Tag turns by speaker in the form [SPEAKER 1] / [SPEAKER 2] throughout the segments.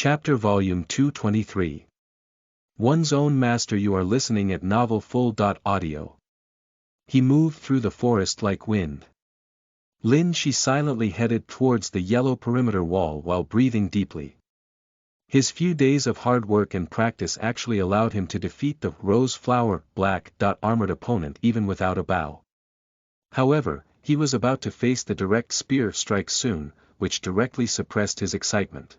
[SPEAKER 1] Chapter Volume 223. One's Own Master. You are listening at Novel Full. Audio. He moved through the forest like wind. Lin Shi silently headed towards the yellow perimeter wall while breathing deeply. His few days of hard work and practice actually allowed him to defeat the rose flower black armored opponent even without a bow. However, he was about to face the direct spear strike soon, which directly suppressed his excitement.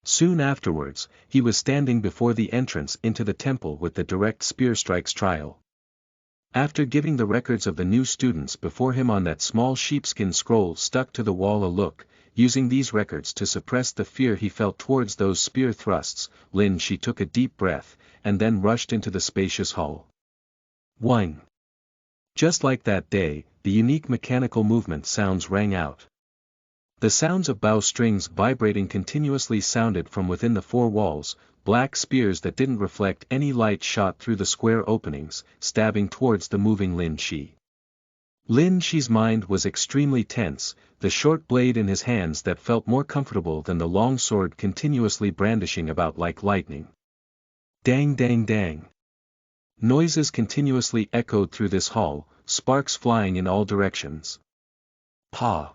[SPEAKER 1] Soon afterwards, he was standing before the entrance into the temple with the direct spear strikes trial. After giving the records of the new students before him on that small sheepskin scroll stuck to the wall a look, using these records to suppress the fear he felt towards those spear thrusts, Lin Shi took a deep breath, and then rushed into the spacious hall. Whing! Just like that day, the unique mechanical movement sounds rang out. The sounds of bow strings vibrating continuously sounded from within the four walls. Black spears that didn't reflect any light shot through the square openings, stabbing towards the moving Lin Shi. Lin Shi's mind was extremely tense, the short blade in his hands that felt more comfortable than the long sword continuously brandishing about like lightning. Dang dang dang. Noises continuously echoed through this hall, sparks flying in all directions. Pa!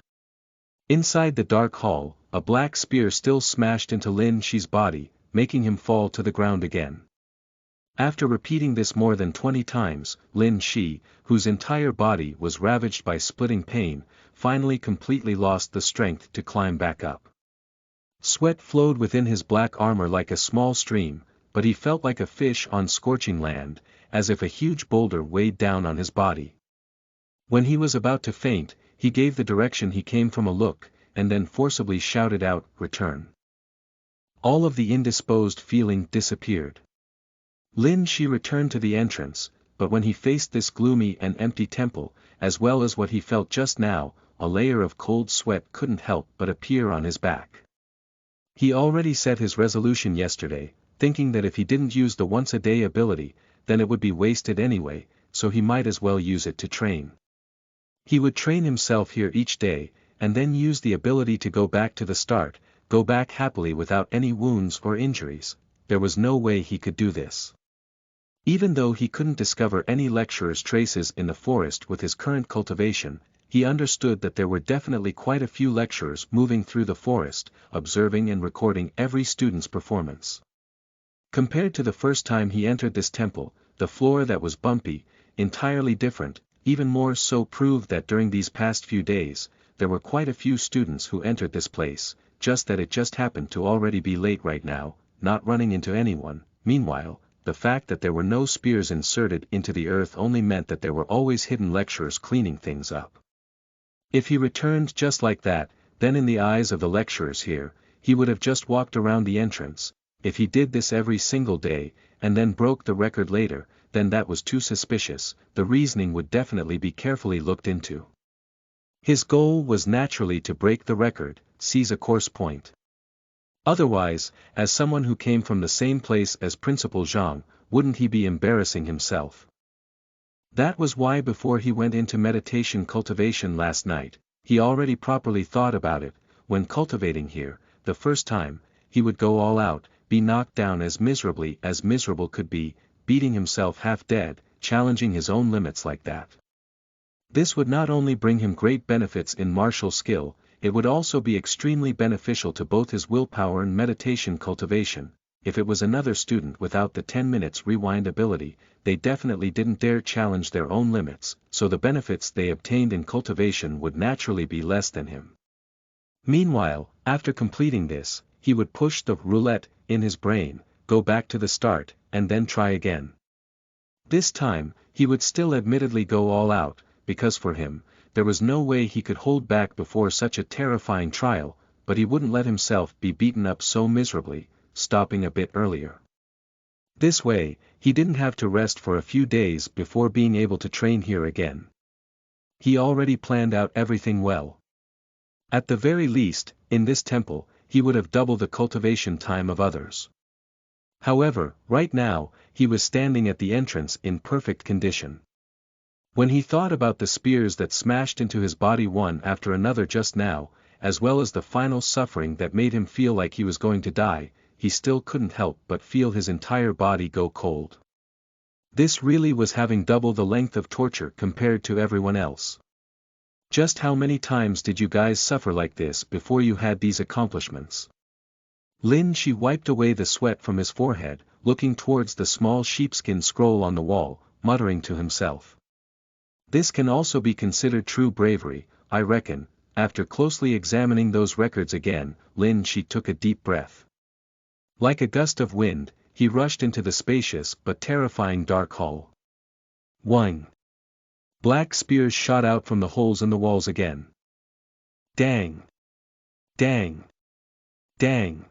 [SPEAKER 1] Inside the dark hall, a black spear still smashed into Lin Shi's body, making him fall to the ground again. After repeating this more than 20 times, Lin Shi, whose entire body was ravaged by splitting pain, finally completely lost the strength to climb back up. Sweat flowed within his black armor like a small stream, but he felt like a fish on scorching land, as if a huge boulder weighed down on his body. When he was about to faint, he gave the direction he came from a look, and then forcibly shouted out, "Return." All of the indisposed feeling disappeared. Lin Shi returned to the entrance, but when he faced this gloomy and empty temple, as well as what he felt just now, a layer of cold sweat couldn't help but appear on his back. He already set his resolution yesterday, thinking that if he didn't use the once-a-day ability, then it would be wasted anyway, so he might as well use it to train. He would train himself here each day, and then use the ability to go back to the start, go back happily without any wounds or injuries. There was no way he could do this. Even though he couldn't discover any lecturer's traces in the forest with his current cultivation, he understood that there were definitely quite a few lecturers moving through the forest, observing and recording every student's performance. Compared to the first time he entered this temple, the floor that was bumpy, entirely different, even more so proved that during these past few days, there were quite a few students who entered this place, just that it just happened to already be late right now, not running into anyone. Meanwhile, the fact that there were no spears inserted into the earth only meant that there were always hidden lecturers cleaning things up. If he returned just like that, then in the eyes of the lecturers here, he would have just walked around the entrance. If he did this every single day, and then broke the record later, then that was too suspicious. The reasoning would definitely be carefully looked into. His goal was naturally to break the record, seize a course point. Otherwise, as someone who came from the same place as Principal Zhang, wouldn't he be embarrassing himself? That was why before he went into meditation cultivation last night, he already properly thought about it. When cultivating here, the first time, he would go all out, be knocked down as miserable could be, beating himself half dead, challenging his own limits like that. This would not only bring him great benefits in martial skill, it would also be extremely beneficial to both his willpower and meditation cultivation. If it was another student without the 10 minutes rewind ability, they definitely didn't dare challenge their own limits, so the benefits they obtained in cultivation would naturally be less than him. Meanwhile, after completing this, he would push the roulette in his brain, go back to the start, and then try again. This time, he would still admittedly go all out, because for him, there was no way he could hold back before such a terrifying trial, but he wouldn't let himself be beaten up so miserably, stopping a bit earlier. This way, he didn't have to rest for a few days before being able to train here again. He already planned out everything well. At the very least, in this temple, he would have double the cultivation time of others. However, right now, he was standing at the entrance in perfect condition. When he thought about the spears that smashed into his body one after another just now, as well as the final suffering that made him feel like he was going to die, he still couldn't help but feel his entire body go cold. This really was having double the length of torture compared to everyone else. Just how many times did you guys suffer like this before you had these accomplishments? Lin Shi wiped away the sweat from his forehead, looking towards the small sheepskin scroll on the wall, muttering to himself. This can also be considered true bravery, I reckon. After closely examining those records again, Lin Shi took a deep breath. Like a gust of wind, he rushed into the spacious but terrifying dark hall. Whing! Black spears shot out from the holes in the walls again. Dang! Dang! Dang!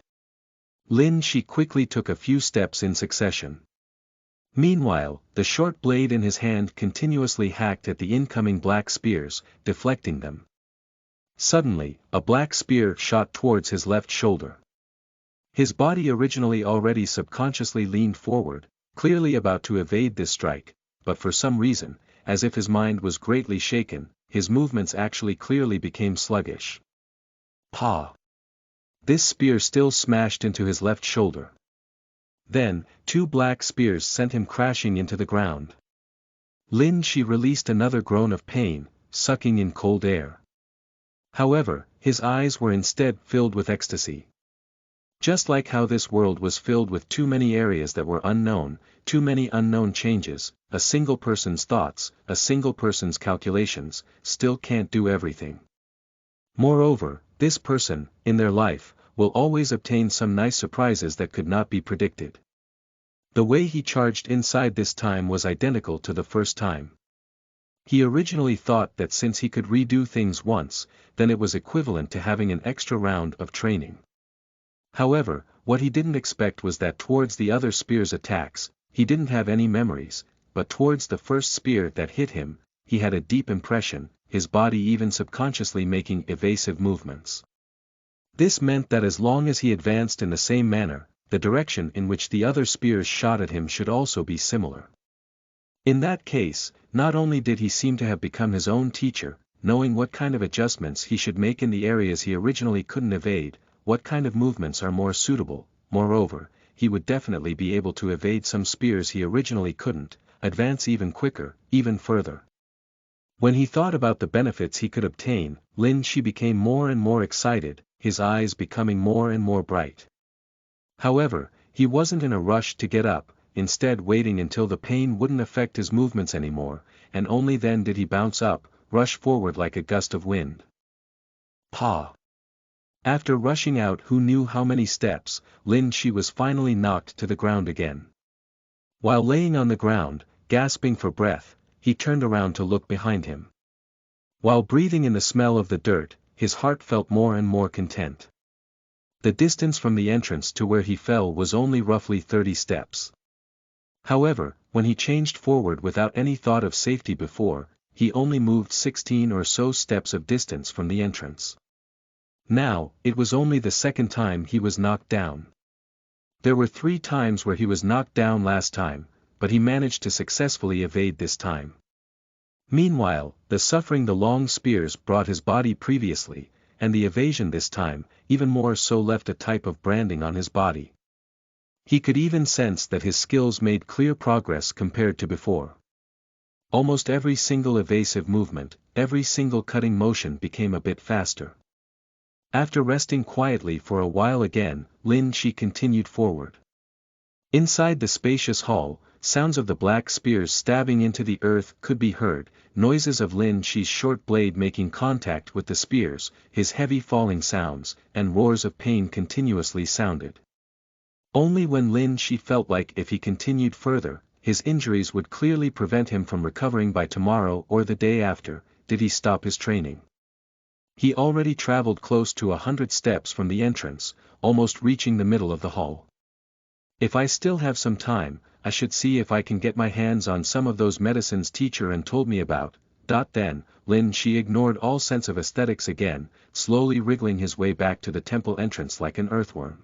[SPEAKER 1] Lin Shi quickly took a few steps in succession. Meanwhile, the short blade in his hand continuously hacked at the incoming black spears, deflecting them. Suddenly, a black spear shot towards his left shoulder. His body originally already subconsciously leaned forward, clearly about to evade this strike, but for some reason, as if his mind was greatly shaken, his movements actually clearly became sluggish. Pa! This spear still smashed into his left shoulder. Then, two black spears sent him crashing into the ground. Lin Shi released another groan of pain, sucking in cold air. However, his eyes were instead filled with ecstasy. Just like how this world was filled with too many areas that were unknown, too many unknown changes, a single person's thoughts, a single person's calculations, still can't do everything. Moreover, this person, in their life, will always obtain some nice surprises that could not be predicted. The way he charged inside this time was identical to the first time. He originally thought that since he could redo things once, then it was equivalent to having an extra round of training. However, what he didn't expect was that towards the other spear's attacks, he didn't have any memories, but towards the first spear that hit him, he had a deep impression, his body even subconsciously making evasive movements. This meant that as long as he advanced in the same manner, the direction in which the other spears shot at him should also be similar. In that case, not only did he seem to have become his own teacher, knowing what kind of adjustments he should make in the areas he originally couldn't evade, what kind of movements are more suitable, moreover, he would definitely be able to evade some spears he originally couldn't, advance even quicker, even further. When he thought about the benefits he could obtain, Lin Shi became more and more excited, his eyes becoming more and more bright. However, he wasn't in a rush to get up, instead waiting until the pain wouldn't affect his movements anymore, and only then did he bounce up, rush forward like a gust of wind. Pa! After rushing out who knew how many steps, Lin Shi was finally knocked to the ground again. While laying on the ground, gasping for breath, he turned around to look behind him. While breathing in the smell of the dirt, his heart felt more and more content. The distance from the entrance to where he fell was only roughly 30 steps. However, when he changed forward without any thought of safety before, he only moved 16 or so steps of distance from the entrance. Now, it was only the second time he was knocked down. There were 3 times where he was knocked down last time, but he managed to successfully evade this time. Meanwhile, the suffering the long spears brought his body previously, and the evasion this time, even more so left a type of branding on his body. He could even sense that his skills made clear progress compared to before. Almost every single evasive movement, every single cutting motion became a bit faster. After resting quietly for a while again, Lin Shi continued forward. Inside the spacious hall, sounds of the black spears stabbing into the earth could be heard, noises of Lin Shi's short blade making contact with the spears, his heavy falling sounds, and roars of pain continuously sounded. Only when Lin Shi felt like if he continued further, his injuries would clearly prevent him from recovering by tomorrow or the day after, did he stop his training. He already traveled close to 100 steps from the entrance, almost reaching the middle of the hall. If I still have some time, I should see if I can get my hands on some of those medicines teacher and told me about. Then, Lin Shi ignored all sense of aesthetics again, slowly wriggling his way back to the temple entrance like an earthworm.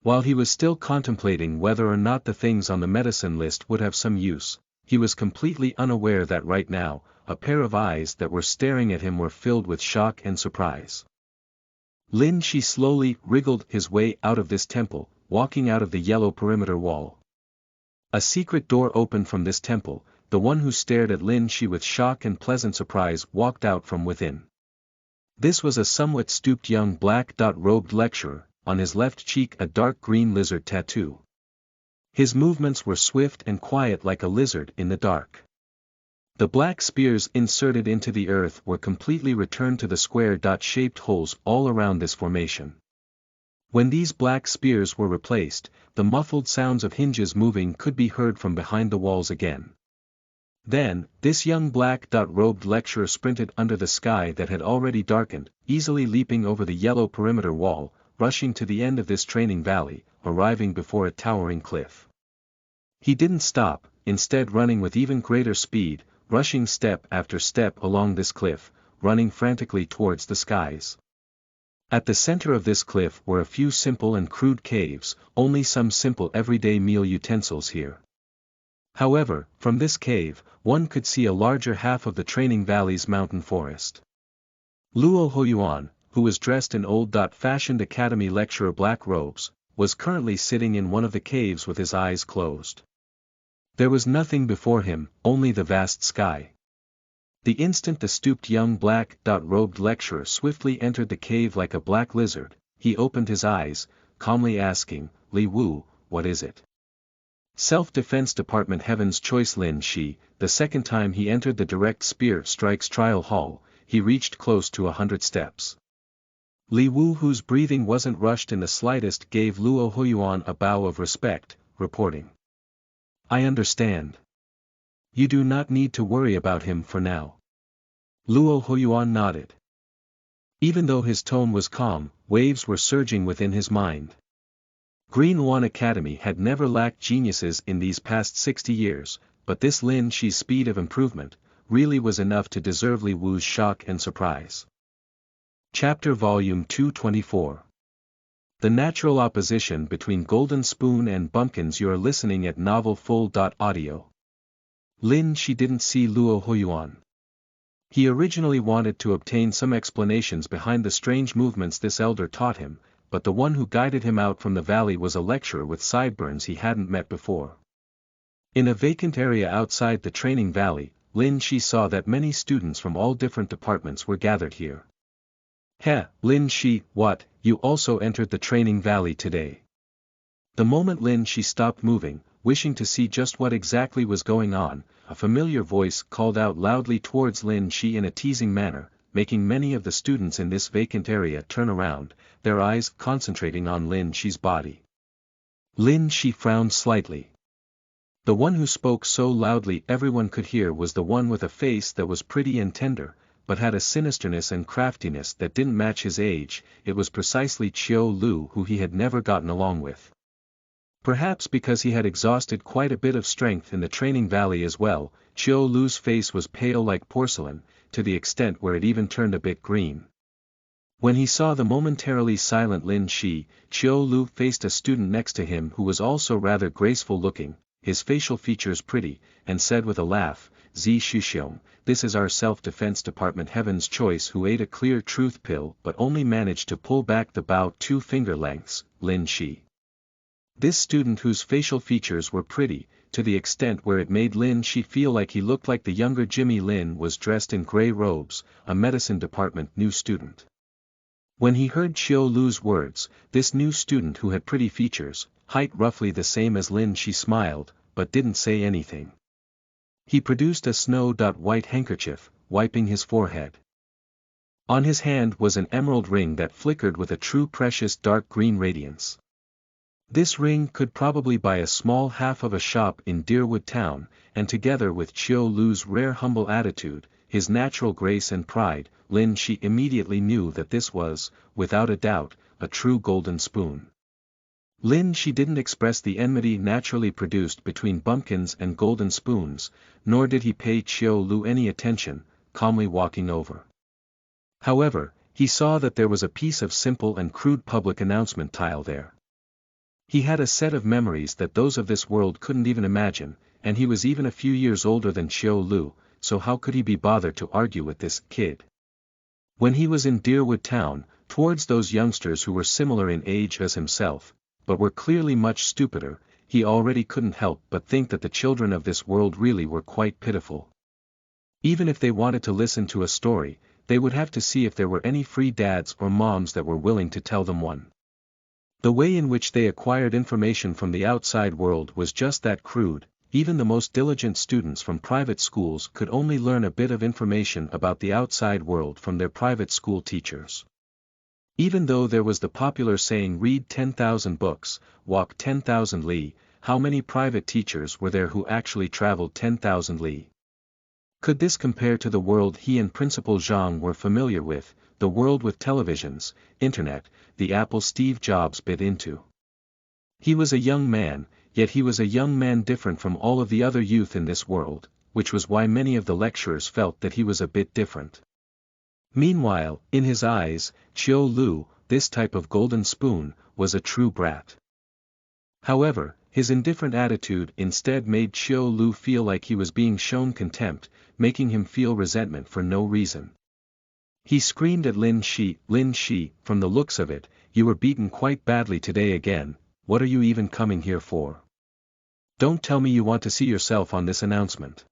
[SPEAKER 1] While he was still contemplating whether or not the things on the medicine list would have some use, he was completely unaware that right now, a pair of eyes that were staring at him were filled with shock and surprise. Lin Shi slowly wriggled his way out of this temple, walking out of the yellow perimeter wall. A secret door opened from this temple. The one who stared at Lin Shi with shock and pleasant surprise walked out from within. This was a somewhat stooped young black-robed lecturer, on his left cheek a dark green lizard tattoo. His movements were swift and quiet like a lizard in the dark. The black spears inserted into the earth were completely returned to the square dot-shaped holes all around this formation. When these black spears were replaced, the muffled sounds of hinges moving could be heard from behind the walls again. Then, this young black-robed lecturer sprinted under the sky that had already darkened, easily leaping over the yellow perimeter wall, rushing to the end of this training valley, arriving before a towering cliff. He didn't stop, instead running with even greater speed, rushing step after step along this cliff, running frantically towards the skies. At the center of this cliff were a few simple and crude caves, only some simple everyday meal utensils here. However, from this cave, one could see a larger half of the training valley's mountain forest. Luo Hoyuan, who was dressed in old-fashioned academy lecturer black robes, was currently sitting in one of the caves with his eyes closed. There was nothing before him, only the vast sky. The instant the stooped young black-robed lecturer swiftly entered the cave like a black lizard, he opened his eyes, calmly asking, "Li Wu, what is it?" Self-Defense Department Heaven's Choice Lin Shi. The second time he entered the Direct Spear Strikes Trial Hall, he reached close to 100 steps. Li Wu, whose breathing wasn't rushed in the slightest, gave Luo Hoyuan a bow of respect, reporting, "I understand. You do not need to worry about him for now." Luo Hoyuan nodded. Even though his tone was calm, waves were surging within his mind. Green One Academy had never lacked geniuses in these past 60 years, but this Lin Shi's speed of improvement really was enough to deserve Li Wu's shock and surprise. Chapter Volume 224. The Natural Opposition Between Golden Spoon and Bumpkins. You are listening at novelfull.audio. Lin Shi didn't see Luo Hoyuan. He originally wanted to obtain some explanations behind the strange movements this elder taught him, but the one who guided him out from the valley was a lecturer with sideburns he hadn't met before. In a vacant area outside the training valley, Lin Shi saw that many students from all different departments were gathered here. "Heh, Lin Shi, what, you also entered the training valley today?" The moment Lin Shi stopped moving, wishing to see just what exactly was going on, a familiar voice called out loudly towards Lin Shi in a teasing manner, making many of the students in this vacant area turn around, their eyes concentrating on Lin Shi's body. Lin Shi frowned slightly. The one who spoke so loudly everyone could hear was the one with a face that was pretty and tender, but had a sinisterness and craftiness that didn't match his age. It was precisely Chiu Lu, who he had never gotten along with. Perhaps because he had exhausted quite a bit of strength in the training valley as well, Chiu Lu's face was pale like porcelain, to the extent where it even turned a bit green. When he saw the momentarily silent Lin Shi, Chiu Lu faced a student next to him who was also rather graceful looking, his facial features pretty, and said with a laugh, "Zi Shuxiong, this is our self-defense department Heaven's Choice who ate a clear truth pill but only managed to pull back the bow 2 finger lengths, Lin Shi." This student whose facial features were pretty, to the extent where it made Lin Shi feel like he looked like the younger Jimmy Lin, was dressed in gray robes, a medicine department new student. When he heard Chiu Lu's words, this new student who had pretty features, height roughly the same as Lin Shi, smiled, but didn't say anything. He produced a snow-white handkerchief, wiping his forehead. On his hand was an emerald ring that flickered with a true precious dark green radiance. This ring could probably buy a small half of a shop in Deerwood Town, and together with Chiu Lu's rare humble attitude, his natural grace and pride, Lin Shi immediately knew that this was, without a doubt, a true golden spoon. Lin Shi didn't express the enmity naturally produced between bumpkins and golden spoons, nor did he pay Chiu Lu any attention, calmly walking over. However, he saw that there was a piece of simple and crude public announcement tile there. He had a set of memories that those of this world couldn't even imagine, and he was even a few years older than Chiu Lu, so how could he be bothered to argue with this kid? When he was in Deerwood Town, Towards those youngsters who were similar in age as himself, but were clearly much stupider, he already couldn't help but think that the children of this world really were quite pitiful. Even if they wanted to listen to a story, they would have to see if there were any free dads or moms that were willing to tell them one. The way in which they acquired information from the outside world was just that crude. Even the most diligent students from private schools could only learn a bit of information about the outside world from their private school teachers. Even though there was the popular saying read 10,000 books, walk 10,000 li, how many private teachers were there who actually traveled 10,000 li? Could this compare to the world he and Principal Zhang were familiar with, the world with televisions, internet, the Apple Steve Jobs bit into? He was a young man, yet he was a young man different from all of the other youth in this world, which was why many of the lecturers felt that he was a bit different. Meanwhile, in his eyes, Qiu Lu, this type of golden spoon, was a true brat. However, his indifferent attitude instead made Qiu Lu feel like he was being shown contempt, making him feel resentment for no reason. He screamed at Lin Shi, from the looks of it, you were beaten quite badly today again, what are you even coming here for? Don't tell me you want to see yourself on this announcement.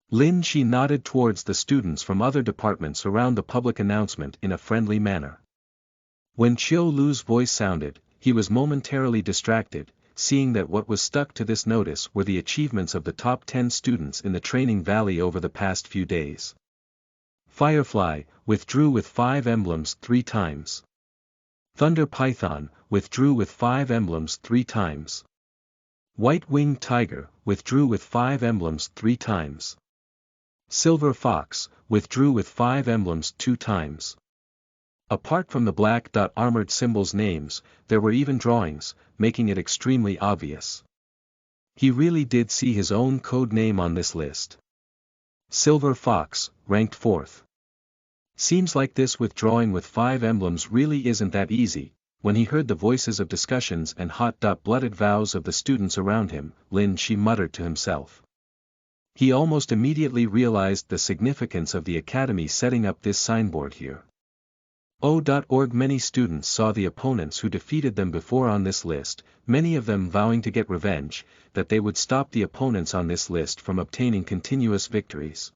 [SPEAKER 1] Lin Shi nodded towards the students from other departments around the public announcement in a friendly manner. When Qiu Lu's voice sounded, he was momentarily distracted, seeing that what was stuck to this notice were the achievements of the top 10 students in the training valley over the past few days. Firefly, withdrew with 5 emblems 3 times. Thunder Python, withdrew with 5 emblems 3 times. White-winged Tiger, withdrew with 5 emblems 3 times. Silver Fox, withdrew with 5 emblems 2 times. Apart from the black dot armored symbols names, there were even drawings, making it extremely obvious. He really did see his own code name on this list. Silver Fox, ranked 4th. Seems like this withdrawing with 5 emblems really isn't that easy. When he heard the voices of discussions and hot-blooded vows of the students around him, Lin Shi muttered to himself. He almost immediately realized the significance of the academy setting up this signboard here. O.org. Many students saw the opponents who defeated them before on this list, many of them vowing to get revenge, that they would stop the opponents on this list from obtaining continuous victories.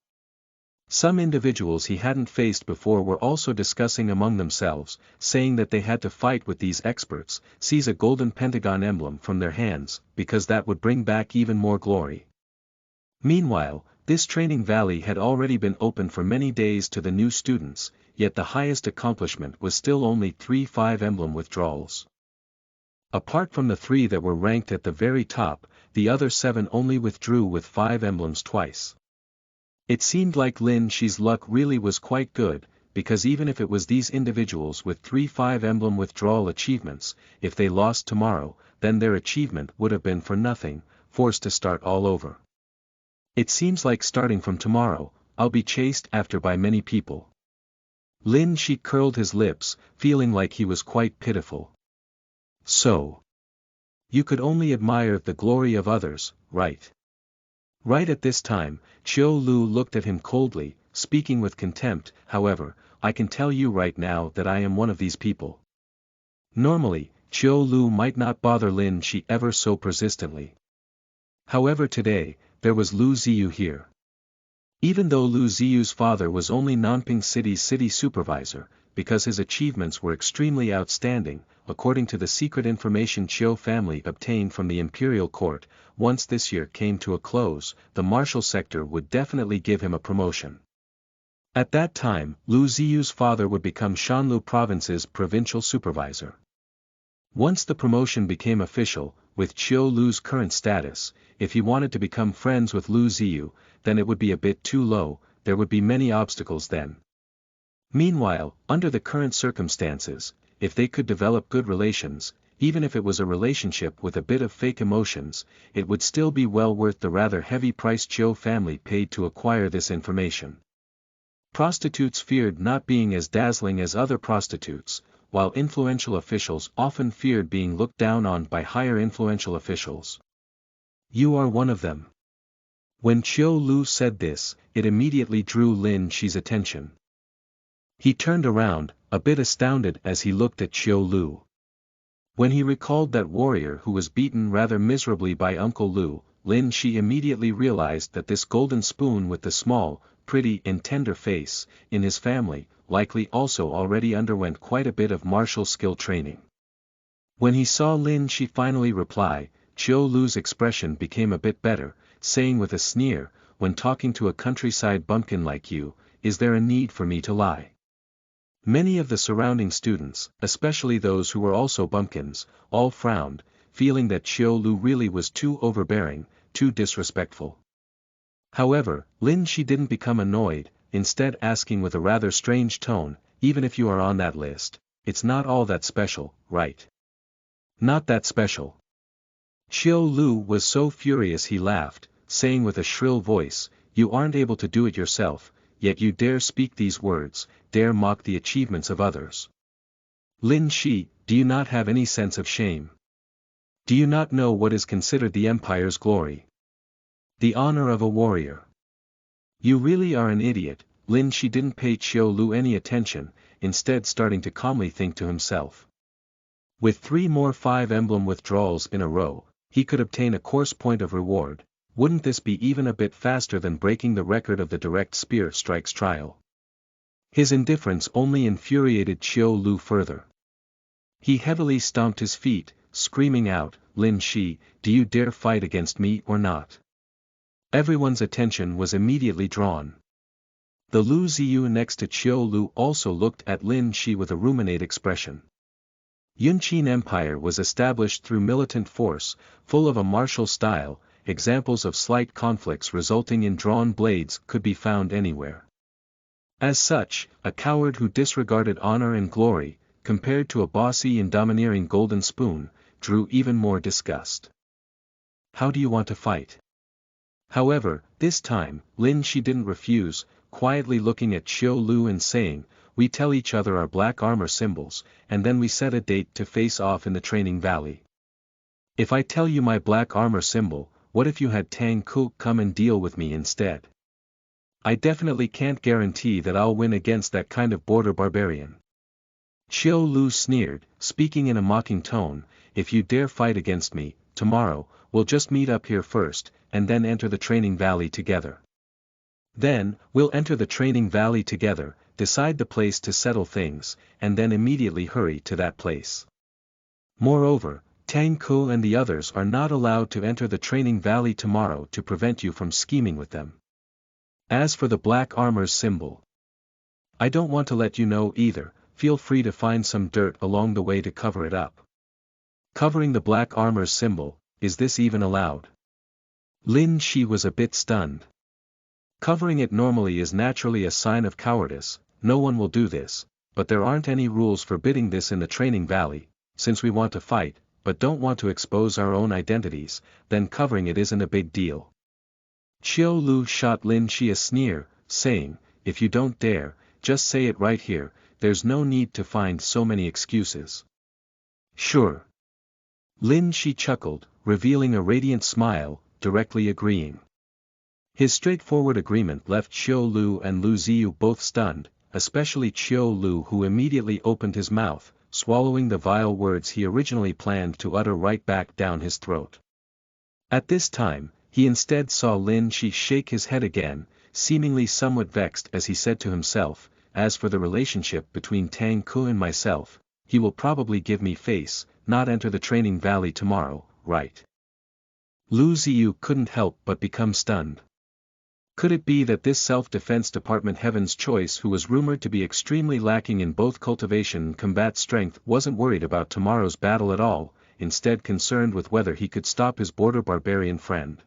[SPEAKER 1] Some individuals he hadn't faced before were also discussing among themselves, saying that they had to fight with these experts, seize a golden pentagon emblem from their hands, because that would bring back even more glory. Meanwhile, this training valley had already been open for many days to the new students, yet the highest accomplishment was still only 3 5 emblem withdrawals. Apart from the 3 that were ranked at the very top, the other 7 only withdrew with 5 emblems twice. It seemed like Lin Shi's luck really was quite good, because even if it was these individuals with 3 5 emblem withdrawal achievements, if they lost tomorrow, then their achievement would have been for nothing, forced to start all over. It seems like starting from tomorrow, I'll be chased after by many people. Lin Shi curled his lips, feeling like he was quite pitiful. So. You could only admire the glory of others, right? Right at this time, Qiu Lu looked at him coldly, speaking with contempt, however, I can tell you right now that I am one of these people. Normally, Qiu Lu might not bother Lin Shi ever so persistently. However today, there was Lu Ziyu here. Even though Lu Ziyu's father was only Nanping City's city supervisor, because his achievements were extremely outstanding, according to the secret information Qiu family obtained from the imperial court, once this year came to a close, the martial sector would definitely give him a promotion. At that time, Lu Ziyu's father would become Shanlu province's provincial supervisor. Once the promotion became official, with Qiu Lu's current status, if he wanted to become friends with Lu Ziyu, then it would be a bit too low, there would be many obstacles then. Meanwhile, under the current circumstances, if they could develop good relations, even if it was a relationship with a bit of fake emotions, it would still be well worth the rather heavy price Qiu family paid to acquire this information. Prostitutes feared not being as dazzling as other prostitutes, while influential officials often feared being looked down on by higher influential officials. You are one of them. When Qiu Lu said this, it immediately drew Lin Shi's attention. He turned around, a bit astounded as he looked at Chiu Lu. When he recalled that warrior who was beaten rather miserably by Uncle Lu, Lin Shi immediately realized that this golden spoon with the small, pretty and tender face, in his family, likely also already underwent quite a bit of martial skill training. When he saw Lin Shi finally reply, Chiu Lu's expression became a bit better, saying with a sneer, when talking to a countryside bumpkin like you, is there a need for me to lie? Many of the surrounding students, especially those who were also bumpkins, all frowned, feeling that Chiu Lu really was too overbearing, too disrespectful. However, Lin Shi didn't become annoyed, instead asking with a rather strange tone, even if you are on that list, it's not all that special, right? Not that special. Chiu Lu was so furious he laughed, saying with a shrill voice, you aren't able to do it yourself, yet you dare speak these words, dare mock the achievements of others. Lin Shi, do you not have any sense of shame? Do you not know what is considered the empire's glory? The honor of a warrior. You really are an idiot. Lin Shi didn't pay Chiu Lu any attention, instead starting to calmly think to himself. With 3 more 5 emblem withdrawals in a row, he could obtain a course point of reward. Wouldn't this be even a bit faster than breaking the record of the direct spear strikes trial? His indifference only infuriated Chiu Lu further. He heavily stomped his feet, screaming out, Lin Shi, do you dare fight against me or not? Everyone's attention was immediately drawn. The Lu Ziyu next to Chiu Lu also looked at Lin Shi with a ruminate expression. Yunqin Empire was established through militant force, full of a martial style. Examples of slight conflicts resulting in drawn blades could be found anywhere. As such, a coward who disregarded honor and glory, compared to a bossy and domineering golden spoon, drew even more disgust. How do you want to fight? However, this time, Lin Shi didn't refuse, quietly looking at Chiu Lu and saying, we tell each other our black armor symbols, and then we set a date to face off in the training valley. If I tell you my black armor symbol, what if you had Tang Ku come and deal with me instead? I definitely can't guarantee that I'll win against that kind of border barbarian. Chiu Lu sneered, speaking in a mocking tone, if you dare fight against me, tomorrow, we'll just meet up here first, and then enter the training valley together. Then, we'll enter the training valley together, decide the place to settle things, and then immediately hurry to that place. Moreover, Tang Ku and the others are not allowed to enter the training valley tomorrow to prevent you from scheming with them. As for the black armor's symbol, I don't want to let you know either, feel free to find some dirt along the way to cover it up. Covering the black armor's symbol, is this even allowed? Lin Shi was a bit stunned. Covering it normally is naturally a sign of cowardice, no one will do this, but there aren't any rules forbidding this in the training valley, since we want to fight, but don't want to expose our own identities, then covering it isn't a big deal. Chiu Lu shot Lin Shi a sneer, saying, if you don't dare, just say it right here, there's no need to find so many excuses. Sure. Lin Shi chuckled, revealing a radiant smile, directly agreeing. His straightforward agreement left Chiu Lu and Lu Ziyu both stunned, especially Chiu Lu who immediately opened his mouth, swallowing the vile words he originally planned to utter right back down his throat. At this time, he instead saw Lin Shi shake his head again, seemingly somewhat vexed as he said to himself, as for the relationship between Tang Ku and myself, he will probably give me face, not enter the training valley tomorrow, right? Lu Ziyu couldn't help but become stunned. Could it be that this self-defense department Heaven's Choice who was rumored to be extremely lacking in both cultivation and combat strength wasn't worried about tomorrow's battle at all, instead concerned with whether he could stop his border barbarian friend?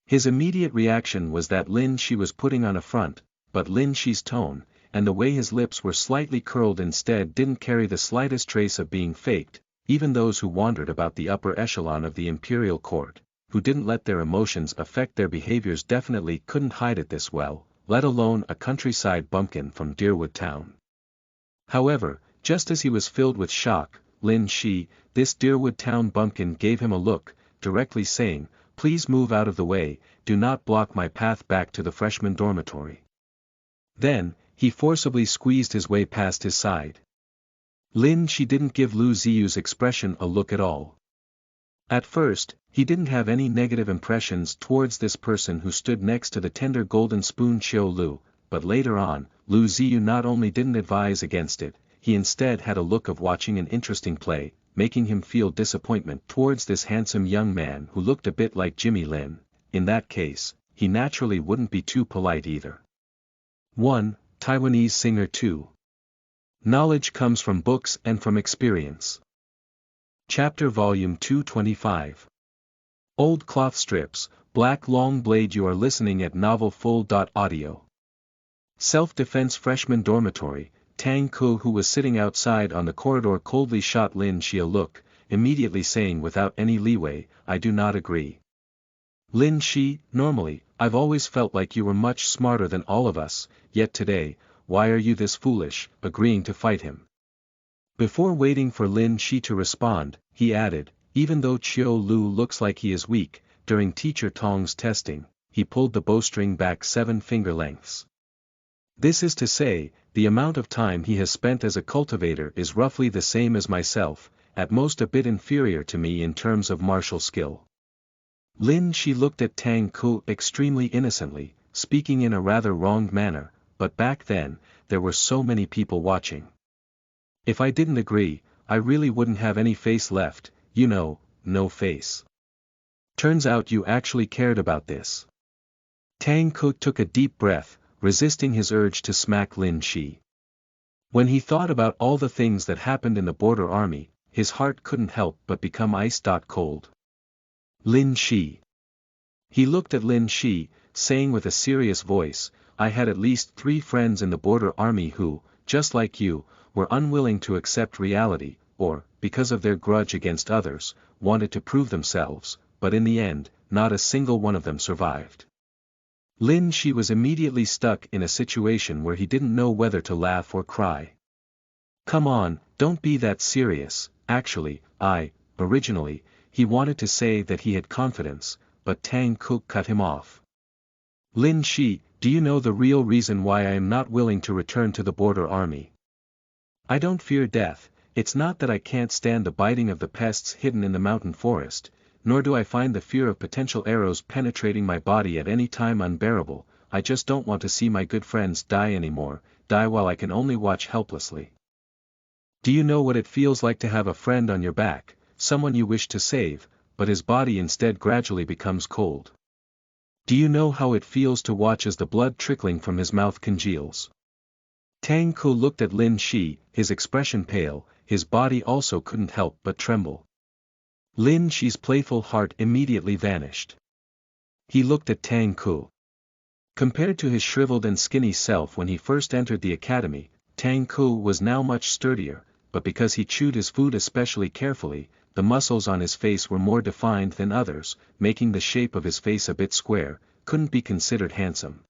[SPEAKER 1] His immediate reaction was that Lin Shi was putting on a front, but Lin Shi's tone, and the way his lips were slightly curled instead didn't carry the slightest trace of being faked. Even those who wandered about the upper echelon of the imperial court, who didn't let their emotions affect their behaviors definitely couldn't hide it this well, let alone a countryside bumpkin from Deerwood Town. However, just as he was filled with shock, Lin Shi, this Deerwood Town bumpkin gave him a look, directly saying, please move out of the way, do not block my path back to the freshman dormitory. Then, He forcibly squeezed his way past his side. Lin Shi didn't give Lu Ziyu's expression a look at all. At first, he didn't have any negative impressions towards this person who stood next to the tender golden spoon Qiu Lu, but later on, Lu Ziyu not only didn't advise against it, he instead had a look of watching an interesting play, making him feel disappointment towards this handsome young man who looked a bit like Jimmy Lin. In that case, he naturally wouldn't be too polite either. 1. Taiwanese singer 2. Knowledge comes from books and from experience. Chapter Volume 225. Old cloth strips, black long blade. You are listening at novelfull.audio. Self-defense freshman dormitory. Tang Ku, who was sitting outside on the corridor, coldly shot Lin Shi a look, immediately saying without any leeway, "I do not agree. Lin Shi, normally, I've always felt like you were much smarter than all of us, yet today, why are you this foolish, agreeing to fight him?" Before waiting for Lin Shi to respond, he added, "Even though Qiu Lu looks like he is weak, during Teacher Tong's testing, he pulled the bowstring back 7 finger lengths. This is to say, the amount of time he has spent as a cultivator is roughly the same as myself, at most a bit inferior to me in terms of martial skill." Lin Shi looked at Tang Ku extremely innocently, speaking in a rather wronged manner, but back then, there were so many people watching. "If I didn't agree, I really wouldn't have any face left, you know, no face. Turns out you actually cared about this." Tang Ku took a deep breath, resisting his urge to smack Lin Shi. When he thought about all the things that happened in the border army, his heart couldn't help but become ice-cold. Lin Shi. He looked at Lin Shi, saying with a serious voice, "I had at least 3 friends in the border army who, just like you, were unwilling to accept reality, or, because of their grudge against others, wanted to prove themselves, but in the end, not a single one of them survived." Lin Shi was immediately stuck in a situation where he didn't know whether to laugh or cry. "Come on, don't be that serious." Actually, originally, he wanted to say that he had confidence, but Tang Ku cut him off. "Lin Shi, do you know the real reason why I am not willing to return to the border army? I don't fear death. It's not that I can't stand the biting of the pests hidden in the mountain forest, nor do I find the fear of potential arrows penetrating my body at any time unbearable. I just don't want to see my good friends die anymore, die while I can only watch helplessly. Do you know what it feels like to have a friend on your back, someone you wish to save, but his body instead gradually becomes cold? Do you know how it feels to watch as the blood trickling from his mouth congeals?" Tang Ku looked at Lin Shi, his expression pale, his body also couldn't help but tremble. Lin Shi's playful heart immediately vanished. He looked at Tang Ku. Compared to his shriveled and skinny self when he first entered the academy, Tang Ku was now much sturdier, but because he chewed his food especially carefully, the muscles on his face were more defined than others, making the shape of his face a bit square, couldn't be considered handsome.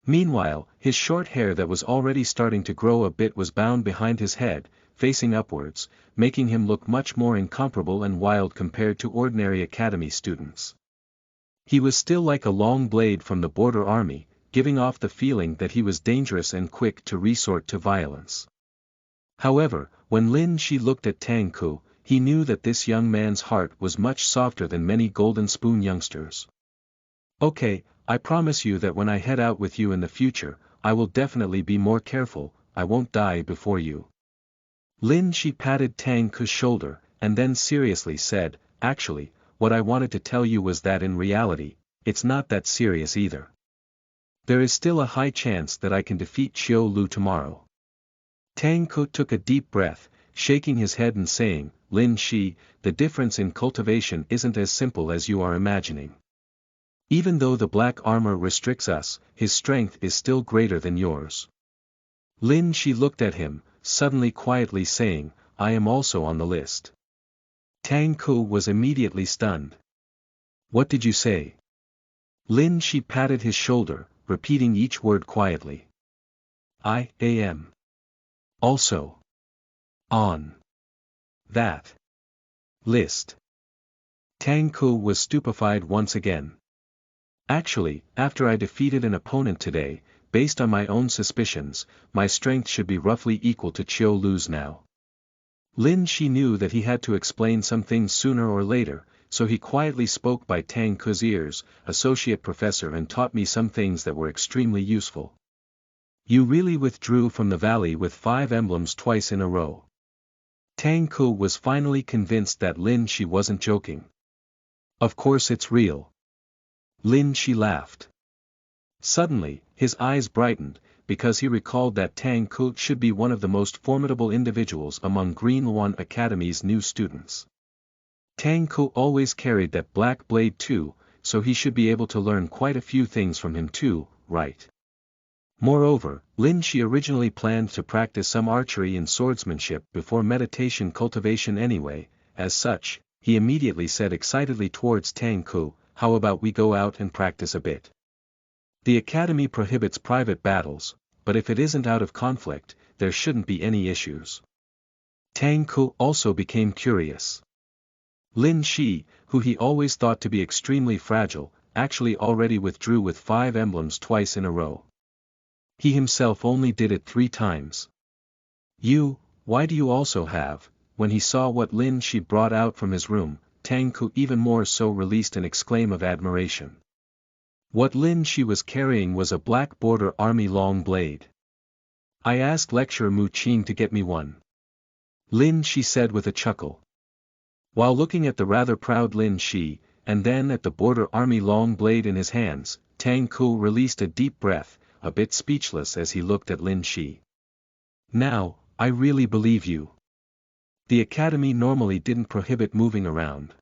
[SPEAKER 1] Meanwhile, his short hair that was already starting to grow a bit was bound behind his head, facing upwards, making him look much more incomparable and wild compared to ordinary academy students. He was still like a long blade from the border army, giving off the feeling that he was dangerous and quick to resort to violence. However, when Lin Shi looked at Tang Ku, he knew that this young man's heart was much softer than many golden spoon youngsters. "Okay, I promise you that when I head out with you in the future, I will definitely be more careful. I won't die before you." Lin Shi patted Tang Ku's shoulder, and then seriously said, "Actually, what I wanted to tell you was that in reality, it's not that serious either. There is still a high chance that I can defeat Qiu Lu tomorrow." Tang Ku took a deep breath, shaking his head and saying, "Lin Shi, the difference in cultivation isn't as simple as you are imagining. Even though the black armor restricts us, his strength is still greater than yours." Lin Shi looked at him, suddenly quietly saying, "I am also on the list." Tang Ku was immediately stunned. "What did you say?" Lin Shi patted his shoulder, repeating each word quietly. "I am also on that list." Tang Ku was stupefied once again. "Actually, after I defeated an opponent today, based on my own suspicions, my strength should be roughly equal to Chiu Lu's now. Lin Shi knew that he had to explain some things sooner or later, so he quietly spoke by Tang Ke's ears, "Associate professor, and taught me some things that were extremely useful. You really withdrew from the valley with 5 emblems twice in a row." Tang Ke was finally convinced that Lin Shi wasn't joking. "Of course it's real." Lin Shi laughed. Suddenly, his eyes brightened, because he recalled that Tang Ke should be one of the most formidable individuals among Green Luan Academy's new students. Tang Ke always carried that black blade too, so he should be able to learn quite a few things from him too, right? Moreover, Lin Shi originally planned to practice some archery and swordsmanship before meditation cultivation anyway. As such, he immediately said excitedly towards Tang Ke, "How about we go out and practice a bit? The academy prohibits private battles, but if it isn't out of conflict, there shouldn't be any issues." Tang Ke also became curious. Lin Shi, who he always thought to be extremely fragile, actually already withdrew with 5 emblems twice in a row. He himself only did it 3 times. Why do you also have?" When he saw what Lin Shi brought out from his room, Tang Ke even more so released an exclaim of admiration. What Lin Shi was carrying was a black border army long blade. "I asked lecturer Mu Qing to get me one," Lin Shi said with a chuckle. While looking at the rather proud Lin Shi, and then at the border army long blade in his hands, Tang Ke released a deep breath, a bit speechless as he looked at Lin Shi. "Now, I really believe you. The academy normally didn't prohibit moving around.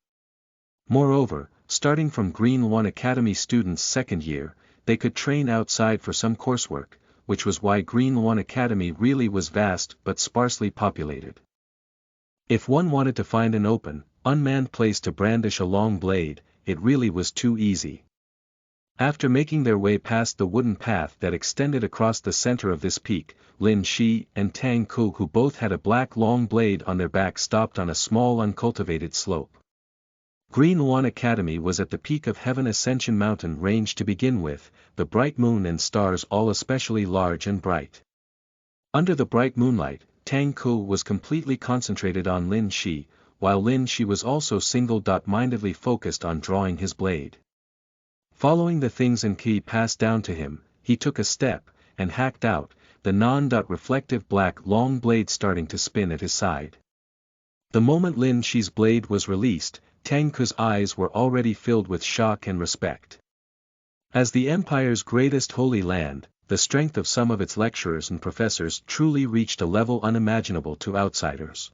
[SPEAKER 1] Moreover, starting from Green Luan Academy students' second year, they could train outside for some coursework, which was why Green Luan Academy really was vast but sparsely populated. If one wanted to find an open, unmanned place to brandish a long blade, it really was too easy." After making their way past the wooden path that extended across the center of this peak, Lin Shi and Tang Ke, who both had a black long blade on their back, stopped on a small uncultivated slope. Green Luan Academy was at the peak of Heaven Ascension Mountain range to begin with, the bright moon and stars all especially large and bright. Under the bright moonlight, Tang Ke was completely concentrated on Lin Shi, while Lin Shi was also single-mindedly focused on drawing his blade. Following the things and Qi passed down to him, he took a step, and hacked out, the non-reflective black long blade starting to spin at his side. The moment Lin Shi's blade was released, Tang Ke's eyes were already filled with shock and respect. As the Empire's greatest holy land, the strength of some of its lecturers and professors truly reached a level unimaginable to outsiders.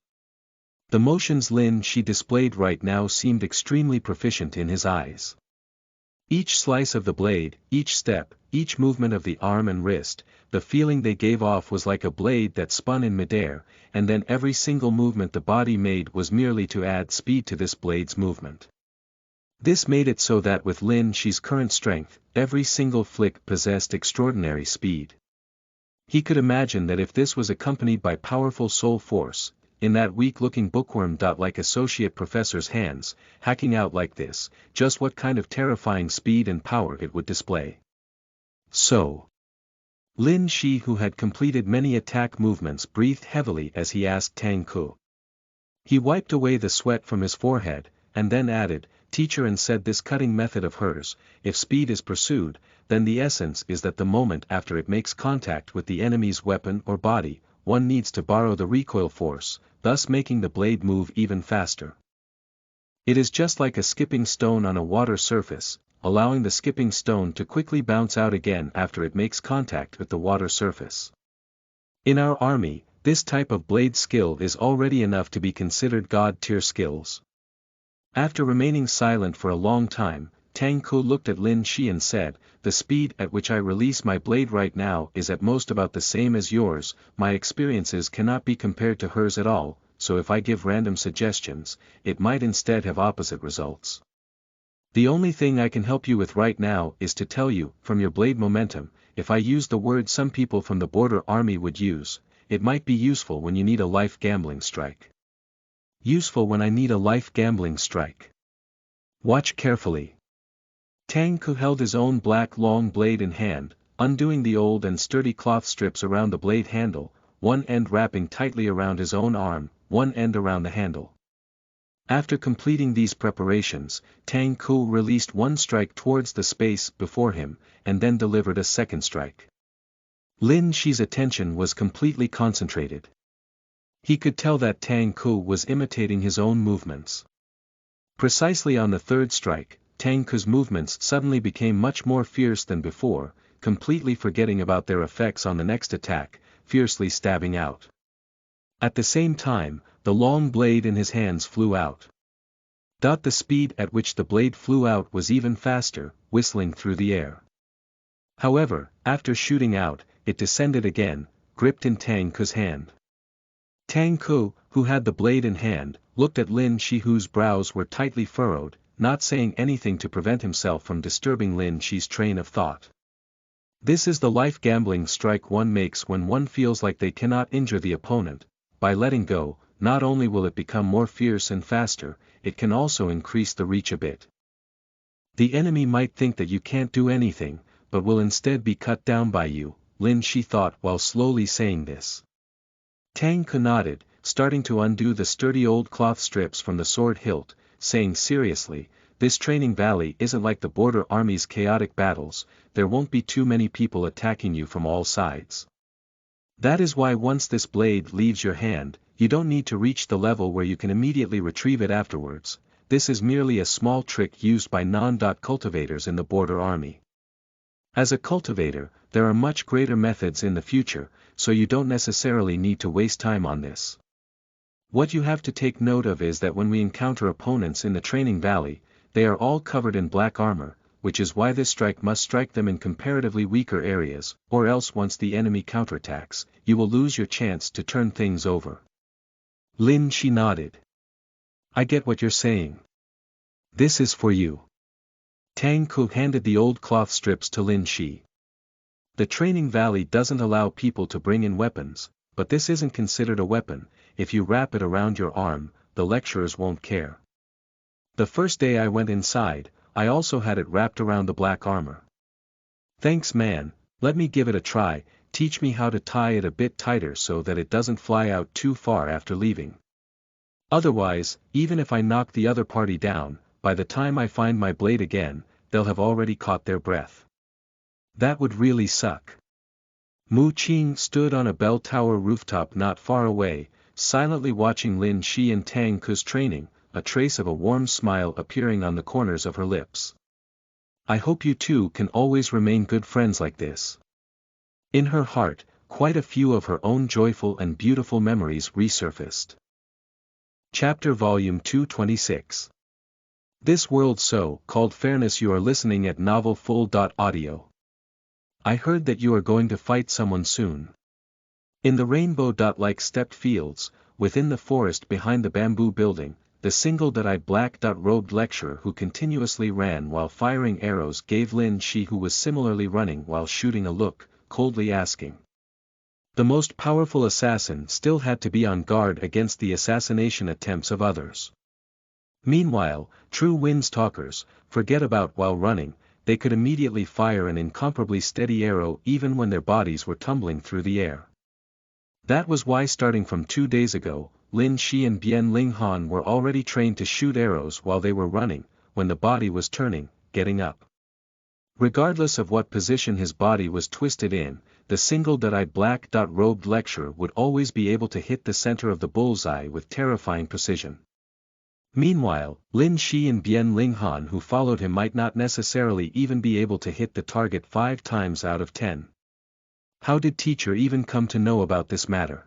[SPEAKER 1] The motions Lin Shi displayed right now seemed extremely proficient in his eyes. Each slice of the blade, each step, each movement of the arm and wrist, the feeling they gave off was like a blade that spun in midair, and then every single movement the body made was merely to add speed to this blade's movement. This made it so that with Lin Shi's current strength, every single flick possessed extraordinary speed. He could imagine that if this was accompanied by powerful soul force, in that weak-looking bookworm-like associate professor's hands, hacking out like this, just what kind of terrifying speed and power it would display. So, Lin Shi, who had completed many attack movements, breathed heavily as he asked Tang Ke. He wiped away the sweat from his forehead, and then added, "Teacher, and said this cutting method of hers, if speed is pursued, then the essence is that the moment after it makes contact with the enemy's weapon or body, one needs to borrow the recoil force, thus making the blade move even faster. It is just like a skipping stone on a water surface, allowing the skipping stone to quickly bounce out again after it makes contact with the water surface. In our army, this type of blade skill is already enough to be considered god-tier skills." After remaining silent for a long time, Tang Ke looked at Lin Shi and said, "The speed at which I release my blade right now is at most about the same as yours, my experiences cannot be compared to hers at all, so if I give random suggestions, it might instead have opposite results. The only thing I can help you with right now is to tell you, from your blade momentum, if I use the word some people from the border army would use, it might be useful when you need a life gambling strike." "Useful when I need a life gambling strike. Watch carefully." Tang Ke held his own black long blade in hand, undoing the old and sturdy cloth strips around the blade handle, one end wrapping tightly around his own arm, one end around the handle. After completing these preparations, Tang Ku released one strike towards the space before him, and then delivered a second strike. Lin Shi's attention was completely concentrated. He could tell that Tang Ku was imitating his own movements. Precisely on the third strike, Tang Ku's movements suddenly became much more fierce than before, completely forgetting about their effects on the next attack, fiercely stabbing out. At the same time, the long blade in his hands flew out. The speed at which the blade flew out was even faster, whistling through the air. However, after shooting out, it descended again, gripped in Tang Ku's hand. Tang Ku, who had the blade in hand, looked at Lin Shi, whose brows were tightly furrowed, not saying anything to prevent himself from disturbing Lin Shi's train of thought. This is the life gambling strike one makes when one feels like they cannot injure the opponent. By letting go, not only will it become more fierce and faster, it can also increase the reach a bit. The enemy might think that you can't do anything, but will instead be cut down by you, Lin Shi thought while slowly saying this. Tang Ku nodded, starting to undo the sturdy old cloth strips from the sword hilt, saying seriously, "This training valley isn't like the border army's chaotic battles, there won't be too many people attacking you from all sides. That is why once this blade leaves your hand, you don't need to reach the level where you can immediately retrieve it afterwards. This is merely a small trick used by non-cultivators in the border army. As a cultivator, there are much greater methods in the future, so you don't necessarily need to waste time on this. What you have to take note of is that when we encounter opponents in the training valley, they are all covered in black armor, which is why this strike must strike them in comparatively weaker areas, or else once the enemy counterattacks, you will lose your chance to turn things over." Lin Shi nodded. "I get what you're saying. This is for you." Tang Ku handed the old cloth strips to Lin Shi. The training valley doesn't allow people to bring in weapons, but this isn't considered a weapon. If you wrap it around your arm, the lecturers won't care. The first day I went inside, I also had it wrapped around the black armor. "Thanks man, let me give it a try, teach me how to tie it a bit tighter so that it doesn't fly out too far after leaving. Otherwise, even if I knock the other party down, by the time I find my blade again, they'll have already caught their breath. That would really suck." Mu Qing stood on a bell tower rooftop not far away, silently watching Lin Shi and Tang Ku's training, a trace of a warm smile appearing on the corners of her lips. "I hope you two can always remain good friends like this." In her heart, quite a few of her own joyful and beautiful memories resurfaced. Chapter Volume 226. This World So-Called Fairness. You are listening at novelfull.audio. I heard that you are going to fight someone soon. In the rainbow-like stepped fields, within the forest behind the bamboo building, the single-eyed black-robed lecturer who continuously ran while firing arrows gave Lin Shi, who was similarly running while shooting, a look, coldly asking. The most powerful assassin still had to be on guard against the assassination attempts of others. Meanwhile, true winds talkers, forget about while running, they could immediately fire an incomparably steady arrow even when their bodies were tumbling through the air. That was why starting from 2 days ago, Lin Shi and Bian Linghan were already trained to shoot arrows while they were running, when the body was turning, getting up. Regardless of what position his body was twisted in, the single-eyed black-robed lecturer would always be able to hit the center of the bullseye with terrifying precision. Meanwhile, Lin Shi and Bian Linghan who followed him might not necessarily even be able to hit the target 5 times out of 10. How did teacher even come to know about this matter?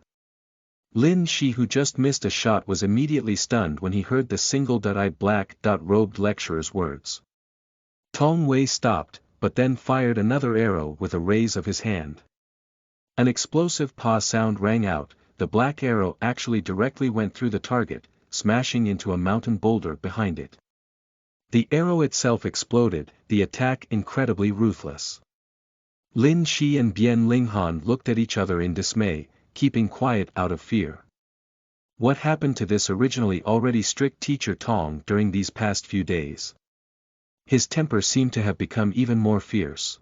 [SPEAKER 1] Lin Shi, who just missed a shot, was immediately stunned when he heard the single-eyed black-robed lecturer's words. Tong Wei stopped, but then fired another arrow with a raise of his hand. An explosive "pa" sound rang out. The black arrow actually directly went through the target, smashing into a mountain boulder behind it. The arrow itself exploded, the attack incredibly ruthless. Lin Shi and Bian Linghan looked at each other in dismay, keeping quiet out of fear. What happened to this originally already strict teacher Tong during these past few days? His temper seemed to have become even more fierce.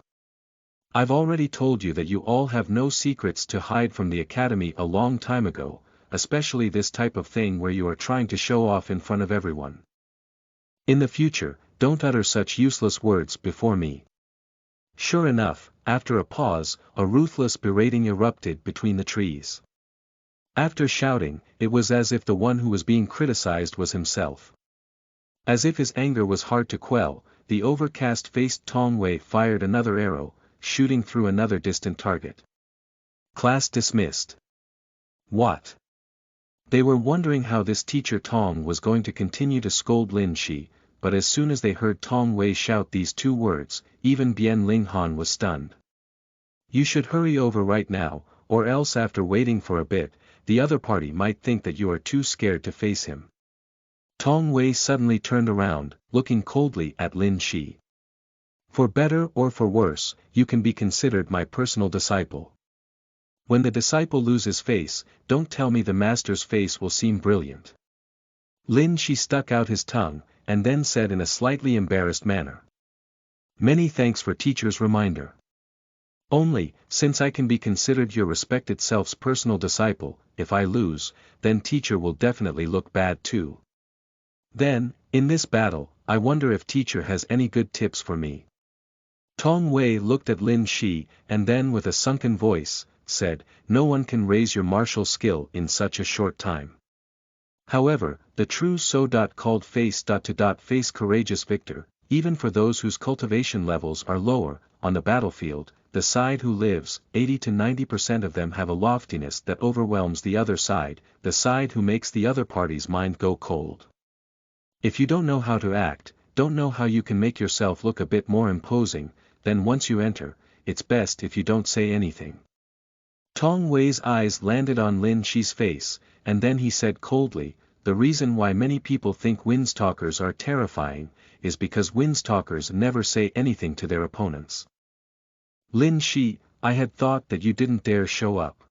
[SPEAKER 1] I've already told you that you all have no secrets to hide from the academy a long time ago, especially this type of thing where you are trying to show off in front of everyone. In the future, don't utter such useless words before me. Sure enough, after a pause, a ruthless berating erupted between the trees. After shouting, it was as if the one who was being criticized was himself. As if his anger was hard to quell, the overcast-faced Tong Wei fired another arrow, shooting through another distant target. Class dismissed. What? They were wondering how this teacher Tong was going to continue to scold Lin Shi, but as soon as they heard Tong Wei shout these two words, even Bian Ling Han was stunned. You should hurry over right now, or else after waiting for a bit, the other party might think that you are too scared to face him. Tong Wei suddenly turned around, looking coldly at Lin Shi. For better or for worse, you can be considered my personal disciple. When the disciple loses face, don't tell me the master's face will seem brilliant. Lin Shi stuck out his tongue, and then said in a slightly embarrassed manner. Many thanks for teacher's reminder. Only, since I can be considered your respected self's personal disciple, if I lose, then teacher will definitely look bad too. Then, in this battle, I wonder if teacher has any good tips for me. Tong Wei looked at Lin Shi, and then with a sunken voice, said, no one can raise your martial skill in such a short time. However, the true so-called face courageous victor, even for those whose cultivation levels are lower, on the battlefield, the side who lives, 80 to 90% of them have a loftiness that overwhelms the other side, the side who makes the other party's mind go cold. If you don't know how to act, don't know how you can make yourself look a bit more imposing, then once you enter, it's best if you don't say anything. Tong Wei's eyes landed on Lin Shi's face, and then he said coldly, the reason why many people think windstalkers are terrifying, is because windstalkers never say anything to their opponents. Lin Shi, I had thought that you didn't dare show up.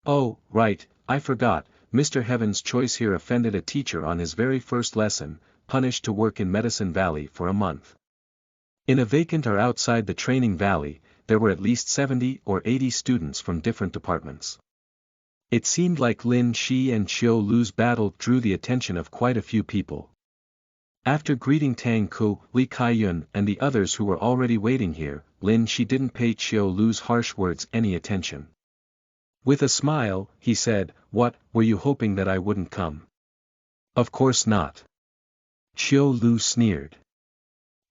[SPEAKER 1] Oh, right, I forgot, Mr. Heaven's Choice here offended a teacher on his very first lesson, punished to work in Medicine Valley for a month. In a vacant or outside the training valley, there were at least 70 or 80 students from different departments. It seemed like Lin Shi and Qiu Lu's battle drew the attention of quite a few people. After greeting Tang Ku, Li Kaiyun and the others who were already waiting here, Lin Shi didn't pay Qiu Lu's harsh words any attention. With a smile, he said, what, were you hoping that I wouldn't come? Of course not. Qiu Lu sneered.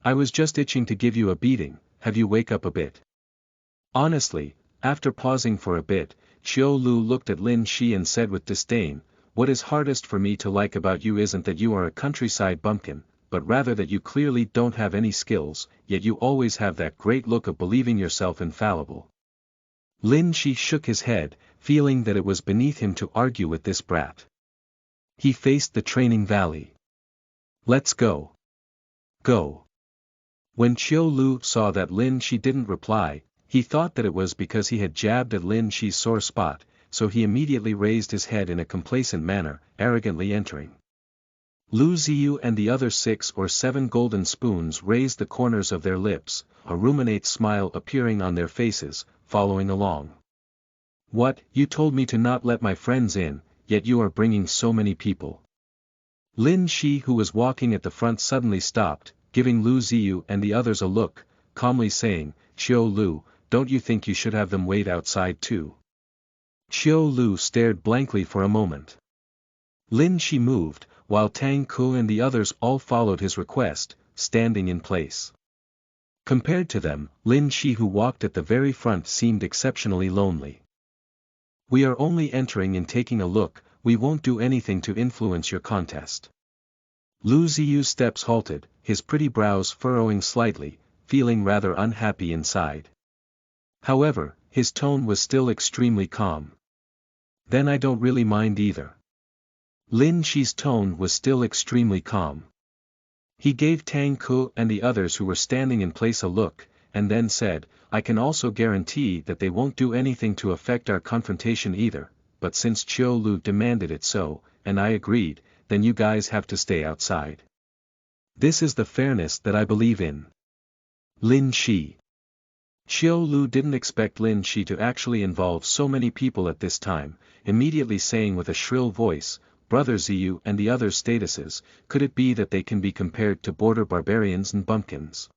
[SPEAKER 1] I was just itching to give you a beating, have you wake up a bit? Honestly, after pausing for a bit, Qiu Lu looked at Lin Shi and said with disdain, what is hardest for me to like about you isn't that you are a countryside bumpkin, but rather that you clearly don't have any skills, yet you always have that great look of believing yourself infallible. Lin Shi shook his head, feeling that it was beneath him to argue with this brat. He faced the training valley. Let's go. Go. When Qiu Lu saw that Lin Shi didn't reply, he thought that it was because he had jabbed at Lin Shi's sore spot, so he immediately raised his head in a complacent manner, arrogantly entering. Lu Ziyu and the other 6 or 7 golden spoons raised the corners of their lips, a ruminate smile appearing on their faces, following along. What, you told me to not let my friends in, yet you are bringing so many people. Lin Shi who was walking at the front suddenly stopped, giving Lu Ziyu and the others a look, calmly saying, Qiu Lu, don't you think you should have them wait outside too? Qiu Lu stared blankly for a moment. Lin Shi moved, while Tang Ku and the others all followed his request, standing in place. Compared to them, Lin Shi who walked at the very front seemed exceptionally lonely. We are only entering and taking a look, we won't do anything to influence your contest. Lu Ziyu's steps halted, his pretty brows furrowing slightly, feeling rather unhappy inside. However, his tone was still extremely calm. Then I don't really mind either. Lin Shi's tone was still extremely calm. He gave Tang Ku and the others who were standing in place a look, and then said, I can also guarantee that they won't do anything to affect our confrontation either, but since Qiu Lu demanded it so, and I agreed, then you guys have to stay outside. This is the fairness that I believe in. Lin Shi. Xiao Lu didn't expect Lin Shi to actually involve so many people at this time, immediately saying with a shrill voice, "Brother Ziyu and the other statuses, could it be that they can be compared to border barbarians and bumpkins?"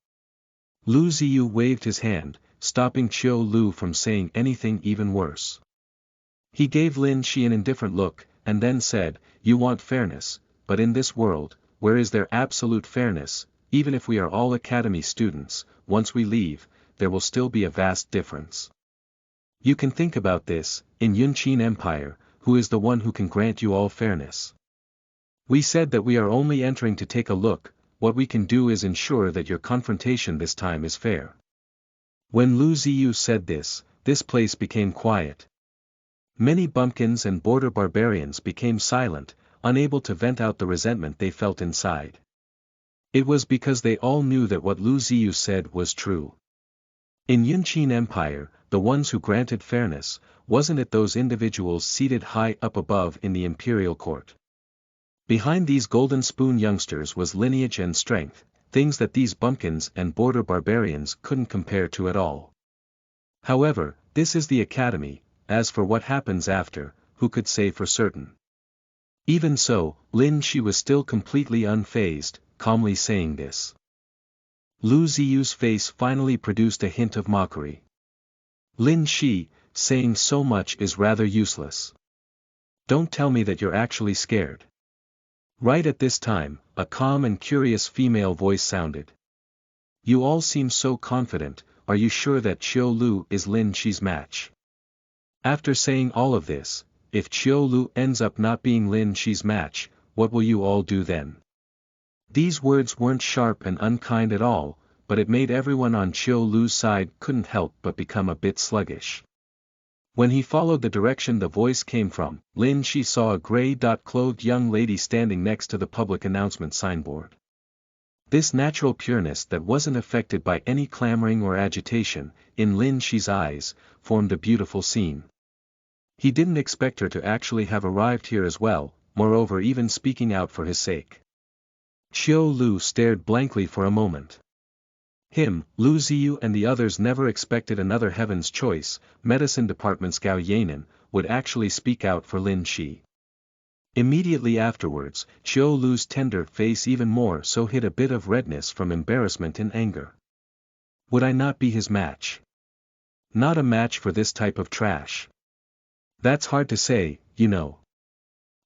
[SPEAKER 1] Lu Ziyu waved his hand, stopping Xiao Lu from saying anything even worse. He gave Lin Shi an indifferent look, and then said, "You want fairness, but in this world, where is there absolute fairness? Even if we are all academy students, once we leave, there will still be a vast difference. You can think about this, in Yunqin Empire, who is the one who can grant you all fairness? We said that we are only entering to take a look, what we can do is ensure that your confrontation this time is fair." When Lu Ziyu said this place became quiet. Many bumpkins and border barbarians became silent, unable to vent out the resentment they felt inside. It was because they all knew that what Lu Ziyu said was true. In Yunqin Empire, the ones who granted fairness, wasn't it those individuals seated high up above in the imperial court? Behind these golden spoon youngsters was lineage and strength, things that these bumpkins and border barbarians couldn't compare to at all. However, this is the academy, as for what happens after, who could say for certain? Even so, Lin Shi was still completely unfazed, calmly saying this. Lu Ziyu's face finally produced a hint of mockery. "Lin Shi, saying so much is rather useless. Don't tell me that you're actually scared." Right at this time, a calm and curious female voice sounded. "You all seem so confident, are you sure that Xiao Lu is Lin Shi's match?" After saying all of this, if Xiao Lu ends up not being Lin Shi's match, what will you all do then? These words weren't sharp and unkind at all, but it made everyone on Xiao Lu's side couldn't help but become a bit sluggish. When he followed the direction the voice came from, Lin Shi saw a gray-clothed young lady standing next to the public announcement signboard. This natural pureness that wasn't affected by any clamoring or agitation, in Lin Shi's eyes, formed a beautiful scene. He didn't expect her to actually have arrived here as well, moreover even speaking out for his sake. Xiao Lu stared blankly for a moment. Him, Lu Ziyu and the others never expected another Heaven's Choice, Medicine Department's Gao Yanan, would actually speak out for Lin Shi. Immediately afterwards, Xiao Lu's tender face even more so hid a bit of redness from embarrassment and anger. Would I not be his match? Not a match for this type of trash. That's hard to say, you know.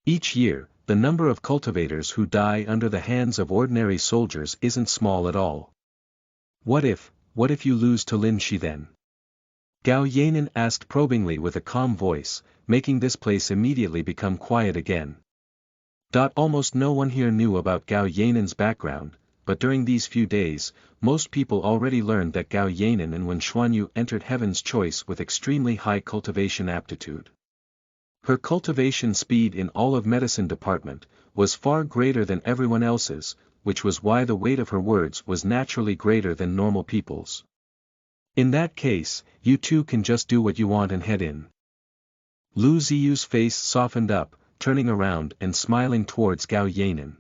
[SPEAKER 1] Each year, the number of cultivators who die under the hands of ordinary soldiers isn't small at all. What if you lose to Lin Shi then? Gao Yanan asked probingly with a calm voice, making this place immediately become quiet again. Almost no one here knew about Gao Yanan's background, but during these few days, most people already learned that Gao Yanan and Wen Xuanyu entered Heaven's Choice with extremely high cultivation aptitude. Her cultivation speed in all of Medicine Department was far greater than everyone else's, which was why the weight of her words was naturally greater than normal people's. In that case, you two can just do what you want and head in. Lu Ziyu's face softened up, turning around and smiling towards Gao Yanan.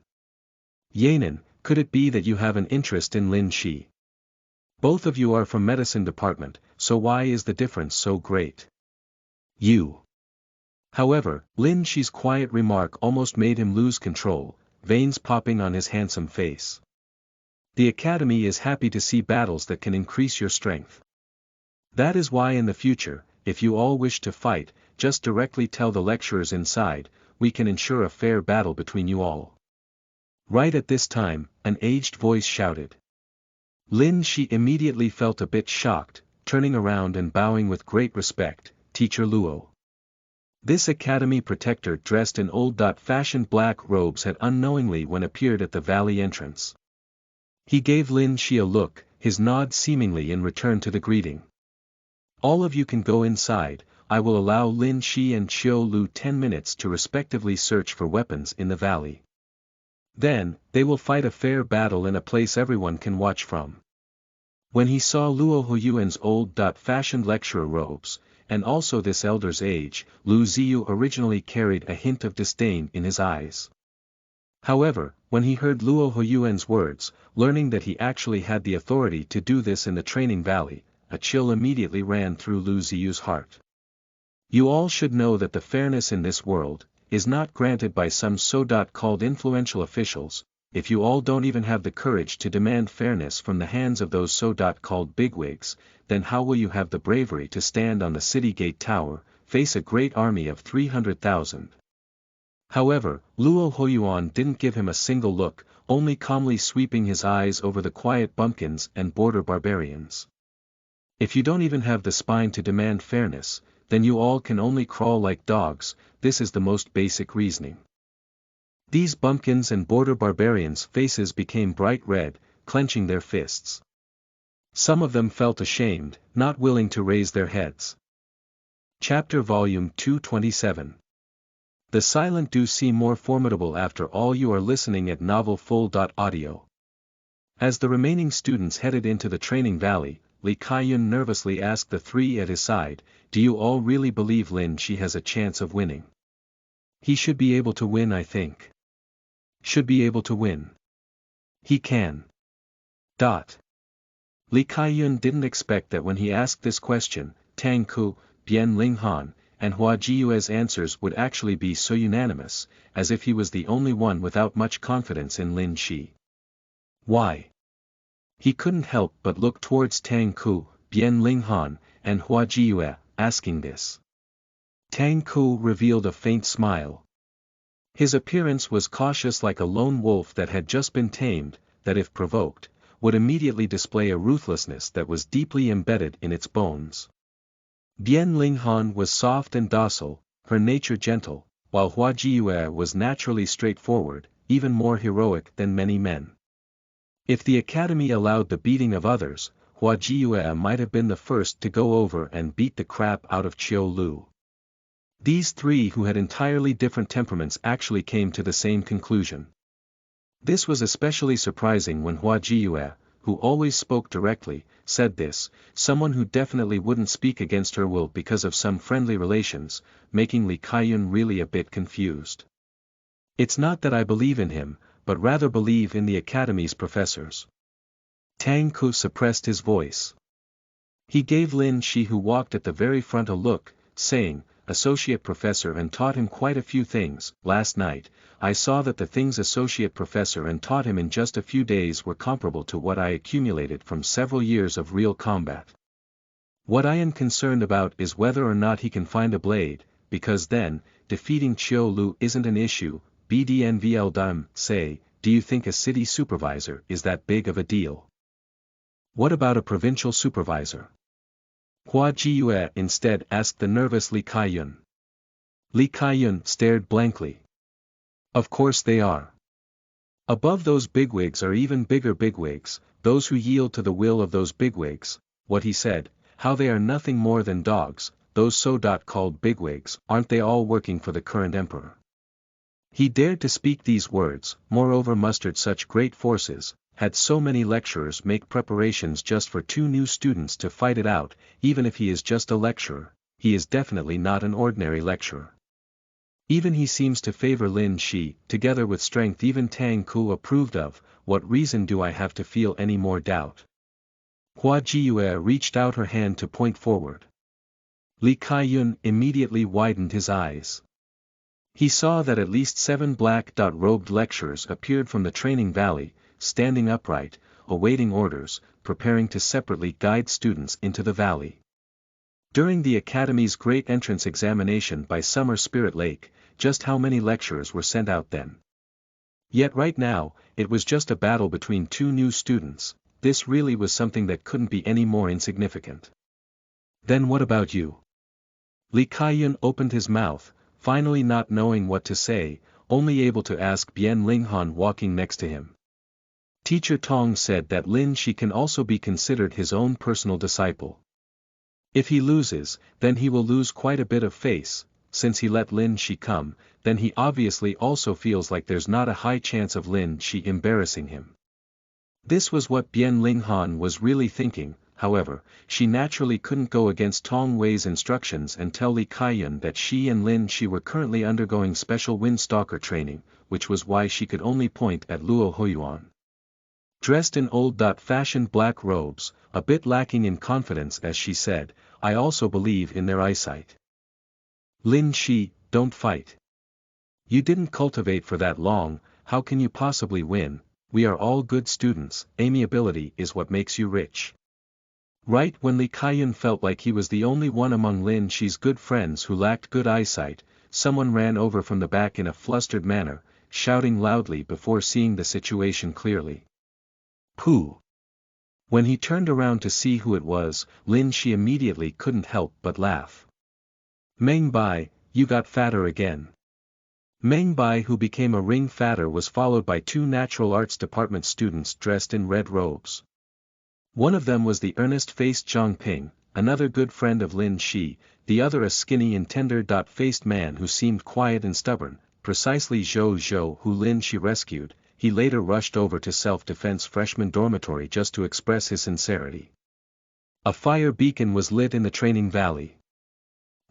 [SPEAKER 1] Yanan, could it be that you have an interest in Lin Shi? Both of you are from Medicine Department, so why is the difference so great? You. However, Lin Shi's quiet remark almost made him lose control, veins popping on his handsome face. The Academy is happy to see battles that can increase your strength. That is why in the future, if you all wish to fight, just directly tell the lecturers inside, we can ensure a fair battle between you all. Right at this time, an aged voice shouted. Lin Shi immediately felt a bit shocked, turning around and bowing with great respect, "Teacher Luo." This academy protector dressed in old-fashioned black robes had unknowingly when appeared at the valley entrance. He gave Lin Shi a look, his nod seemingly in return to the greeting. "All of you can go inside, I will allow Lin Shi and Xiao Lu 10 minutes to respectively search for weapons in the valley. Then, they will fight a fair battle in a place everyone can watch from." When he saw Luo Huiyuan's old-fashioned lecturer robes, and also this elder's age, Lu Ziyu originally carried a hint of disdain in his eyes. However, when he heard Luo Huiyuan's words, learning that he actually had the authority to do this in the training valley, a chill immediately ran through Lu Ziyu's heart. You all should know that the fairness in this world is not granted by some so-called influential officials. If you all don't even have the courage to demand fairness from the hands of those so-called bigwigs, then how will you have the bravery to stand on the city gate tower, face a great army of 300,000? However, Luo Huiyuan didn't give him a single look, only calmly sweeping his eyes over the quiet bumpkins and border barbarians. If you don't even have the spine to demand fairness, then you all can only crawl like dogs. This is the most basic reasoning. These bumpkins and border barbarians' faces became bright red, clenching their fists. Some of them felt ashamed, not willing to raise their heads. Chapter Volume 227. The silent do seem more formidable after all. You are listening at novelfull.audio. As the remaining students headed into the training valley, Li Kaiyun nervously asked the three at his side, "Do you all really believe Lin Shi has a chance of winning?" "He should be able to win, I think." "Should be able to win. He can." Li Kaiyun didn't expect that when he asked this question, Tang Ku, Bian Linghan, and Hua Jiyue's answers would actually be so unanimous, as if he was the only one without much confidence in Lin Shi. Why? He couldn't help but look towards Tang Ku, Bian Linghan, and Hua Jiyue, asking this. Tang Ku revealed a faint smile. His appearance was cautious, like a lone wolf that had just been tamed, that if provoked, would immediately display a ruthlessness that was deeply embedded in its bones. Bian Linghan was soft and docile, her nature gentle, while Hua Jiyue was naturally straightforward, even more heroic than many men. If the academy allowed the beating of others, Hua Jiyue might have been the first to go over and beat the crap out of Qiu Lu. These three who had entirely different temperaments actually came to the same conclusion. This was especially surprising when Hua Jiyue, who always spoke directly, said this, someone who definitely wouldn't speak against her will because of some friendly relations, making Li Kaiyun really a bit confused. It's not that I believe in him, but rather believe in the academy's professors. Tang Ku suppressed his voice. He gave Lin Shi, who walked at the very front, a look, saying, "Associate professor, and taught him quite a few things. Last night, I saw that the things associate professor and taught him in just a few days were comparable to what I accumulated from several years of real combat. What I am concerned about is whether or not he can find a blade, because then, defeating Qiu Lu isn't an issue." BDNVL say, "Do you think a city supervisor is that big of a deal? What about a provincial supervisor?" Hua Jiyue instead asked the nervous Li Kaiyun. Li Kaiyun stared blankly. "Of course they are. Above those bigwigs are even bigger bigwigs, those who yield to the will of those bigwigs." What he said, how they are nothing more than dogs, those so-called bigwigs, aren't they all working for the current emperor? He dared to speak these words, moreover mustered such great forces, had so many lecturers make preparations just for 2 new students to fight it out. Even if he is just a lecturer, he is definitely not an ordinary lecturer. Even he seems to favor Lin Shi, together with strength even Tang Ku approved of. What reason do I have to feel any more doubt? Hua Jiyue reached out her hand to point forward. Li Kaiyun immediately widened his eyes. He saw that at least 7 black-robed lecturers appeared from the training valley, standing upright, awaiting orders, preparing to separately guide students into the valley. During the academy's great entrance examination by Summer Spirit Lake, just how many lecturers were sent out then? Yet right now, it was just a battle between 2 new students. This really was something that couldn't be any more insignificant. Then what about you? Li Kaiyun opened his mouth, finally not knowing what to say, only able to ask Bian Linghan walking next to him. Teacher Tong said that Lin Shi can also be considered his own personal disciple. If he loses, then he will lose quite a bit of face. Since he let Lin Shi come, then he obviously also feels like there's not a high chance of Lin Shi embarrassing him. This was what Bian Linghan was really thinking. However, she naturally couldn't go against Tong Wei's instructions and tell Li Kaiyun that she and Lin Shi were currently undergoing special Windstalker training, which was why she could only point at Luo Huiyuan. Dressed in old-fashioned black robes, a bit lacking in confidence as she said, I also believe in their eyesight. Lin Shi, don't fight. You didn't cultivate for that long, how can you possibly win? We are all good students, amiability is what makes you rich. Right when Li Kaiyun felt like he was the only one among Lin Shi's good friends who lacked good eyesight, someone ran over from the back in a flustered manner, shouting loudly before seeing the situation clearly. Pooh! When he turned around to see who it was, Lin Shi immediately couldn't help but laugh. Meng Bai, you got fatter again. Meng Bai, who became a ring fatter, was followed by two natural arts department students dressed in red robes. One of them was the earnest-faced Zhang Ping, another good friend of Lin Shi, the other a skinny and tender-faced man who seemed quiet and stubborn, precisely Zhou Zhou who Lin Shi rescued. He later rushed over to self-defense freshman dormitory just to express his sincerity. A fire beacon was lit in the training valley.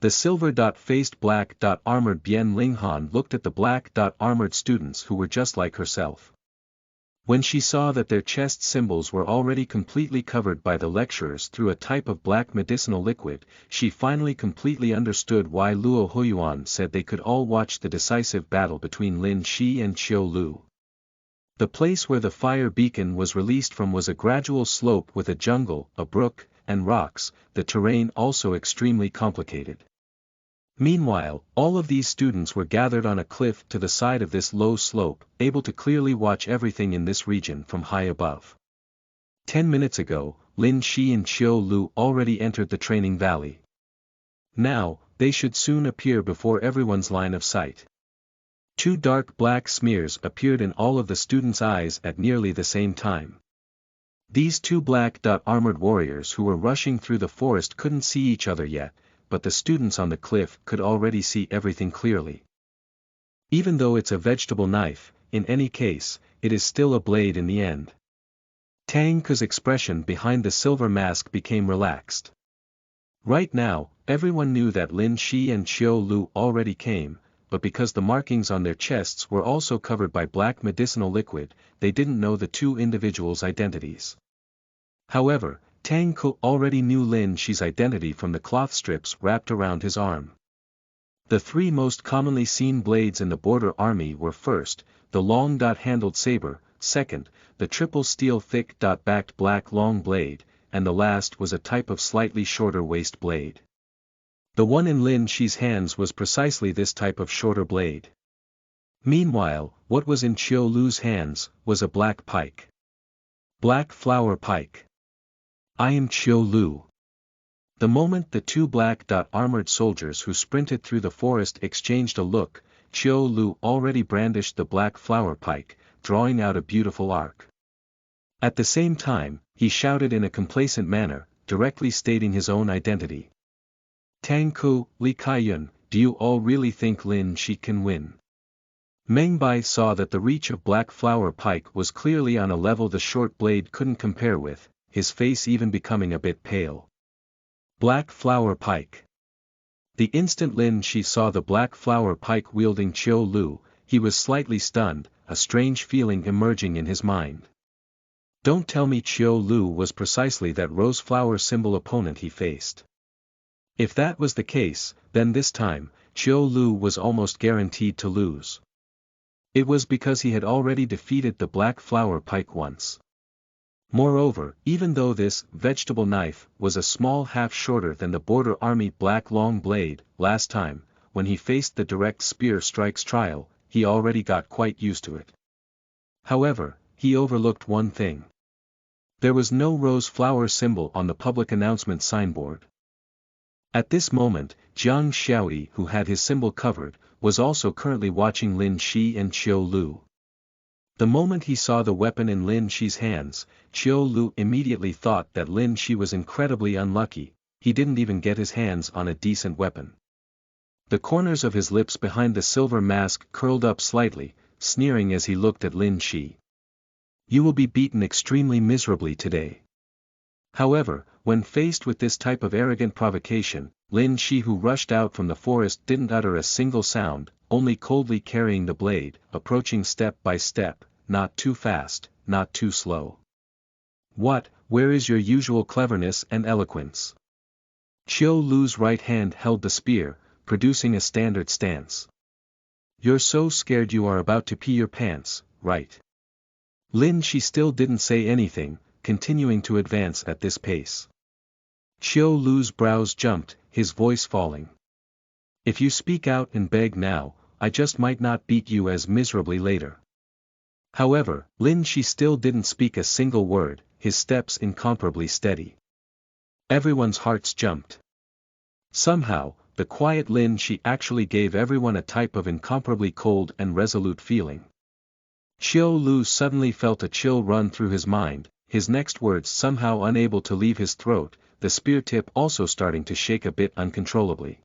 [SPEAKER 1] The silver-faced black-armored Bian Linghan looked at the black-armored students who were just like herself. When she saw that their chest symbols were already completely covered by the lecturers through a type of black medicinal liquid, she finally completely understood why Luo Huiyuan said they could all watch the decisive battle between Lin Shi and Qiu Lu. The place where the fire beacon was released from was a gradual slope with a jungle, a brook, and rocks, the terrain also extremely complicated. Meanwhile, all of these students were gathered on a cliff to the side of this low slope, able to clearly watch everything in this region from high above. 10 minutes ago, Lin Shi and Qiu Lu already entered the training valley. Now, they should soon appear before everyone's line of sight. Two dark black smears appeared in all of the students' eyes at nearly the same time. These two black-armored warriors who were rushing through the forest couldn't see each other yet, but the students on the cliff could already see everything clearly. Even though it's a vegetable knife, in any case, it is still a blade in the end. Tang Ke's expression behind the silver mask became relaxed. Right now, everyone knew that Lin Shi and Qiu Lu already came, but because the markings on their chests were also covered by black medicinal liquid, they didn't know the two individuals' identities. However, Tang Ke already knew Lin Shi's identity from the cloth strips wrapped around his arm. The three most commonly seen blades in the border army were first, the long-handled saber, second, the triple steel thick-backed black long blade, and the last was a type of slightly shorter waist blade. The one in Lin Shi's hands was precisely this type of shorter blade. Meanwhile, what was in Qiu Lu's hands was a black pike. Black flower pike. I am Qiu Lu. The moment the two black-armored soldiers who sprinted through the forest exchanged a look, Qiu Lu already brandished the black flower pike, drawing out a beautiful arc. At the same time, he shouted in a complacent manner, directly stating his own identity. Tang Ke, Li Kaiyun, do you all really think Lin Shi can win? Meng Bai saw that the reach of black flower pike was clearly on a level the short blade couldn't compare with, his face even becoming a bit pale. Black flower pike. The instant Lin Shi saw the black flower pike wielding Qiu Lu, he was slightly stunned, a strange feeling emerging in his mind. Don't tell me Qiu Lu was precisely that rose flower symbol opponent he faced. If that was the case, then this time, Qiu Lu was almost guaranteed to lose. It was because he had already defeated the black flower pike once. Moreover, even though this vegetable knife was a small half shorter than the border army black long blade, last time, when he faced the direct spear strikes trial, he already got quite used to it. However, he overlooked one thing. There was no rose flower symbol on the public announcement signboard. At this moment, Jiang Xiaoyi, who had his symbol covered, was also currently watching Lin Shi and Qiu Lu. The moment he saw the weapon in Lin Shi's hands, Qiu Lu immediately thought that Lin Shi was incredibly unlucky, he didn't even get his hands on a decent weapon. The corners of his lips behind the silver mask curled up slightly, sneering as he looked at Lin Shi. You will be beaten extremely miserably today. However, when faced with this type of arrogant provocation, Lin Shi, who rushed out from the forest, didn't utter a single sound, only coldly carrying the blade, approaching step by step, not too fast, not too slow. What, where is your usual cleverness and eloquence? Qiu Lu's right hand held the spear, producing a standard stance. You're so scared you are about to pee your pants, right? Lin Shi still didn't say anything, continuing to advance at this pace. Qiu Lu's brows jumped, his voice falling. If you speak out and beg now, I just might not beat you as miserably later. However, Lin Shi still didn't speak a single word, his steps incomparably steady. Everyone's hearts jumped. Somehow, the quiet Lin Shi actually gave everyone a type of incomparably cold and resolute feeling. Qiu Lu suddenly felt a chill run through his mind, his next words somehow unable to leave his throat, the spear tip also starting to shake a bit uncontrollably.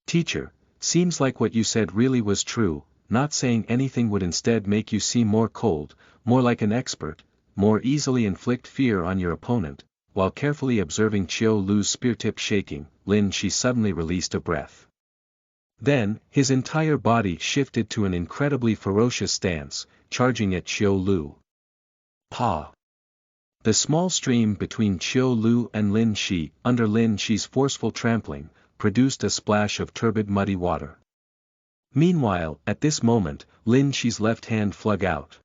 [SPEAKER 1] Teacher, seems like what you said really was true, not saying anything would instead make you seem more cold, more like an expert, more easily inflict fear on your opponent. While carefully observing Qiu Lu's spear tip shaking, Lin Shi suddenly released a breath. Then, his entire body shifted to an incredibly ferocious stance, charging at Qiu Lu. Pa! The small stream between Qiu Lu and Lin Shi, under Lin Shi's forceful trampling, produced a splash of turbid muddy water. Meanwhile, at this moment, Lin Shi's left hand flung out.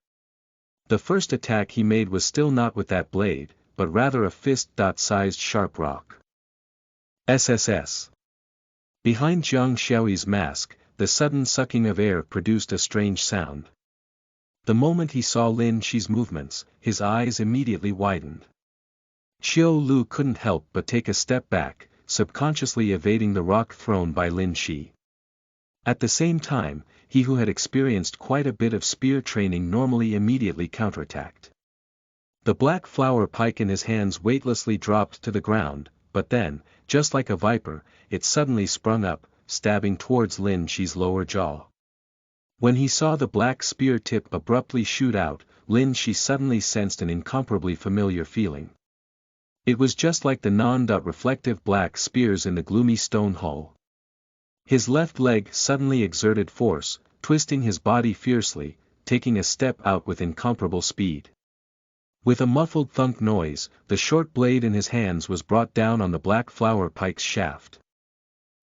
[SPEAKER 1] The first attack he made was still not with that blade, but rather a fist-sized sharp rock. SSS. Behind Jiang Xiaoyi's mask, the sudden sucking of air produced a strange sound. The moment he saw Lin Shi's movements, his eyes immediately widened. Qiu Lu couldn't help but take a step back, subconsciously evading the rock thrown by Lin Shi. At the same time, he who had experienced quite a bit of spear training normally immediately counterattacked. The black flower pike in his hands weightlessly dropped to the ground, but then, just like a viper, it suddenly sprung up, stabbing towards Lin Shi's lower jaw. When he saw the black spear tip abruptly shoot out, Lin Shi suddenly sensed an incomparably familiar feeling. It was just like the non-reflective black spears in the gloomy stone hull. His left leg suddenly exerted force, twisting his body fiercely, taking a step out with incomparable speed. With a muffled thunk noise, the short blade in his hands was brought down on the black flower pike's shaft.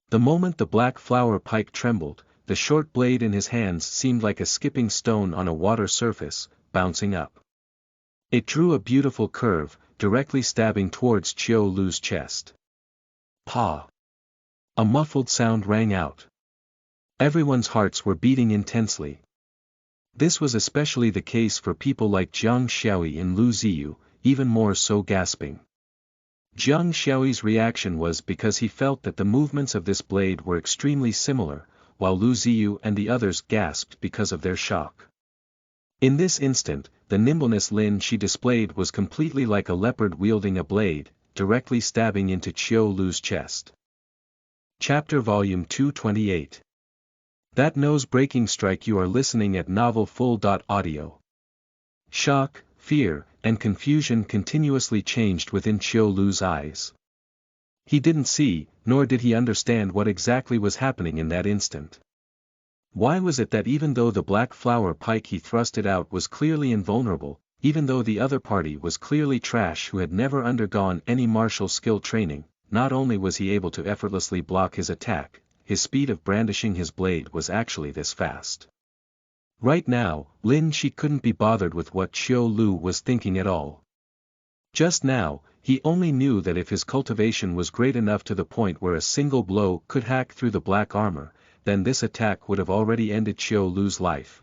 [SPEAKER 1] The moment the black flower pike trembled, the short blade in his hands seemed like a skipping stone on a water surface, bouncing up. It drew a beautiful curve, directly stabbing towards Qiu Lu's chest. Pa! A muffled sound rang out. Everyone's hearts were beating intensely. This was especially the case for people like Jiang Xiaoyi and Lu Ziyu, even more so gasping. Jiang Xiaoyi's reaction was because he felt that the movements of this blade were extremely similar, while Lu Ziyu and the others gasped because of their shock. In this instant, the nimbleness Lin Shi displayed was completely like a leopard wielding a blade, directly stabbing into Qiu Lu's chest. Chapter Volume 228. That nose-breaking strike. You are listening at novelfull.audio. Shock, fear, and confusion continuously changed within Qiu Lu's eyes. He didn't see, nor did he understand what exactly was happening in that instant. Why was it that even though the black flower pike he thrusted out was clearly invulnerable, even though the other party was clearly trash who had never undergone any martial skill training, not only was he able to effortlessly block his attack, his speed of brandishing his blade was actually this fast. Right now, Lin Shi couldn't be bothered with what Qiu Lu was thinking at all. Just now, he only knew that if his cultivation was great enough to the point where a single blow could hack through the black armor, then this attack would have already ended Qiu Lu's life.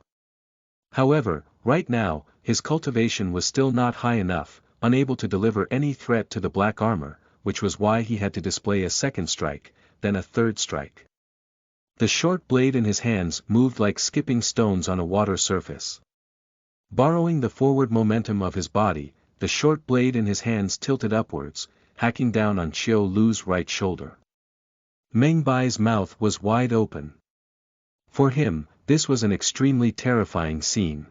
[SPEAKER 1] However, right now, his cultivation was still not high enough, unable to deliver any threat to the black armor, which was why he had to display a second strike, then a third strike. The short blade in his hands moved like skipping stones on a water surface. Borrowing the forward momentum of his body, the short blade in his hands tilted upwards, hacking down on Qiu Lu's right shoulder. Meng Bai's mouth was wide open. For him, this was an extremely terrifying scene.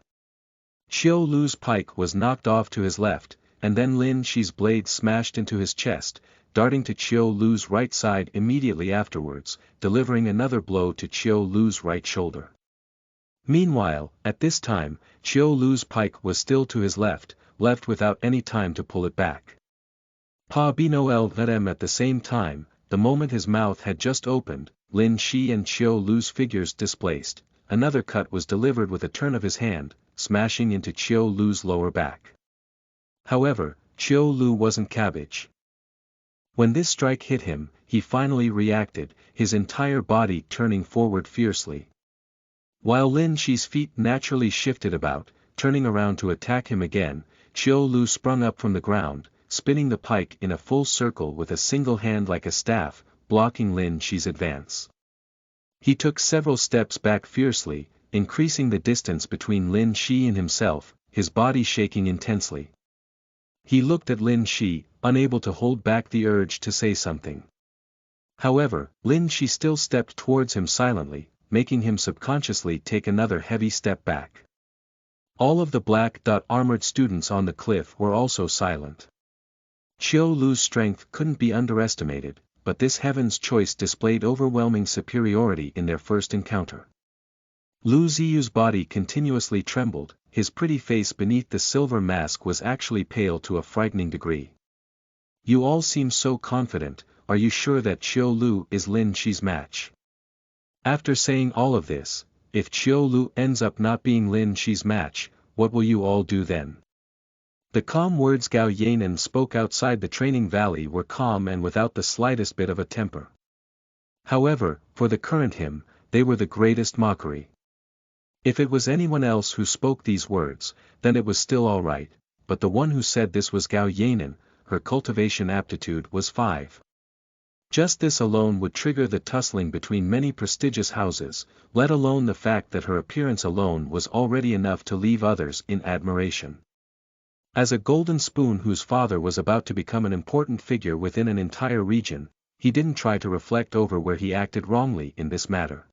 [SPEAKER 1] Qiu Lu's pike was knocked off to his left, and then Lin Shi's blade smashed into his chest, darting to Qiu Lu's right side immediately afterwards, delivering another blow to Qiu Lu's right shoulder. Meanwhile, at this time, Chiu Lu's pike was still to his left without any time to pull it back. Pa Binoel Vedem at the same time, the moment his mouth had just opened, Lin Shi and Chiu Lu's figures displaced, another cut was delivered with a turn of his hand, smashing into Chiu Lu's lower back. However, Chiu Lu wasn't cabbage. When this strike hit him, he finally reacted, his entire body turning forward fiercely. While Lin Shi's feet naturally shifted about, turning around to attack him again, Chiu Lu sprung up from the ground, spinning the pike in a full circle with a single hand like a staff, blocking Lin Shi's advance. He took several steps back fiercely, increasing the distance between Lin Shi and himself, his body shaking intensely. He looked at Lin Shi, unable to hold back the urge to say something. However, Lin Shi still stepped towards him silently, making him subconsciously take another heavy step back. All of the black-armored students on the cliff were also silent. Chiu Lu's strength couldn't be underestimated, but this heaven's choice displayed overwhelming superiority in their first encounter. Lu Ziyu's body continuously trembled, his pretty face beneath the silver mask was actually pale to a frightening degree. "You all seem so confident, are you sure that Chiu Lu is Lin Shi's match?" After saying all of this, if Chiu Lu ends up not being Lin Shi's match, what will you all do then? The calm words Gao Yanan spoke outside the training valley were calm and without the slightest bit of a temper. However, for the current him, they were the greatest mockery. If it was anyone else who spoke these words, then it was still alright, but the one who said this was Gao Yanan, her cultivation aptitude was 5. Just this alone would trigger the tussling between many prestigious houses, let alone the fact that her appearance alone was already enough to leave others in admiration. As a golden spoon whose father was about to become an important figure within an entire region, he didn't try to reflect over where he acted wrongly in this matter.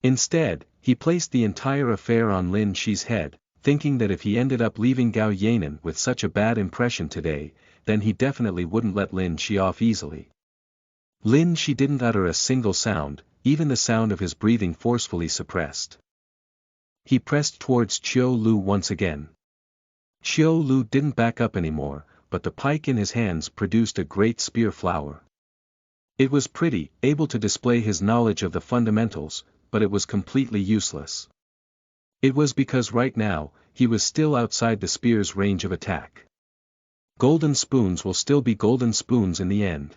[SPEAKER 1] Instead, he placed the entire affair on Lin Shi's head, thinking that if he ended up leaving Gao Yanan with such a bad impression today, then he definitely wouldn't let Lin Shi off easily. Lin Shi didn't utter a single sound, even the sound of his breathing forcefully suppressed. He pressed towards Chiu Lu once again. Chiu Lu didn't back up anymore, but the pike in his hands produced a great spear flower. It was pretty, able to display his knowledge of the fundamentals, but it was completely useless. It was because right now, he was still outside the spear's range of attack. Golden spoons will still be golden spoons in the end.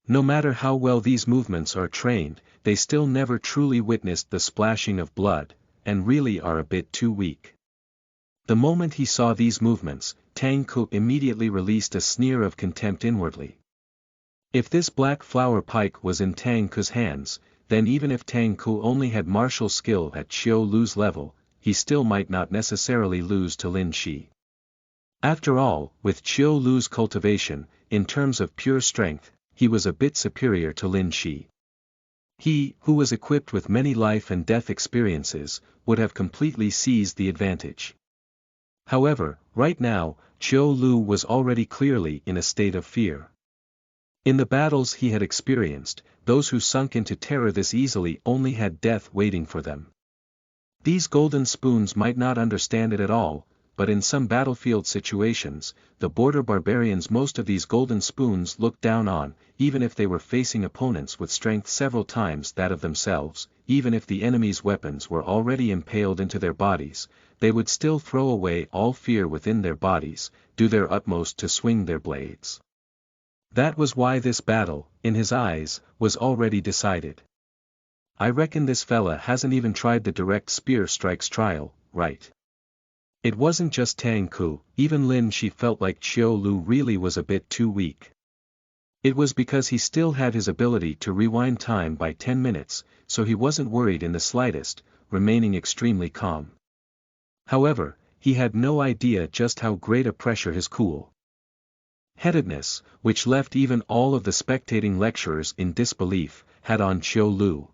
[SPEAKER 1] No matter how well these movements are trained, they still never truly witnessed the splashing of blood, and really are a bit too weak. The moment he saw these movements, Tang Ku immediately released a sneer of contempt inwardly. If this black flower pike was in Tang Ku's hands, then even if Tang Ku only had martial skill at Chiu Lu's level, he still might not necessarily lose to Lin Shi. After all, with Chiu Lu's cultivation, in terms of pure strength, he was a bit superior to Lin Shi. He, who was equipped with many life and death experiences, would have completely seized the advantage. However, right now, Chiu Lu was already clearly in a state of fear. In the battles he had experienced, those who sunk into terror this easily only had death waiting for them. These golden spoons might not understand it at all, but in some battlefield situations, the border barbarians most of these golden spoons looked down on, even if they were facing opponents with strength several times that of themselves, even if the enemy's weapons were already impaled into their bodies, they would still throw away all fear within their bodies, do their utmost to swing their blades. That was why this battle, in his eyes, was already decided. I reckon this fella hasn't even tried the direct spear strikes trial, right? It wasn't just Tang Ku, even Lin Shi felt like Chiu Lu really was a bit too weak. It was because he still had his ability to rewind time by 10 minutes, so he wasn't worried in the slightest, remaining extremely calm. However, he had no idea just how great a pressure his cool-headedness, which left even all of the spectating lecturers in disbelief, had on Chiu Lu.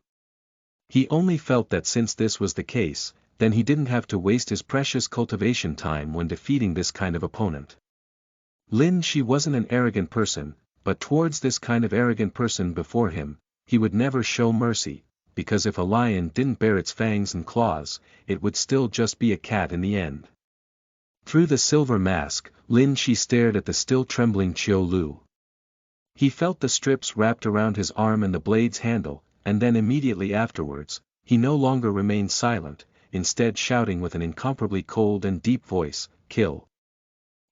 [SPEAKER 1] He only felt that since this was the case, then he didn't have to waste his precious cultivation time when defeating this kind of opponent. Lin Shi wasn't an arrogant person, but towards this kind of arrogant person before him, he would never show mercy, because if a lion didn't bare its fangs and claws, it would still just be a cat in the end. Through the silver mask, Lin Shi stared at the still trembling Qiu Lu. He felt the strips wrapped around his arm and the blade's handle, and then immediately afterwards, he no longer remained silent, instead shouting with an incomparably cold and deep voice, "Kill!"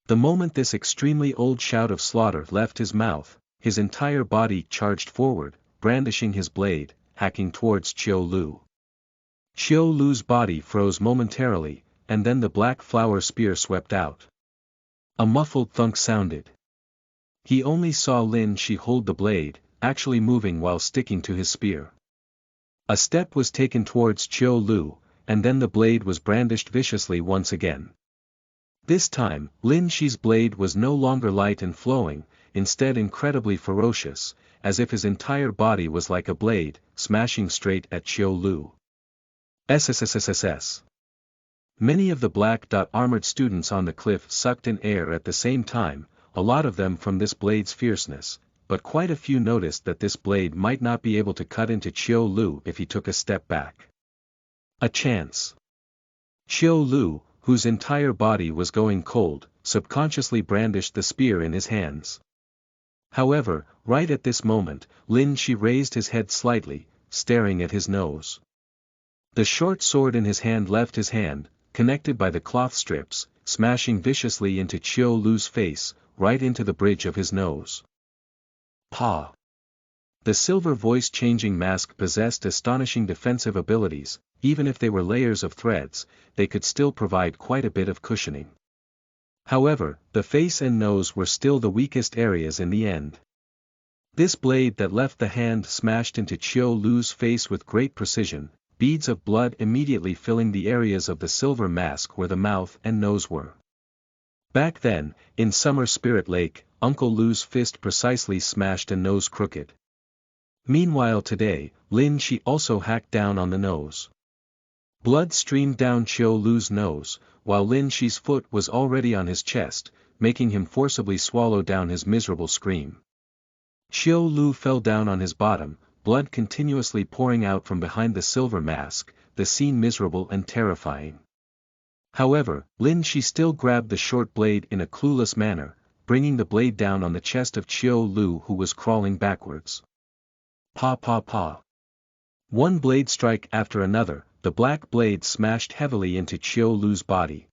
[SPEAKER 1] The moment this extremely old shout of slaughter left his mouth, his entire body charged forward, brandishing his blade, hacking towards Qiu Lu. Qiu Lu's body froze momentarily, and then the black flower spear swept out. A muffled thunk sounded. He only saw Lin Shi hold the blade, actually moving while sticking to his spear. A step was taken towards Qiu Lu, and then the blade was brandished viciously once again. This time, Lin Shi's blade was no longer light and flowing, instead incredibly ferocious, as if his entire body was like a blade, smashing straight at Qiu Lu. SSSSSS. Many of the black-armored students on the cliff sucked in air at the same time, a lot of them from this blade's fierceness, but quite a few noticed that this blade might not be able to cut into Qiu Lu if he took a step back. A chance. Qiu Lu, whose entire body was going cold, subconsciously brandished the spear in his hands. However, right at this moment, Lin Shi raised his head slightly, staring at his nose. The short sword in his hand left his hand, connected by the cloth strips, smashing viciously into Qiu Lu's face, right into the bridge of his nose. Pa! The silver voice-changing mask possessed astonishing defensive abilities. Even if they were layers of threads, they could still provide quite a bit of cushioning. However, the face and nose were still the weakest areas in the end. This blade that left the hand smashed into Qiu Lu's face with great precision, beads of blood immediately filling the areas of the silver mask where the mouth and nose were. Back then, in Summer Spirit Lake, Uncle Lu's fist precisely smashed a nose crooked. Meanwhile today, Lin Shi also hacked down on the nose. Blood streamed down Qiu Lu's nose, while Lin Shi's foot was already on his chest, making him forcibly swallow down his miserable scream. Qiu Lu fell down on his bottom, blood continuously pouring out from behind the silver mask, the scene miserable and terrifying. However, Lin Shi still grabbed the short blade in a clueless manner, bringing the blade down on the chest of Qiu Lu who was crawling backwards. Pa pa pa. One blade strike after another, the black blade smashed heavily into Qiu Lu's body.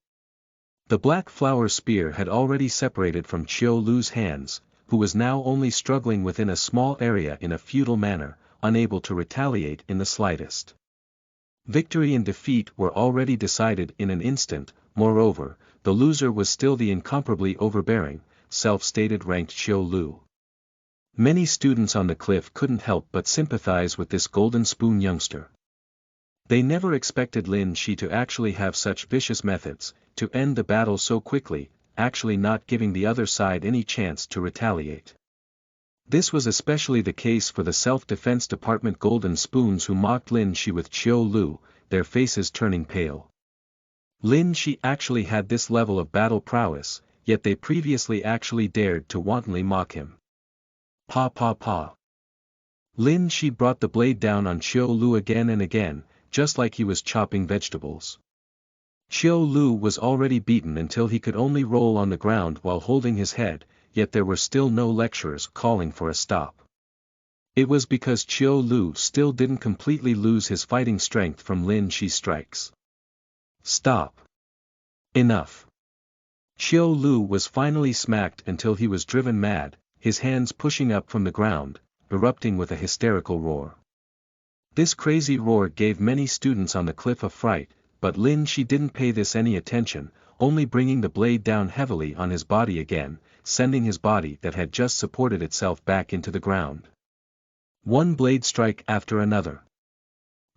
[SPEAKER 1] The black flower spear had already separated from Qiu Lu's hands, who was now only struggling within a small area in a futile manner, unable to retaliate in the slightest. Victory and defeat were already decided in an instant. Moreover, the loser was still the incomparably overbearing, self-stated ranked Qiu Lu. Many students on the cliff couldn't help but sympathize with this golden spoon youngster. They never expected Lin Shi to actually have such vicious methods, to end the battle so quickly, actually not giving the other side any chance to retaliate. This was especially the case for the Self-Defense Department golden spoons who mocked Lin Shi with Qiu Lu, their faces turning pale. Lin Shi actually had this level of battle prowess, yet they previously actually dared to wantonly mock him. Pa pa pa. Lin Shi brought the blade down on Qiu Lu again and again, just like he was chopping vegetables. Qiu Lu was already beaten until he could only roll on the ground while holding his head, yet there were still no lecturers calling for a stop. It was because Qiu Lu still didn't completely lose his fighting strength from Lin Shi's strikes. Stop. Enough. Qiu Lu was finally smacked until he was driven mad, his hands pushing up from the ground, erupting with a hysterical roar. This crazy roar gave many students on the cliff a fright, but Lin Shi didn't pay this any attention, only bringing the blade down heavily on his body again, sending his body that had just supported itself back into the ground. One blade strike after another.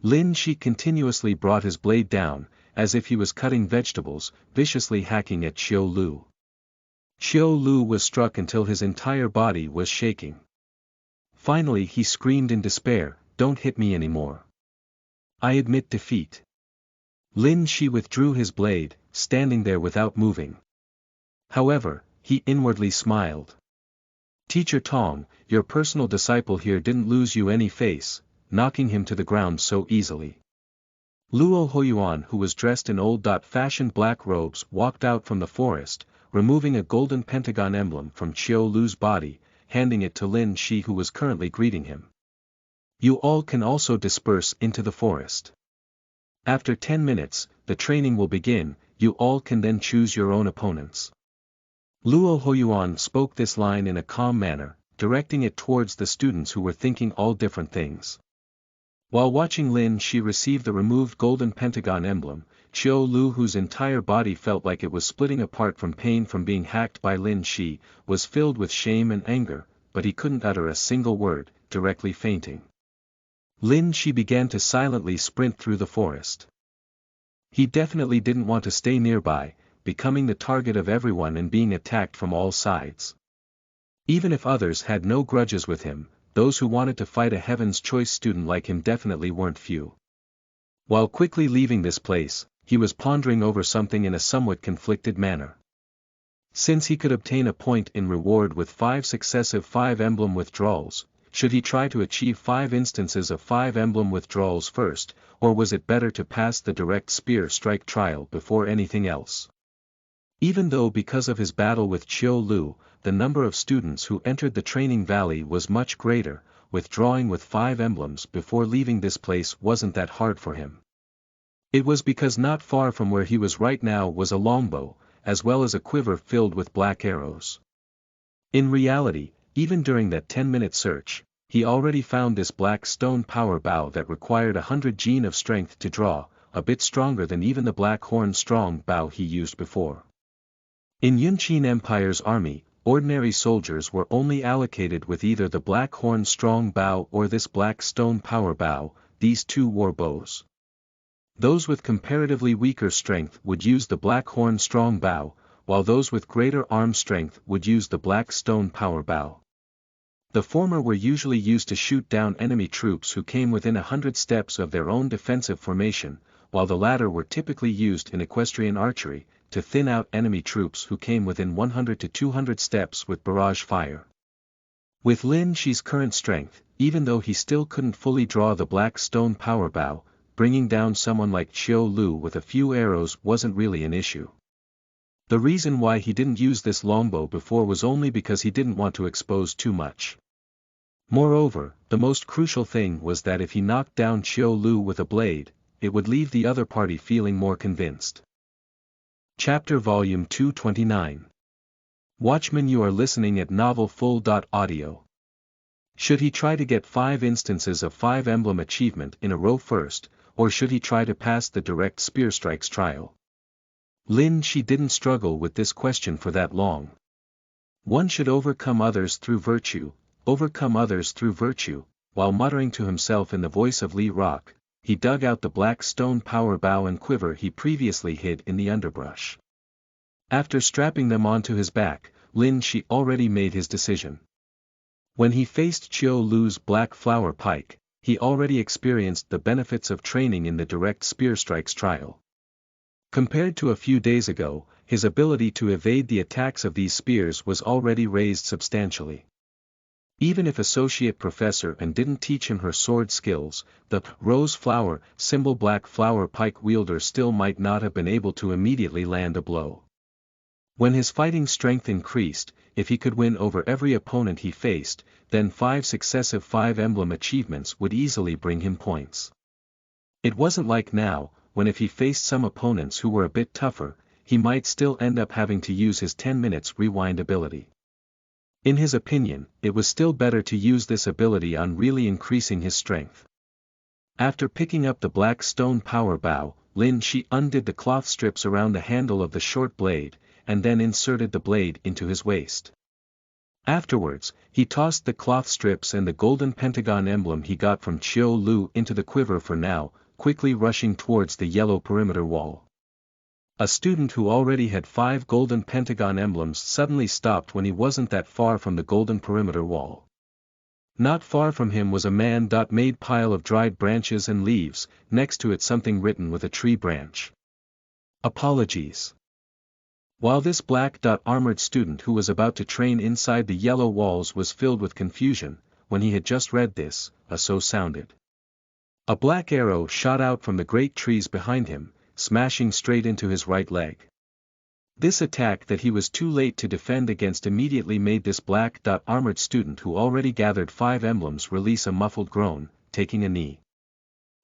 [SPEAKER 1] Lin Shi continuously brought his blade down, as if he was cutting vegetables, viciously hacking at Qiu Lu. Qiu Lu was struck until his entire body was shaking. Finally he screamed in despair, "Don't hit me anymore. I admit defeat." Lin Shi withdrew his blade, standing there without moving. However, he inwardly smiled. "Teacher Tong, your personal disciple here didn't lose you any face, knocking him to the ground so easily. Luo Huiyuan, who was dressed in old-fashioned black robes, walked out from the forest, removing a golden pentagon emblem from Qiu Lu's body, handing it to Lin Shi, who was currently greeting him. You all can also disperse into the forest. After 10 minutes, the training will begin, you all can then choose your own opponents. Luo Huiyuan spoke this line in a calm manner, directing it towards the students who were thinking all different things. While watching Lin Shi receive the removed golden pentagon emblem, Qiu Lu, whose entire body felt like it was splitting apart from pain from being hacked by Lin Shi, was filled with shame and anger, but he couldn't utter a single word, directly fainting. Lin Shi began to silently sprint through the forest. He definitely didn't want to stay nearby, becoming the target of everyone and being attacked from all sides. Even if others had no grudges with him, those who wanted to fight a Heaven's Choice student like him definitely weren't few. While quickly leaving this place, he was pondering over something in a somewhat conflicted manner. Since he could obtain a point in reward with 5 successive 5 emblem withdrawals, should he try to achieve 5 instances of 5 emblem withdrawals first, or was it better to pass the direct spear strike trial before anything else? Even though because of his battle with Qiu Lu, the number of students who entered the training valley was much greater, withdrawing with 5 emblems before leaving this place wasn't that hard for him. It was because not far from where he was right now was a longbow, as well as a quiver filled with black arrows. In reality, even during that 10-minute search, he already found this black stone power bow that required 100 gene of strength to draw, a bit stronger than even the black horn strong bow he used before. In Yunqin Empire's army, ordinary soldiers were only allocated with either the black horn strong bow or this black stone power bow, these two war bows. Those with comparatively weaker strength would use the black horn strong bow, while those with greater arm strength would use the black stone power bow. The former were usually used to shoot down enemy troops who came within 100 steps of their own defensive formation, while the latter were typically used in equestrian archery, to thin out enemy troops who came within 100 to 200 steps with barrage fire. With Lin Shi's current strength, even though he still couldn't fully draw the black stone power bow, bringing down someone like Qiu Lu with a few arrows wasn't really an issue. The reason why he didn't use this longbow before was only because he didn't want to expose too much. Moreover, the most crucial thing was that if he knocked down Qiu Lu with a blade, it would leave the other party feeling more convinced. Chapter Volume 229. Watchman, you are listening at novelfull.audio. Should he try to get 5 instances of 5 emblem achievement in a row first, or should he try to pass the direct spear strikes trial? Lin Shi didn't struggle with this question for that long. One should overcome others through virtue, while muttering to himself in the voice of Li Rock, he dug out the black stone power bow and quiver he previously hid in the underbrush. After strapping them onto his back, Lin Shi already made his decision. When he faced Qiu Lu's black flower pike, he already experienced the benefits of training in the direct spear strikes trial. Compared to a few days ago, his ability to evade the attacks of these spears was already raised substantially. Even if Associate Professor and didn't teach him her sword skills, the rose flower symbol black flower pike wielder still might not have been able to immediately land a blow. When his fighting strength increased, if he could win over every opponent he faced, then 5 successive 5 emblem achievements would easily bring him points. It wasn't like now, when if he faced some opponents who were a bit tougher, he might still end up having to use his 10 minutes rewind ability. In his opinion, it was still better to use this ability on really increasing his strength. After picking up the black stone power bow, Lin Shi undid the cloth strips around the handle of the short blade, and then inserted the blade into his waist. Afterwards, he tossed the cloth strips and the golden pentagon emblem he got from Qiu Lu into the quiver for now, quickly rushing towards the yellow perimeter wall. A student who already had 5 golden pentagon emblems suddenly stopped when he wasn't that far from the golden perimeter wall. Not far from him was a man-made pile of dried branches and leaves, next to it something written with a tree branch. Apologies. While this black-armored student who was about to train inside the yellow walls was filled with confusion, when he had just read this, so sounded. A black arrow shot out from the great trees behind him, smashing straight into his right leg. This attack that he was too late to defend against immediately made this black-armored student who already gathered 5 emblems release a muffled groan, taking a knee.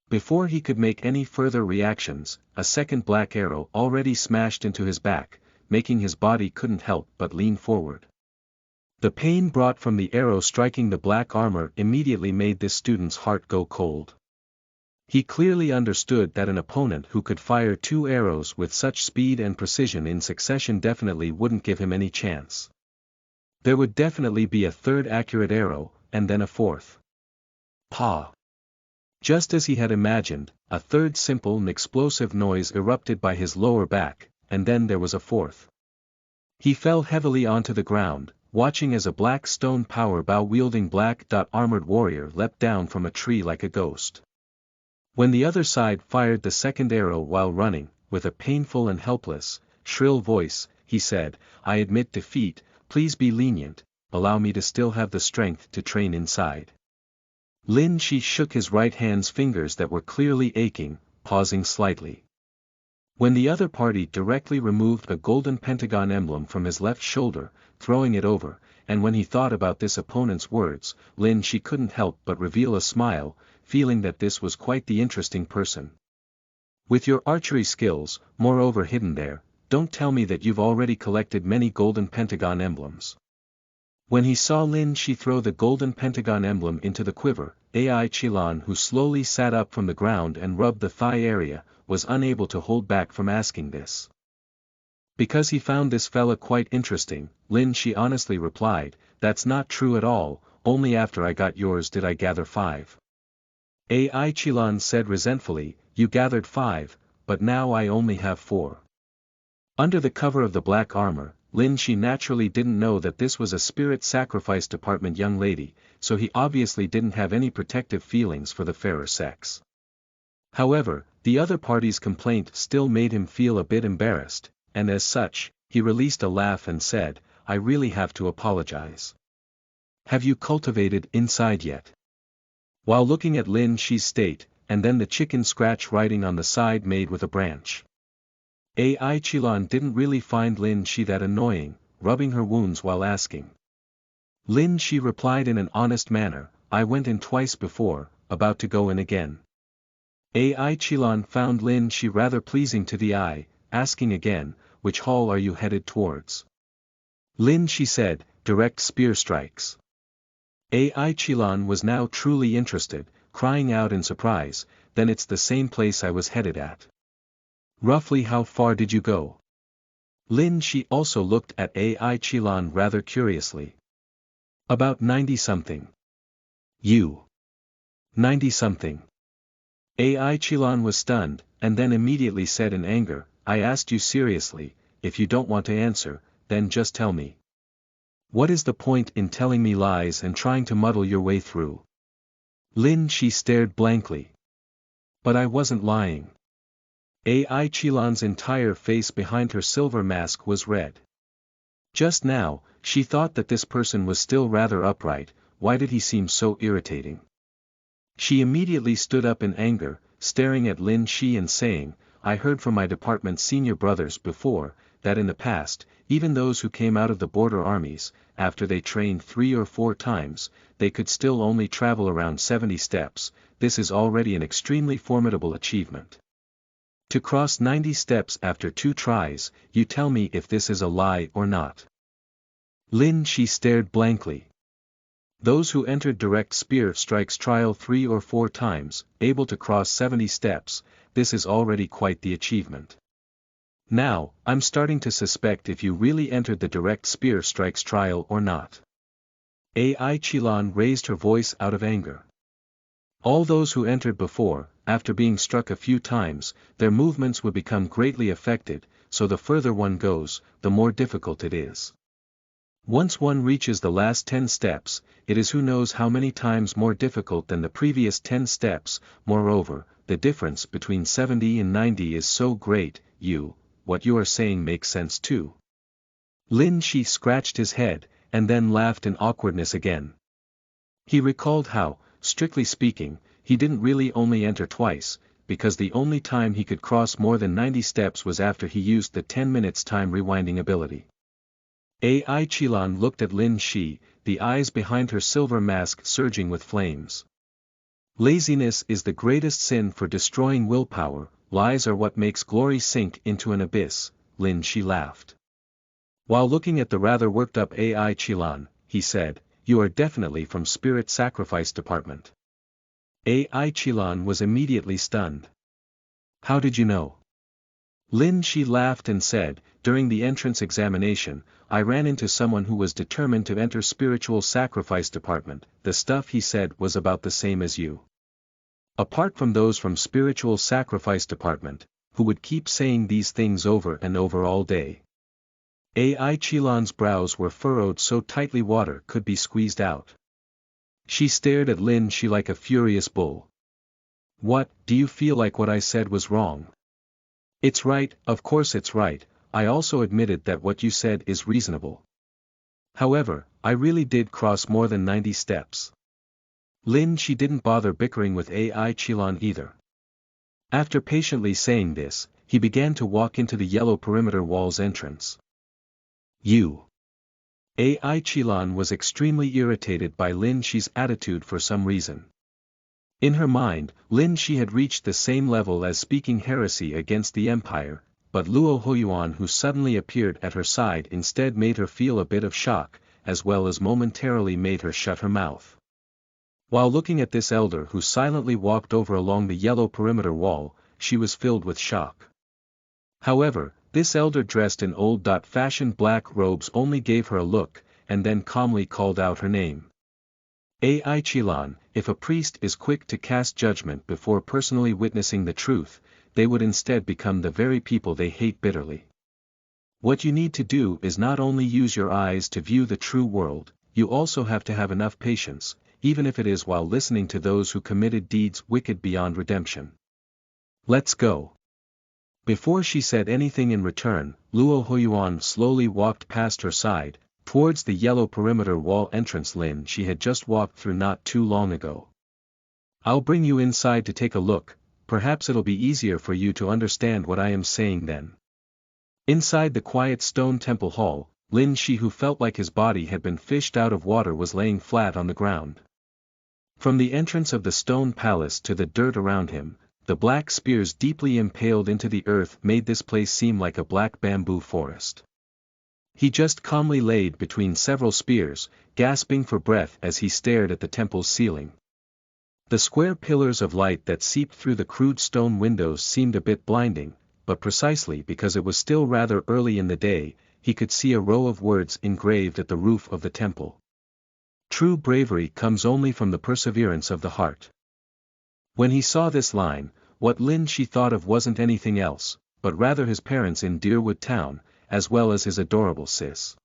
[SPEAKER 1] Before he could make any further reactions, a second black arrow already smashed into his back, making his body couldn't help but lean forward. The pain brought from the arrow striking the black armor immediately made this student's heart go cold. He clearly understood that an opponent who could fire 2 arrows with such speed and precision in succession definitely wouldn't give him any chance. There would definitely be a third accurate arrow, and then a fourth. Pa! Just as he had imagined, a third simple and explosive noise erupted by his lower back, and then there was a fourth. He fell heavily onto the ground, watching as a black stone power bow-wielding black-armored warrior leapt down from a tree like a ghost. When the other side fired the second arrow while running, with a painful and helpless, shrill voice, he said, "I admit defeat, please be lenient, allow me to still have the strength to train inside." Lin Shi shook his right hand's fingers that were clearly aching, pausing slightly. When the other party directly removed a golden pentagon emblem from his left shoulder, throwing it over, and when he thought about this opponent's words, Lin Shi couldn't help but reveal a smile, feeling that this was quite the interesting person. "With your archery skills, moreover hidden there, don't tell me that you've already collected many golden pentagon emblems." When he saw Lin Shi throw the golden pentagon emblem into the quiver, Ai Qilan, who slowly sat up from the ground and rubbed the thigh area, was unable to hold back from asking this. Because he found this fella quite interesting, Lin Shi honestly replied, "That's not true at all, only after I got yours did I gather 5. Ai Qilan said resentfully, "You gathered 5, but now I only have 4. Under the cover of the black armor, Lin Shi naturally didn't know that this was a spirit sacrifice department young lady, so he obviously didn't have any protective feelings for the fairer sex. However, the other party's complaint still made him feel a bit embarrassed, and as such, he released a laugh and said, "I really have to apologize. Have you cultivated inside yet?" While looking at Lin Shi's state, and then the chicken scratch writing on the side made with a branch. Ai Qilan didn't really find Lin Shi that annoying, rubbing her wounds while asking. Lin Shi replied in an honest manner, "I went in twice before, about to go in again." Ai Qilan found Lin Shi rather pleasing to the eye, asking again, "Which hall are you headed towards?" Lin Shi said, "Direct spear strikes." Ai Qilan was now truly interested, crying out in surprise, "Then it's the same place I was headed at. Roughly how far did you go?" Lin Shi also looked at Ai Qilan rather curiously. "About 90-something. You? 90-something. Ai Qilan was stunned, and then immediately said in anger, "I asked you seriously, if you don't want to answer, then just tell me. What is the point in telling me lies and trying to muddle your way through?" Lin Shi stared blankly. "But I wasn't lying." Ai Qilan's entire face behind her silver mask was red. Just now, she thought that this person was still rather upright, why did he seem so irritating? She immediately stood up in anger, staring at Lin Shi and saying, "I heard from my department's senior brothers before, that in the past, even those who came out of the border armies, after they trained 3 or 4 times, they could still only travel around 70 steps, this is already an extremely formidable achievement. To cross 90 steps after 2 tries, you tell me if this is a lie or not." Lin Shi stared blankly. Those who entered direct spear strikes trial 3 or 4 times, able to cross 70 steps, this is already quite the achievement. Now, I'm starting to suspect if you really entered the direct spear strikes trial or not. Ai Qilan raised her voice out of anger. All those who entered before, after being struck a few times, their movements would become greatly affected, so the further one goes, the more difficult it is. Once one reaches the last 10 steps, it is who knows how many times more difficult than the previous 10 steps, moreover, the difference between 70 and 90 is so great, what you are saying makes sense too. Lin Shi scratched his head, and then laughed in awkwardness again. He recalled how, strictly speaking, he didn't really only enter twice, because the only time he could cross more than 90 steps was after he used the 10 minutes time rewinding ability. Ai Qilan looked at Lin Shi, the eyes behind her silver mask surging with flames. Laziness is the greatest sin for destroying willpower, lies are what makes glory sink into an abyss, Lin Shi laughed. While looking at the rather worked up Ai Qilan, he said, "You are definitely from Spirit Sacrifice Department." Ai Qilan was immediately stunned. "How did you know?" Lin Shi laughed and said, "During the entrance examination, I ran into someone who was determined to enter Spiritual Sacrifice Department. The stuff he said was about the same as you. Apart from those from Spiritual Sacrifice Department, who would keep saying these things over and over all day." Ai Qilan's brows were furrowed so tightly water could be squeezed out. She stared at Lin Shi like a furious bull. "What, do you feel like what I said was wrong?" "It's right, of course it's right, I also admitted that what you said is reasonable. However, I really did cross more than 90 steps." Lin Shi didn't bother bickering with Ai Qilan either. After patiently saying this, he began to walk into the yellow perimeter wall's entrance. "You." Ai Qilan was extremely irritated by Lin Shi's attitude for some reason. In her mind, Lin Shi had reached the same level as speaking heresy against the Empire, but Luo Huiyuan who suddenly appeared at her side instead made her feel a bit of shock, as well as momentarily made her shut her mouth. While looking at this elder who silently walked over along the yellow perimeter wall, she was filled with shock. However, this elder dressed in old-fashioned black robes only gave her a look, and then calmly called out her name. Ai Qilan, if a priest is quick to cast judgment before personally witnessing the truth, they would instead become the very people they hate bitterly. What you need to do is not only use your eyes to view the true world, you also have to have enough patience, even if it is while listening to those who committed deeds wicked beyond redemption. Let's go. Before she said anything in return, Luo Huiyuan slowly walked past her side, towards the yellow perimeter wall entrance Lin she had just walked through not too long ago. "I'll bring you inside to take a look, perhaps it'll be easier for you to understand what I am saying then." Inside the quiet stone temple hall, Lin Shi who felt like his body had been fished out of water was laying flat on the ground. From the entrance of the stone palace to the dirt around him, the black spears deeply impaled into the earth made this place seem like a black bamboo forest. He just calmly laid between several spears, gasping for breath as he stared at the temple's ceiling. The square pillars of light that seeped through the crude stone windows seemed a bit blinding, but precisely because it was still rather early in the day, he could see a row of words engraved at the roof of the temple. "True bravery comes only from the perseverance of the heart." When he saw this line, what Lin Shi thought of wasn't anything else, but rather his parents in Deerwood Town, as well as his adorable sis.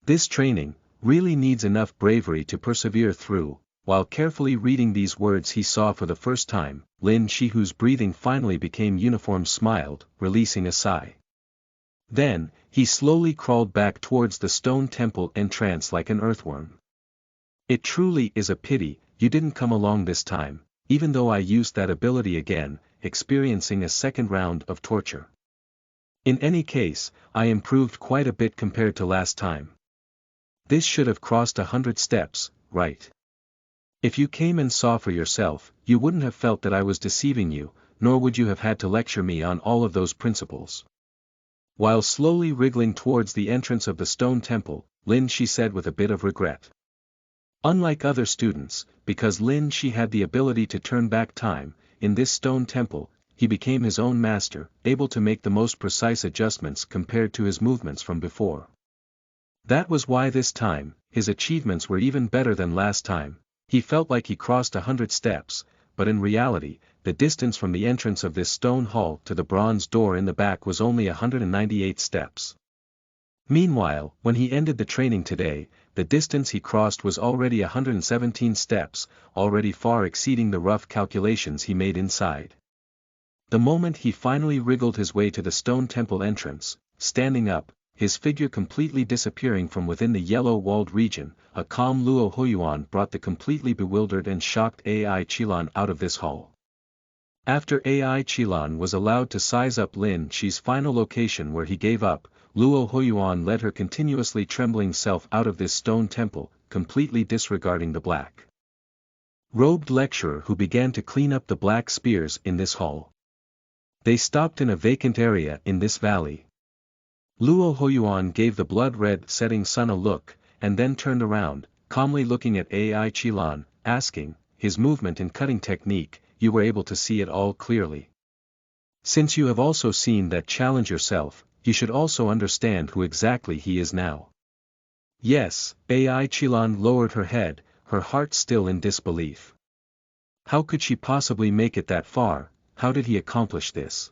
[SPEAKER 1] This training really needs enough bravery to persevere through. While carefully reading these words he saw for the first time, Lin Shi whose breathing finally became uniform smiled, releasing a sigh. Then, he slowly crawled back towards the stone temple entrance like an earthworm. "It truly is a pity, you didn't come along this time, even though I used that ability again, experiencing a second round of torture. In any case, I improved quite a bit compared to last time. This should have crossed 100 steps, right? If you came and saw for yourself, you wouldn't have felt that I was deceiving you, nor would you have had to lecture me on all of those principles." While slowly wriggling towards the entrance of the stone temple, Lin Shi said with a bit of regret. Unlike other students, because Lin Shi had the ability to turn back time, in this stone temple, he became his own master, able to make the most precise adjustments compared to his movements from before. That was why this time, his achievements were even better than last time. He felt like he crossed 100 steps, but in reality, the distance from the entrance of this stone hall to the bronze door in the back was only 198 steps. Meanwhile, when he ended the training today, the distance he crossed was already 117 steps, already far exceeding the rough calculations he made inside. The moment he finally wriggled his way to the stone temple entrance, standing up, his figure completely disappearing from within the yellow-walled region. A calm Luo Huiyuan brought the completely bewildered and shocked Ai Qilan out of this hall. After Ai Qilan was allowed to size up Lin Shi's final location where he gave up, Luo Huiyuan led her continuously trembling self out of this stone temple, completely disregarding the black robed lecturer who began to clean up the black spears in this hall. They stopped in a vacant area in this valley. Luo Huiyuan gave the blood-red setting sun a look, and then turned around, calmly looking at Ai Qilan, asking, his movement and cutting technique, you were able to see it all clearly. Since you have also seen that challenge yourself, you should also understand who exactly he is now. Yes, Ai Qilan lowered her head, her heart still in disbelief. How could she possibly make it that far? How did he accomplish this?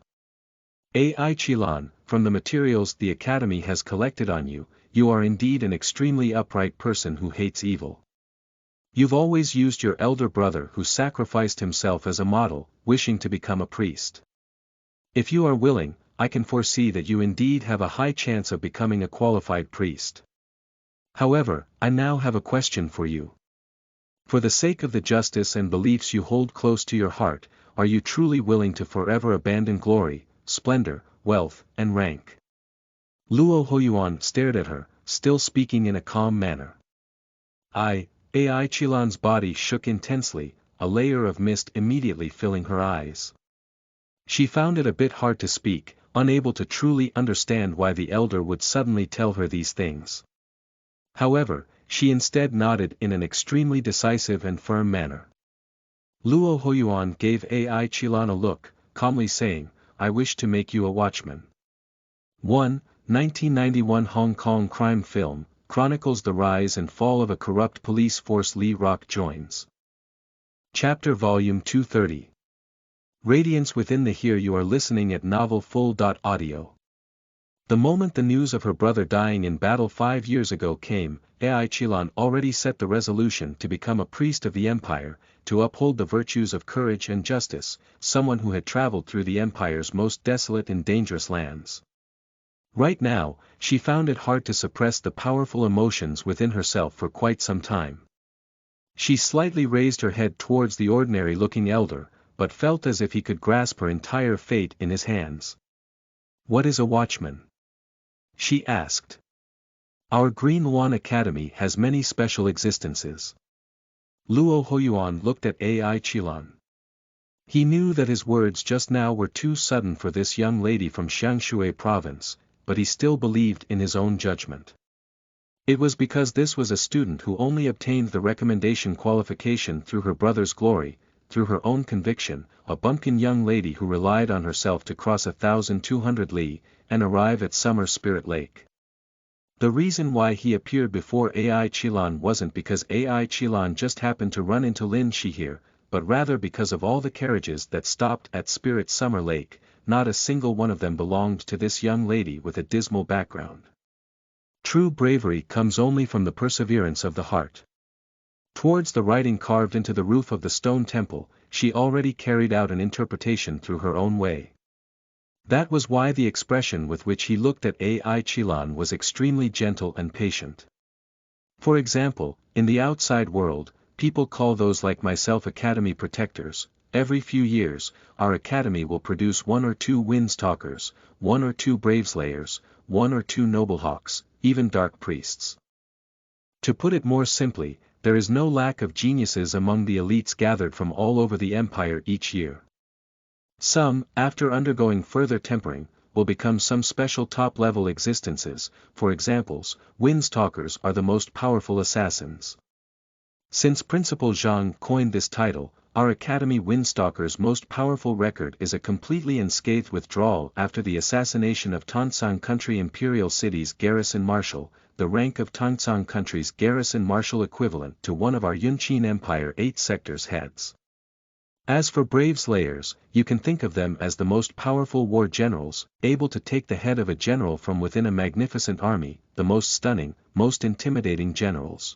[SPEAKER 1] Ai Qilan, from the materials the Academy has collected on you, you are indeed an extremely upright person who hates evil. You've always used your elder brother who sacrificed himself as a model, wishing to become a priest. If you are willing, I can foresee that you indeed have a high chance of becoming a qualified priest. However, I now have a question for you. For the sake of the justice and beliefs you hold close to your heart, are you truly willing to forever abandon glory, splendor, wealth, and rank? Luo Huiyuan stared at her, still speaking in a calm manner. Ai Qilan's body shook intensely, a layer of mist immediately filling her eyes. She found it a bit hard to speak, unable to truly understand why the elder would suddenly tell her these things. However, she instead nodded in an extremely decisive and firm manner. Luo Huiyuan gave Ai Qilan a look, calmly saying, I wish to make you a watchman. 1991 Hong Kong crime film, chronicles the rise and fall of a corrupt police force. Lee Rock joins. Chapter Volume 230. Radiance within the. Here you are listening at novelfull.audio. The moment the news of her brother dying in battle 5 years ago came, Ai Qilan already set the resolution to become a priest of the empire, to uphold the virtues of courage and justice, someone who had traveled through the empire's most desolate and dangerous lands. Right now, she found it hard to suppress the powerful emotions within herself for quite some time. She slightly raised her head towards the ordinary-looking elder, but felt as if he could grasp her entire fate in his hands. What is a watchman? She asked. Our Green Luan Academy has many special existences. Luo Huiyuan looked at Ai Qilan. He knew that his words just now were too sudden for this young lady from Xiangshui province, but he still believed in his own judgment. It was because this was a student who only obtained the recommendation qualification through her brother's glory, through her own conviction, a bumpkin young lady who relied on herself to cross 1,200 li, and arrive at Summer Spirit Lake. The reason why he appeared before Ai Qilan wasn't because Ai Qilan just happened to run into Lin Shi here, but rather because of all the carriages that stopped at Spirit Summer Lake, not a single one of them belonged to this young lady with a dismal background. True bravery comes only from the perseverance of the heart. Towards the writing carved into the roof of the stone temple, she already carried out an interpretation through her own way. That was why the expression with which he looked at Ai Qilan was extremely gentle and patient. For example, in the outside world, people call those like myself academy protectors. Every few years, our academy will produce 1 or 2 windstalkers, 1 or 2 braveslayers, 1 or 2 noblehawks, even dark priests. To put it more simply, there is no lack of geniuses among the elites gathered from all over the empire each year. Some, after undergoing further tempering, will become some special top-level existences. For examples, windstalkers are the most powerful assassins. Since Principal Zhang coined this title, our Academy Windstalker's most powerful record is a completely unscathed withdrawal after the assassination of Tansang Country Imperial City's garrison marshal, the rank of Tansang Country's garrison marshal equivalent to one of our Yunqin Empire 8 sectors heads. As for brave slayers, you can think of them as the most powerful war generals, able to take the head of a general from within a magnificent army, the most stunning, most intimidating generals.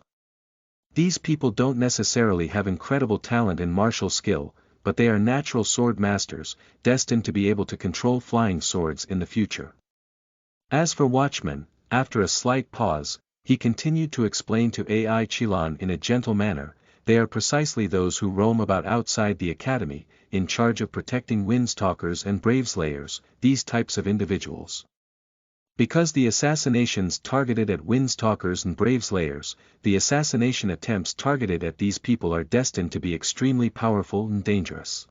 [SPEAKER 1] These people don't necessarily have incredible talent and martial skill, but they are natural sword masters, destined to be able to control flying swords in the future. As for watchmen, after a slight pause, he continued to explain to Ai Chilan in a gentle manner, they are precisely those who roam about outside the academy, in charge of protecting Windstalkers and Braveslayers, these types of individuals. Because the assassinations targeted at Windstalkers and Braveslayers, the assassination attempts targeted at these people are destined to be extremely powerful and dangerous.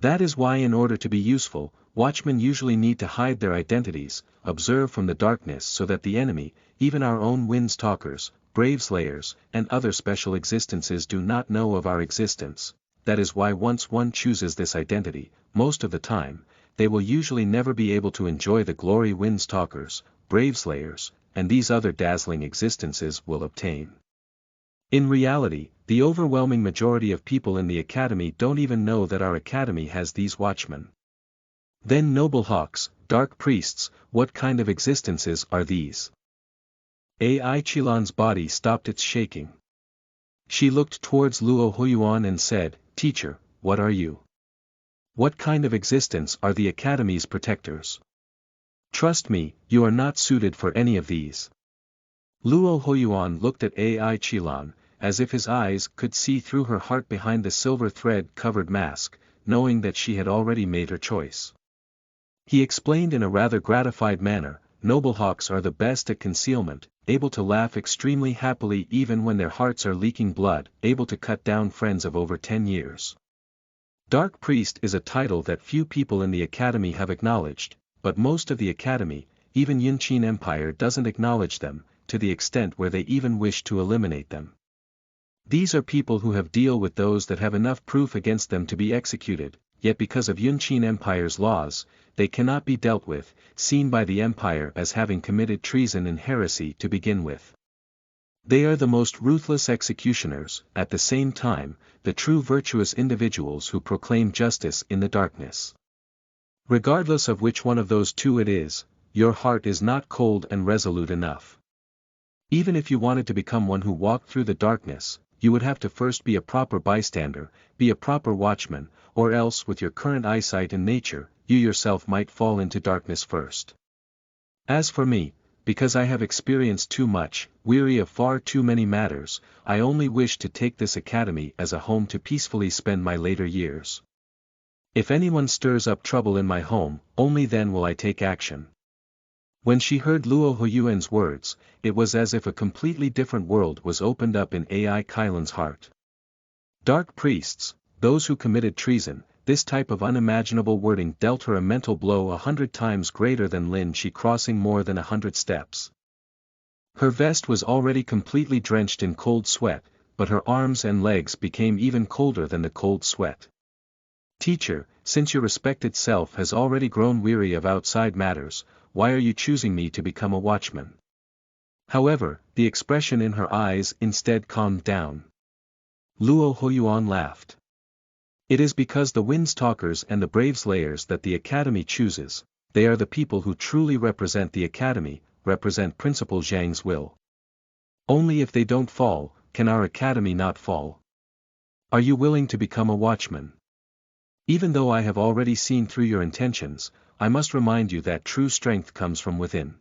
[SPEAKER 1] That is why in order to be useful, watchmen usually need to hide their identities, observe from the darkness so that the enemy, even our own Windstalkers, Braveslayers, and other special existences do not know of our existence. That is why once one chooses this identity, most of the time, they will usually never be able to enjoy the glory Windstalkers, Braveslayers, and these other dazzling existences will obtain. In reality, the overwhelming majority of people in the academy don't even know that our academy has these watchmen. Then noble hawks, dark priests, what kind of existences are these? Ai Chilan's body stopped its shaking. She looked towards Luo Huiyuan and said, Teacher, what are you? What kind of existence are the academy's protectors? Trust me, you are not suited for any of these. Luo Huiyuan looked at Ai Chilan, as if his eyes could see through her heart behind the silver thread-covered mask, knowing that she had already made her choice. He explained in a rather gratified manner, noble hawks are the best at concealment, able to laugh extremely happily even when their hearts are leaking blood, able to cut down friends of over 10 years. Dark Priest is a title that few people in the academy have acknowledged, but most of the academy, even Yunqin Empire doesn't acknowledge them, to the extent where they even wish to eliminate them. These are people who have deal with those that have enough proof against them to be executed, yet because of Yunqin Empire's laws, they cannot be dealt with, seen by the empire as having committed treason and heresy to begin with. They are the most ruthless executioners, at the same time, the true virtuous individuals who proclaim justice in the darkness. Regardless of which one of those two it is, your heart is not cold and resolute enough. Even if you wanted to become one who walked through the darkness, you would have to first be a proper bystander, be a proper watchman, or else with your current eyesight and nature, you yourself might fall into darkness first. As for me, because I have experienced too much, weary of far too many matters, I only wish to take this academy as a home to peacefully spend my later years. If anyone stirs up trouble in my home, only then will I take action. When she heard Luo Huiyuan's words, it was as if a completely different world was opened up in Ai Chilan's heart. Dark priests, those who committed treason, this type of unimaginable wording dealt her a mental blow 100 times greater than Lin Shi crossing more than 100 steps. Her vest was already completely drenched in cold sweat, but her arms and legs became even colder than the cold sweat. Teacher, since your respected self has already grown weary of outside matters, why are you choosing me to become a watchman? However, the expression in her eyes instead calmed down. Luo Huiyuan laughed. It is because the Windstalkers and the Braveslayers that the Academy chooses, they are the people who truly represent the Academy, represent Principal Zhang's will. Only if they don't fall, can our Academy not fall. Are you willing to become a watchman? Even though I have already seen through your intentions, I must remind you that true strength comes from within.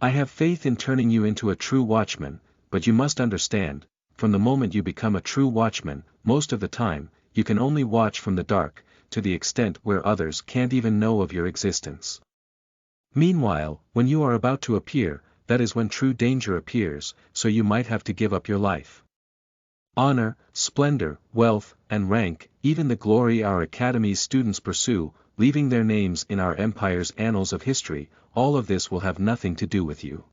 [SPEAKER 1] I have faith in turning you into a true watchman, but you must understand, from the moment you become a true watchman, most of the time, you can only watch from the dark, to the extent where others can't even know of your existence. Meanwhile, when you are about to appear, that is when true danger appears, so you might have to give up your life. Honor, splendor, wealth, and rank, even the glory our Academy's students pursue, leaving their names in our empire's annals of history, all of this will have nothing to do with you.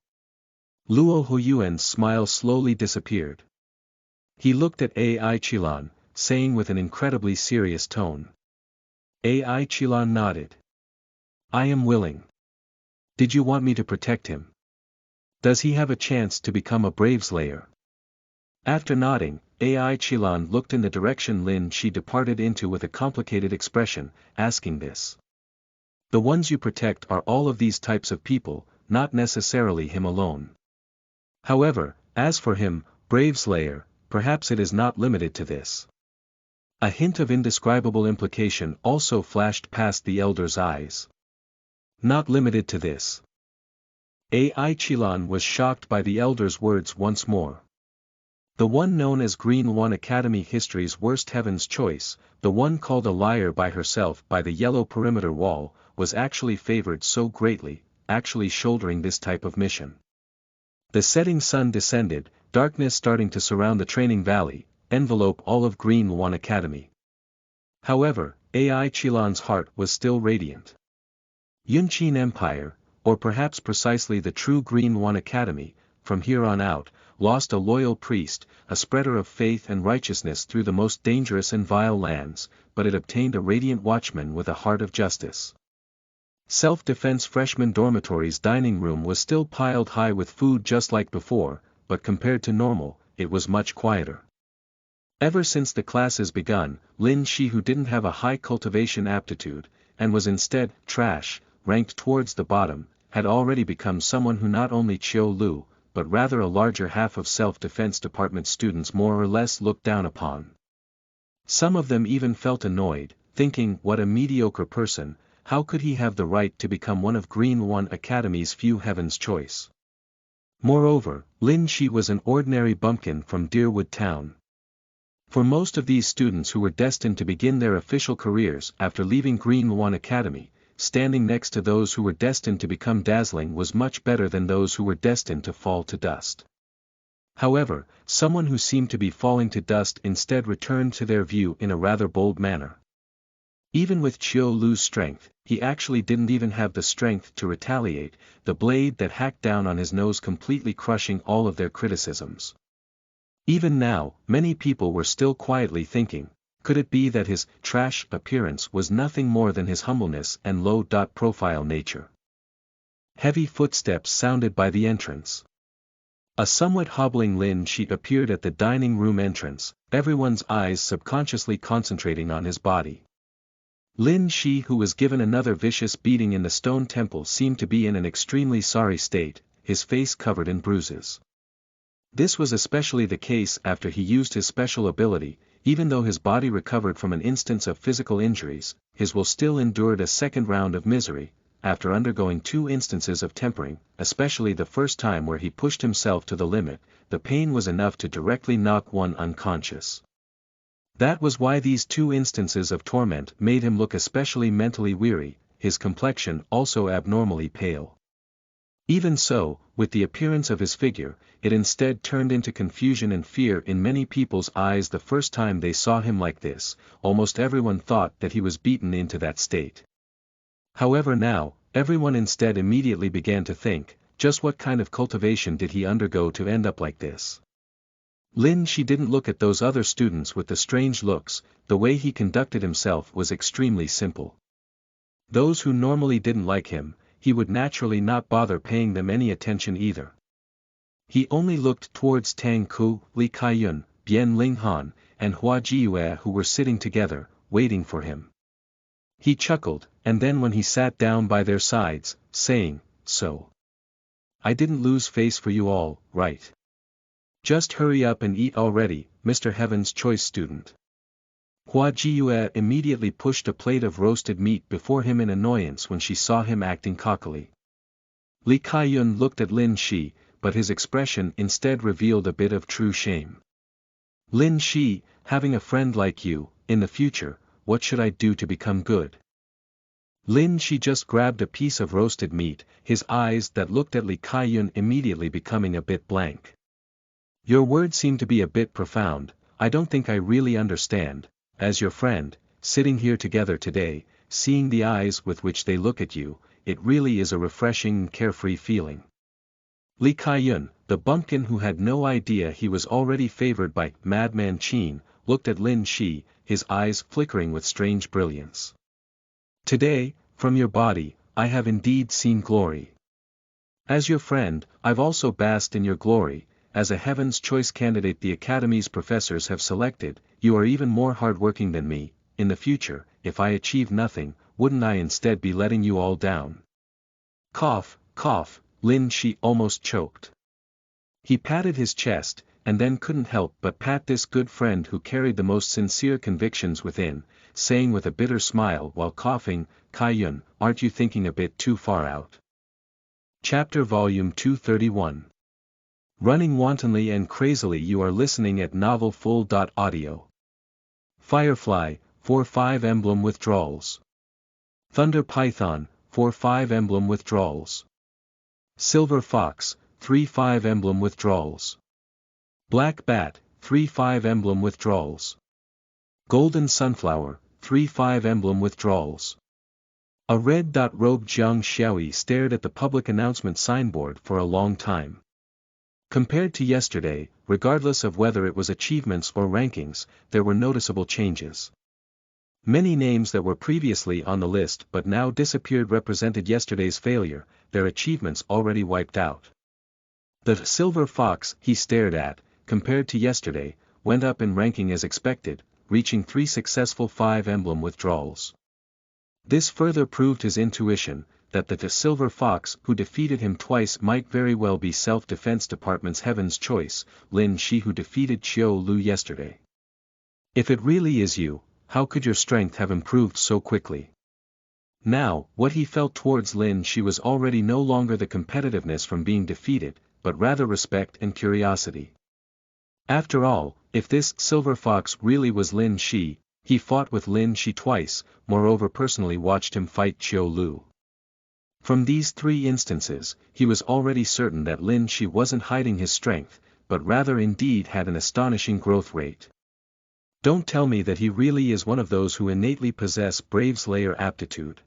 [SPEAKER 1] Luo Huiyuan's smile slowly disappeared. He looked at Ai Chilan, saying with an incredibly serious tone. Ai Chilan nodded. I am willing. Did you want me to protect him? Does he have a chance to become a Braveslayer? After nodding, Ai Chilan looked in the direction Lin Shi departed into with a complicated expression, asking this. The ones you protect are all of these types of people, not necessarily him alone. However, as for him, Braveslayer, perhaps it is not limited to this. A hint of indescribable implication also flashed past the elder's eyes. Not limited to this. Ai Qilan was shocked by the elder's words once more. The one known as Green One Academy history's worst heaven's choice, the one called a liar by herself by the yellow perimeter wall, was actually favored so greatly, actually shouldering this type of mission. The setting sun descended, darkness starting to surround the training valley, envelope all of Green One Academy. However, Ai Qilan's heart was still radiant. Yunqin Empire, or perhaps precisely the true Green One Academy, from here on out, lost a loyal priest, a spreader of faith and righteousness through the most dangerous and vile lands, but it obtained a radiant watchman with a heart of justice. Self-defense freshman dormitory's dining room was still piled high with food just like before, but compared to normal, it was much quieter. Ever since the classes begun, Lin Shi, who didn't have a high cultivation aptitude, and was instead trash, ranked towards the bottom, had already become someone who not only Qiu Lu, but rather a larger half of self-defense department students more or less looked down upon. Some of them even felt annoyed, thinking, what a mediocre person, how could he have the right to become one of Green One Academy's few heaven's choice? Moreover, Lin Shi was an ordinary bumpkin from Deerwood Town. For most of these students who were destined to begin their official careers after leaving Green One Academy, standing next to those who were destined to become dazzling was much better than those who were destined to fall to dust. However, someone who seemed to be falling to dust instead returned to their view in a rather bold manner. Even with Qiu Lu's strength, he actually didn't even have the strength to retaliate, the blade that hacked down on his nose completely crushing all of their criticisms. Even now, many people were still quietly thinking, could it be that his trash appearance was nothing more than his humbleness and low-profile nature? Heavy footsteps sounded by the entrance. A somewhat hobbling Lin Shi appeared at the dining room entrance, everyone's eyes subconsciously concentrating on his body. Lin Shi, who was given another vicious beating in the stone temple, seemed to be in an extremely sorry state, his face covered in bruises. This was especially the case after he used his special ability. Even though his body recovered from an instance of physical injuries, his will still endured a second round of misery, after undergoing 2 instances of tempering, especially the first time where he pushed himself to the limit. The pain was enough to directly knock one unconscious. That was why these 2 instances of torment made him look especially mentally weary, his complexion also abnormally pale. Even so, with the appearance of his figure, it instead turned into confusion and fear in many people's eyes the first time they saw him like this. Almost everyone thought that he was beaten into that state. However, now, everyone instead immediately began to think, just what kind of cultivation did he undergo to end up like this? Lin Shi didn't look at those other students with the strange looks, the way he conducted himself was extremely simple. Those who normally didn't like him, he would naturally not bother paying them any attention either. He only looked towards Tang Ku, Li Kaiyun, Bian Linghan, and Hua Jiyue, who were sitting together, waiting for him. He chuckled, and then when he sat down by their sides, saying, "So I didn't lose face for you all, right? Just hurry up and eat already, Mr. Heaven's Choice student." Hua Jiyue immediately pushed a plate of roasted meat before him in annoyance when she saw him acting cockily. Li Kaiyun looked at Lin Shi, but his expression instead revealed a bit of true shame. "Lin Shi, having a friend like you, in the future, what should I do to become good?" Lin Shi just grabbed a piece of roasted meat, his eyes that looked at Li Kaiyun immediately becoming a bit blank. "Your words seem to be a bit profound. I don't think I really understand. As your friend, sitting here together today, seeing the eyes with which they look at you, it really is a refreshing and carefree feeling." Li Kaiyun, the bumpkin who had no idea he was already favored by Madman Qin, looked at Lin Shi, his eyes flickering with strange brilliance. "Today, from your body, I have indeed seen glory. As your friend, I've also basked in your glory. As a Heaven's Choice candidate the Academy's professors have selected, you are even more hardworking than me. In the future, if I achieve nothing, wouldn't I instead be letting you all down?" Cough, cough, Lin Shi almost choked. He patted his chest, and then couldn't help but pat this good friend who carried the most sincere convictions within, saying with a bitter smile while coughing, "Kaiyun, aren't you thinking a bit too far out? Chapter Volume 231. Running wantonly and crazily. You are listening at novelfull.audio. Firefly, 4-5 emblem withdrawals. Thunder Python, 4-5 emblem withdrawals. Silver Fox, 3-5 emblem withdrawals. Black Bat, 3-5 emblem withdrawals. Golden Sunflower, 3-5 emblem withdrawals. A red-robed Jiang Xiaoyi stared at the public announcement signboard for a long time. Compared to yesterday, regardless of whether it was achievements or rankings, there were noticeable changes. Many names that were previously on the list but now disappeared represented yesterday's failure, their achievements already wiped out. The Silver Fox he stared at, compared to yesterday, went up in ranking as expected, reaching 3 successful 5 emblem withdrawals. This further proved his intuition, that the Silver Fox who defeated him twice might very well be Self-Defense Department's Heaven's Choice, Lin Shi, who defeated Qiu Lu yesterday. If it really is you, how could your strength have improved so quickly? Now, what he felt towards Lin Shi was already no longer the competitiveness from being defeated, but rather respect and curiosity. After all, if this Silver Fox really was Lin Shi, he fought with Lin Shi twice, moreover personally watched him fight Qiu Lu. From these 3 instances, he was already certain that Lin Shi wasn't hiding his strength, but rather indeed had an astonishing growth rate. Don't tell me that he really is one of those who innately possess Brave Slayer aptitude.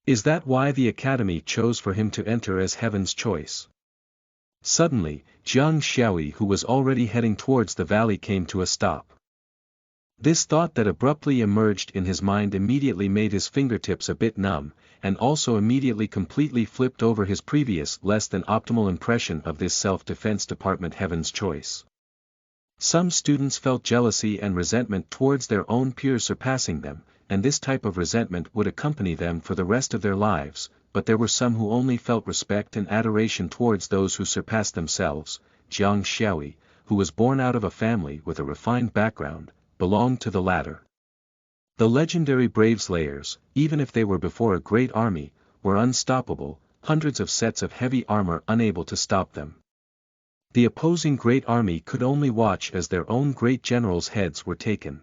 [SPEAKER 1] Is that why the Academy chose for him to enter as Heaven's Choice? Suddenly, Jiang Xiaoyi, who was already heading towards the valley, came to a stop. This thought that abruptly emerged in his mind immediately made his fingertips a bit numb, and also immediately completely flipped over his previous less than optimal impression of this Self-Defense Department Heaven's Choice. Some students felt jealousy and resentment towards their own peers surpassing them, and this type of resentment would accompany them for the rest of their lives, but there were some who only felt respect and adoration towards those who surpassed themselves. Jiang Xiaoyi, who was born out of a family with a refined background, belonged to the latter. The legendary Brave Slayers, even if they were before a great army, were unstoppable, hundreds of sets of heavy armor unable to stop them. The opposing great army could only watch as their own great generals' heads were taken.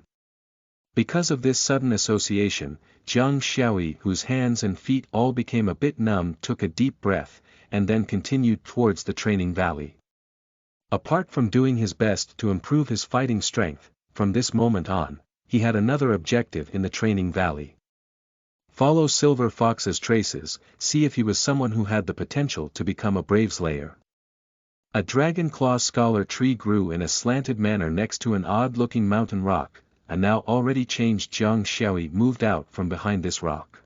[SPEAKER 1] Because of this sudden association, Jiang Xiaoyi, whose hands and feet all became a bit numb, took a deep breath, and then continued towards the training valley. Apart from doing his best to improve his fighting strength, from this moment on, he had another objective in the training valley. Follow Silver Fox's traces, see if he was someone who had the potential to become a Brave Slayer. A dragon claw scholar tree grew in a slanted manner next to an odd-looking mountain rock, and now already changed Jiang Xiaoyi moved out from behind this rock.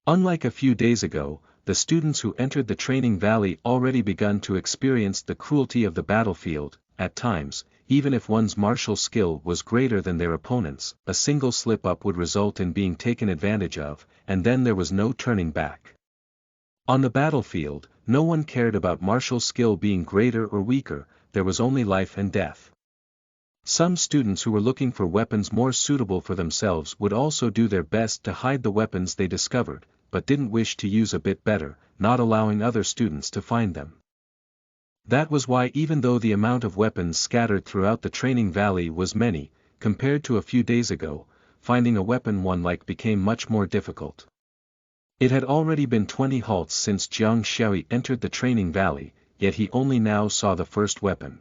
[SPEAKER 1] Unlike a few days ago, the students who entered the training valley already begun to experience the cruelty of the battlefield. At times, even if one's martial skill was greater than their opponents, a single slip-up would result in being taken advantage of, and then there was no turning back. On the battlefield, no one cared about martial skill being greater or weaker, there was only life and death. Some students who were looking for weapons more suitable for themselves would also do their best to hide the weapons they discovered, but didn't wish to use a bit better, not allowing other students to find them. That was why, even though the amount of weapons scattered throughout the training valley was many, compared to a few days ago, finding a weapon one like became much more difficult. It had already been 20 halts since Jiang Xiaoyi entered the training valley, yet he only now saw the first weapon.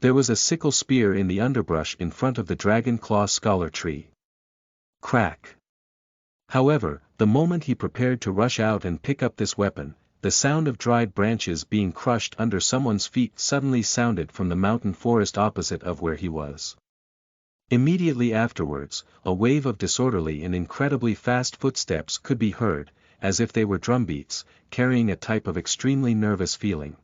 [SPEAKER 1] There was a sickle spear in the underbrush in front of the dragon claw scholar tree. Crack! However, the moment he prepared to rush out and pick up this weapon, the sound of dried branches being crushed under someone's feet suddenly sounded from the mountain forest opposite of where he was. Immediately afterwards, a wave of disorderly and incredibly fast footsteps could be heard, as if they were drumbeats, carrying a type of extremely nervous feeling.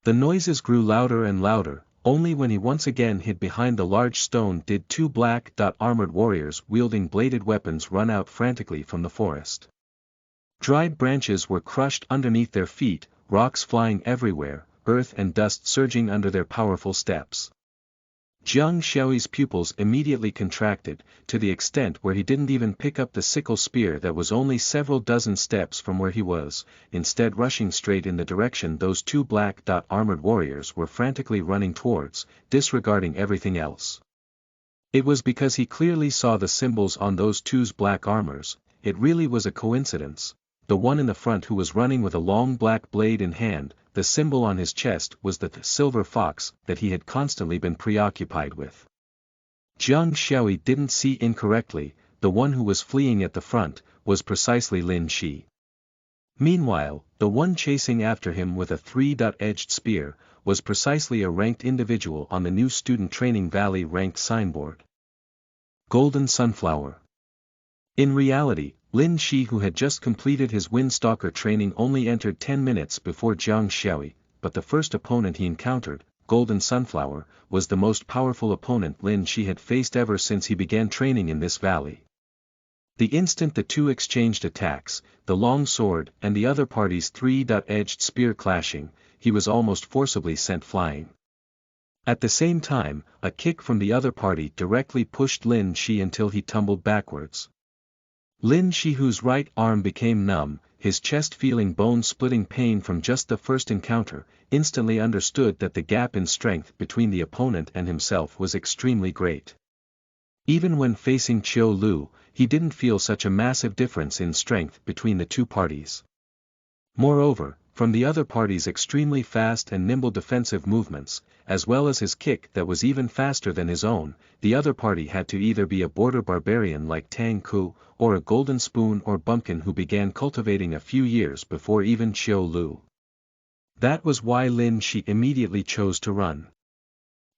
[SPEAKER 1] The noises grew louder and louder. Only when he once again hid behind the large stone did 2 black-armored warriors wielding bladed weapons run out frantically from the forest. Dried branches were crushed underneath their feet, rocks flying everywhere, earth and dust surging under their powerful steps. Jiang Xiaoyi's pupils immediately contracted, to the extent where he didn't even pick up the sickle spear that was only several dozen steps from where he was, instead rushing straight in the direction those two black-armored warriors were frantically running towards, disregarding everything else. It was because he clearly saw the symbols on those two's black armors. It really was a coincidence. The one in the front who was running with a long black blade in hand, the symbol on his chest was the silver fox that he had constantly been preoccupied with. Jiang Xiaoyi didn't see incorrectly, the one who was fleeing at the front, was precisely Lin Shi. Meanwhile, the one chasing after him with a three-edged spear, was precisely a ranked individual on the new Student Training Valley ranked signboard. Golden Sunflower. In reality, Lin Shi, who had just completed his Windstalker training, only entered 10 minutes before Jiang Xiaoyi, but the first opponent he encountered, Golden Sunflower, was the most powerful opponent Lin Shi had faced ever since he began training in this valley. The instant the two exchanged attacks, the long sword and the other party's three-edged spear clashing, he was almost forcibly sent flying. At the same time, a kick from the other party directly pushed Lin Shi until he tumbled backwards. Lin Shi, whose right arm became numb, his chest feeling bone-splitting pain from just the first encounter, instantly understood that the gap in strength between the opponent and himself was extremely great. Even when facing Qiu Lu, he didn't feel such a massive difference in strength between the two parties. Moreover, from the other party's extremely fast and nimble defensive movements, as well as his kick that was even faster than his own, the other party had to either be a border barbarian like Tang Ku, or a golden spoon or bumpkin who began cultivating a few years before even Qiu Lu. That was why Lin Shi immediately chose to run.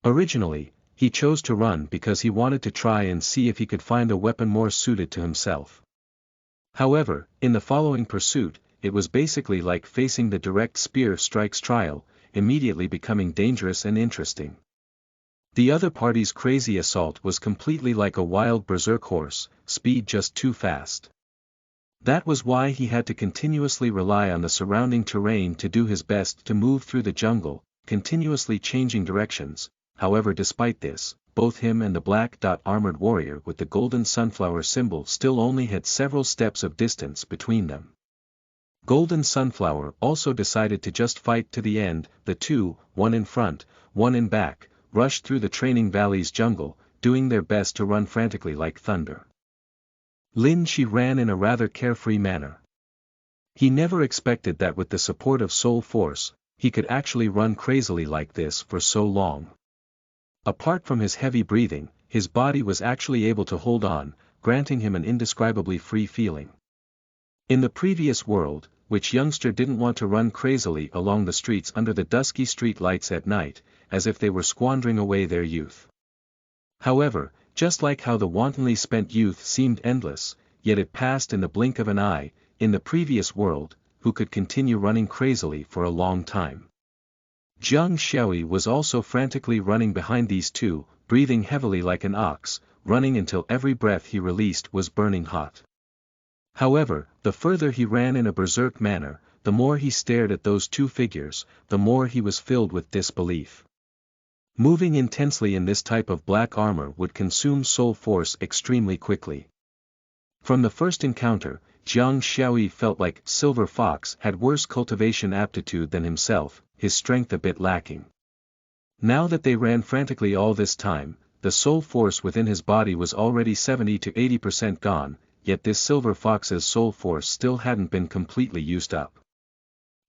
[SPEAKER 1] Originally, he chose to run because he wanted to try and see if he could find a weapon more suited to himself. However, in the following pursuit, it was basically like facing the direct spear strikes trial, immediately becoming dangerous and interesting. The other party's crazy assault was completely like a wild berserk horse, speed just too fast. That was why he had to continuously rely on the surrounding terrain to do his best to move through the jungle, continuously changing directions. However, despite this, both him and the black-armored warrior with the golden sunflower symbol still only had several steps of distance between them. Golden Sunflower also decided to just fight to the end. The two, one in front, one in back, rushed through the Training Valley's jungle, doing their best to run frantically like thunder. Lin Shi ran in a rather carefree manner. He never expected that with the support of Soul Force, he could actually run crazily like this for so long. Apart from his heavy breathing, his body was actually able to hold on, granting him an indescribably free feeling. In the previous world, which youngster didn't want to run crazily along the streets under the dusky street lights at night, as if they were squandering away their youth? However, just like how the wantonly spent youth seemed endless, yet it passed in the blink of an eye, in the previous world, who could continue running crazily for a long time? Jiang Xiaoyi was also frantically running behind these two, breathing heavily like an ox, running until every breath he released was burning hot. However, the further he ran in a berserk manner, the more he stared at those two figures, the more he was filled with disbelief. Moving intensely in this type of black armor would consume soul force extremely quickly. From the first encounter, Jiang Xiaoyi felt like Silver Fox had worse cultivation aptitude than himself, his strength a bit lacking. Now that they ran frantically all this time, the soul force within his body was already 70 to 80% gone, yet this Silver Fox's soul force still hadn't been completely used up.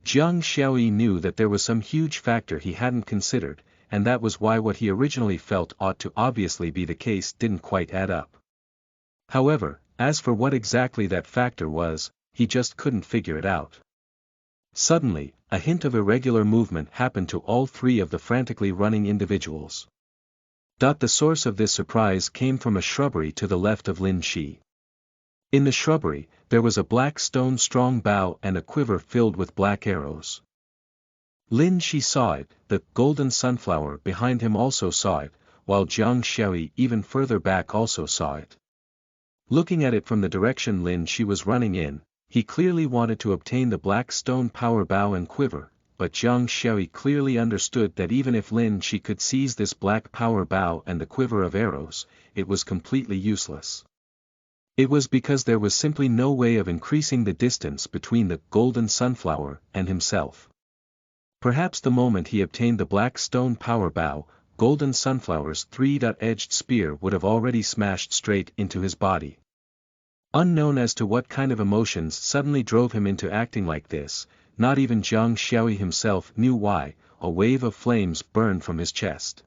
[SPEAKER 1] Jiang Xiaoyi knew that there was some huge factor he hadn't considered, and that was why what he originally felt ought to obviously be the case didn't quite add up. However, as for what exactly that factor was, he just couldn't figure it out. Suddenly, a hint of irregular movement happened to all three of the frantically running individuals. The source of this surprise came from a shrubbery to the left of Lin Shi. In the shrubbery, there was a black stone strong bow and a quiver filled with black arrows. Lin Shi saw it, the golden sunflower behind him also saw it, while Jiang Xiaoyi even further back also saw it. Looking at it from the direction Lin Shi was running in, he clearly wanted to obtain the black stone power bow and quiver, but Jiang Shui clearly understood that even if Lin Shi could seize this black power bow and the quiver of arrows, it was completely useless. It was because there was simply no way of increasing the distance between the golden sunflower and himself. Perhaps the moment he obtained the black stone power bow, golden sunflower's three-edged spear would have already smashed straight into his body. Unknown as to what kind of emotions suddenly drove him into acting like this, not even Jiang Shui himself knew why. A wave of flames burned from his chest.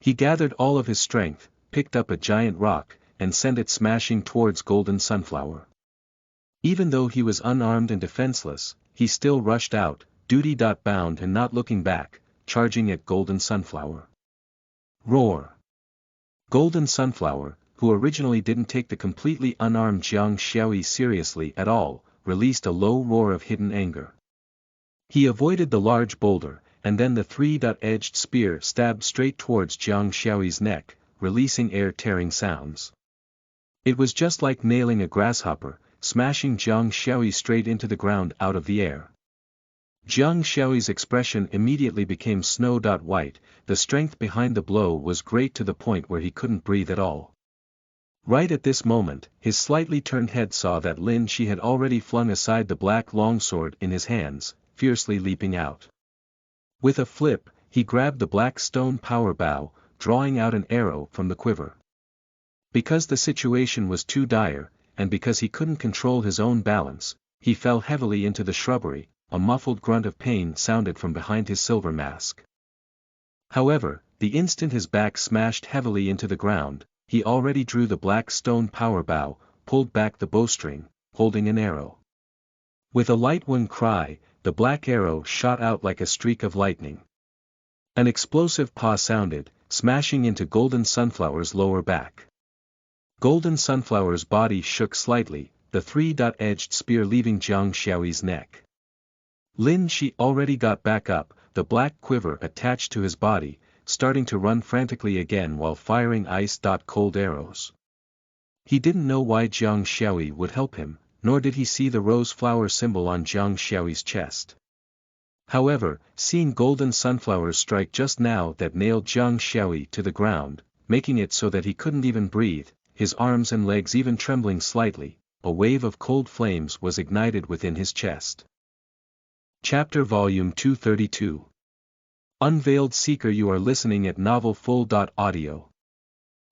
[SPEAKER 1] He gathered all of his strength, picked up a giant rock, and sent it smashing towards golden sunflower. Even though he was unarmed and defenseless, he still rushed out, duty-bound and not looking back, charging at golden sunflower. Roar! Golden sunflower, who originally didn't take the completely unarmed Jiang Shui seriously at all, released a low roar of hidden anger. He avoided the large boulder, and then the three-edged spear stabbed straight towards Jiang Shui's neck, releasing air-tearing sounds. It was just like nailing a grasshopper, smashing Jiang Shui straight into the ground out of the air. Jiang Shui's expression immediately became snow-white. The strength behind the blow was great to the point where he couldn't breathe at all. Right at this moment, his slightly turned head saw that Lin Shi had already flung aside the black longsword in his hands, fiercely leaping out. With a flip, he grabbed the black stone power bow, drawing out an arrow from the quiver. Because the situation was too dire, and because he couldn't control his own balance, he fell heavily into the shrubbery. A muffled grunt of pain sounded from behind his silver mask. However, the instant his back smashed heavily into the ground, he already drew the black stone power bow, pulled back the bowstring, holding an arrow. With a light one cry, the black arrow shot out like a streak of lightning. An explosive paw sounded, smashing into Golden Sunflower's lower back. Golden Sunflower's body shook slightly, the three-edged spear leaving Jiang Shui's neck. Lin Shi already got back up, the black quiver attached to his body, starting to run frantically again while firing ice-cold arrows. He didn't know why Jiang Shui would help him, nor did he see the rose flower symbol on Jiang Shui's chest. However, seeing Golden Sunflower's strike just now that nailed Jiang Shui to the ground, making it so that he couldn't even breathe, his arms and legs even trembling slightly, a wave of cold flames was ignited within his chest. Chapter Volume 232. Unveiled Seeker. You are listening at novelfull.audio.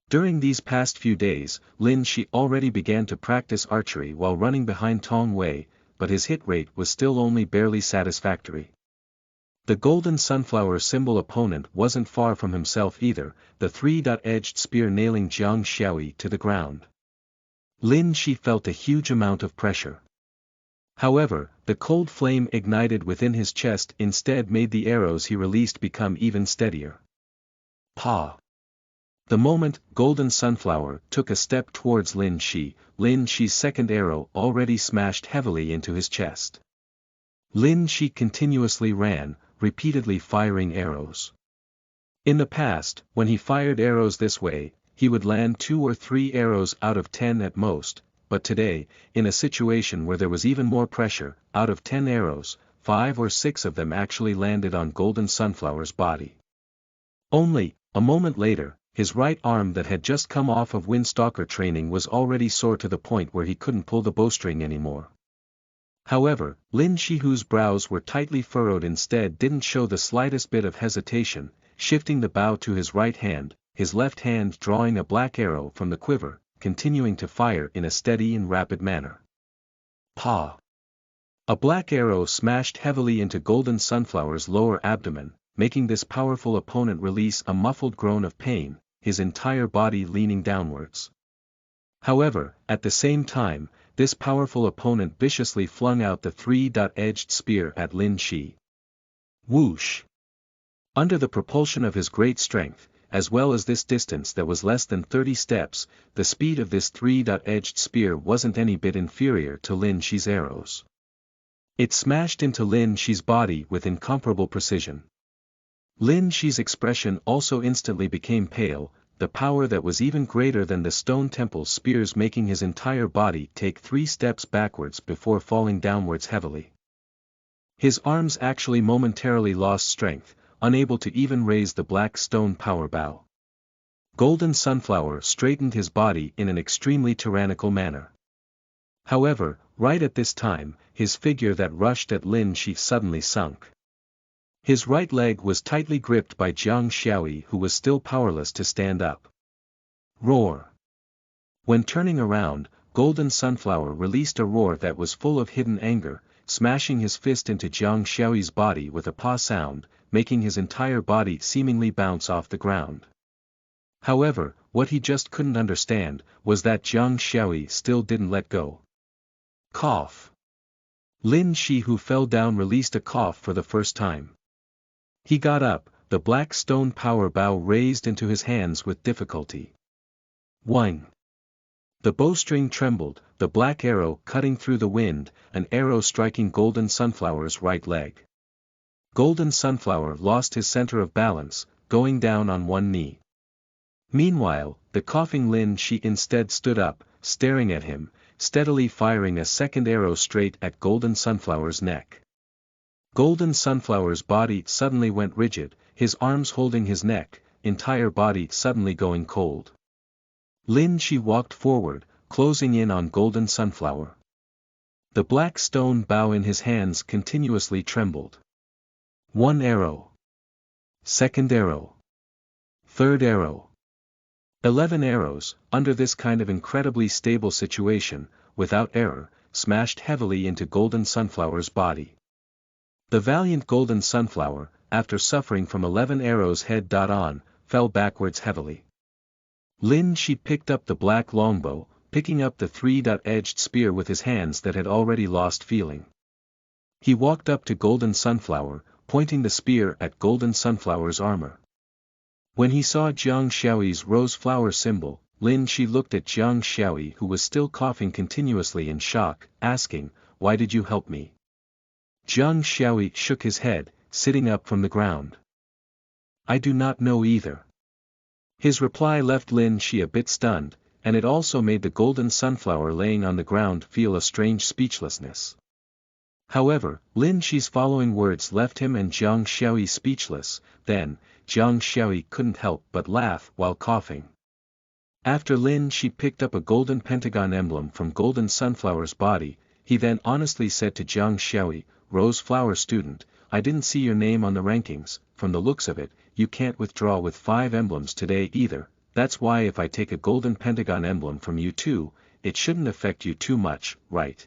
[SPEAKER 1] During these past few days, Lin Shi already began to practice archery while running behind Tong Wei, but his hit rate was still only barely satisfactory. The Golden Sunflower symbol opponent wasn't far from himself either, the three-edged spear nailing Jiang Shui to the ground. Lin Shi felt a huge amount of pressure. However, the cold flame ignited within his chest instead made the arrows he released become even steadier. Pa! The moment Golden Sunflower took a step towards Lin Shi's second arrow already smashed heavily into his chest. Lin Shi continuously ran, repeatedly firing arrows. In the past, when he fired arrows this way, he would land 2 or 3 arrows out of 10 at most. But today, in a situation where there was even more pressure, out of 10 arrows, 5 or 6 of them actually landed on Golden Sunflower's body. Only, a moment later, his right arm that had just come off of windstalker training was already sore to the point where he couldn't pull the bowstring anymore. However, Lin Shi, whose brows were tightly furrowed, instead didn't show the slightest bit of hesitation, shifting the bow to his right hand, his left hand drawing a black arrow from the quiver, continuing to fire in a steady and rapid manner. Pa! A black arrow smashed heavily into Golden Sunflower's lower abdomen, making this powerful opponent release a muffled groan of pain, his entire body leaning downwards. However, at the same time, this powerful opponent viciously flung out the three-edged spear at Lin Shi. Whoosh! Under the propulsion of his great strength, as well as this distance that was less than 30 steps, the speed of this three-edged spear wasn't any bit inferior to Lin Shi's arrows. It smashed into Lin Shi's body with incomparable precision. Lin Shi's expression also instantly became pale, the power that was even greater than the stone temple spears making his entire body take 3 steps backwards before falling downwards heavily. His arms actually momentarily lost strength, unable to even raise the black stone power bow. Golden Sunflower straightened his body in an extremely tyrannical manner. However, right at this time, his figure that rushed at Lin Shi suddenly sunk. His right leg was tightly gripped by Jiang Xiaoyi, who was still powerless to stand up. Roar! When turning around, Golden Sunflower released a roar that was full of hidden anger, smashing his fist into Jiang Xiaoyi's body with a pa sound, making his entire body seemingly bounce off the ground. However, what he just couldn't understand, was that Jiang Xiaoyi still didn't let go. Cough. Lin Shi, who fell down, released a cough for the first time. He got up, the black stone power bow raised into his hands with difficulty. Whing. The bowstring trembled, the black arrow cutting through the wind, an arrow striking Golden Sunflower's right leg. Golden Sunflower lost his center of balance, going down on one knee. Meanwhile, the coughing Lin Shi instead stood up, staring at him, steadily firing a second arrow straight at Golden Sunflower's neck. Golden Sunflower's body suddenly went rigid, his arms holding his neck, entire body suddenly going cold. Lin Shi walked forward, closing in on Golden Sunflower. The black stone bow in his hands continuously trembled. One arrow. Second arrow. Third arrow. 11 arrows, under this kind of incredibly stable situation, without error, smashed heavily into Golden Sunflower's body. The valiant Golden Sunflower, after suffering from 11 arrows head on, fell backwards heavily. Lin Shi picked up the black longbow, picking up the three-edged spear with his hands that had already lost feeling. He walked up to Golden Sunflower, pointing the spear at Golden Sunflower's armor. When he saw Jiang Xiaoyi's rose flower symbol, Lin Shi looked at Jiang Xiaoyi, who was still coughing continuously in shock, asking, "Why did you help me?" Jiang Xiaoyi shook his head, sitting up from the ground. "I do not know either." His reply left Lin Shi a bit stunned, and it also made the Golden Sunflower laying on the ground feel a strange speechlessness. However, Lin Shi's following words left him and Jiang Xiaoyi speechless. Then, Jiang Xiaoyi couldn't help but laugh while coughing. After Lin Shi picked up a golden pentagon emblem from Golden Sunflower's body, he then honestly said to Jiang Xiaoyi, "Rose flower student, I didn't see your name on the rankings. From the looks of it, you can't withdraw with 5 emblems today either. That's why if I take a golden pentagon emblem from you too, it shouldn't affect you too much, right?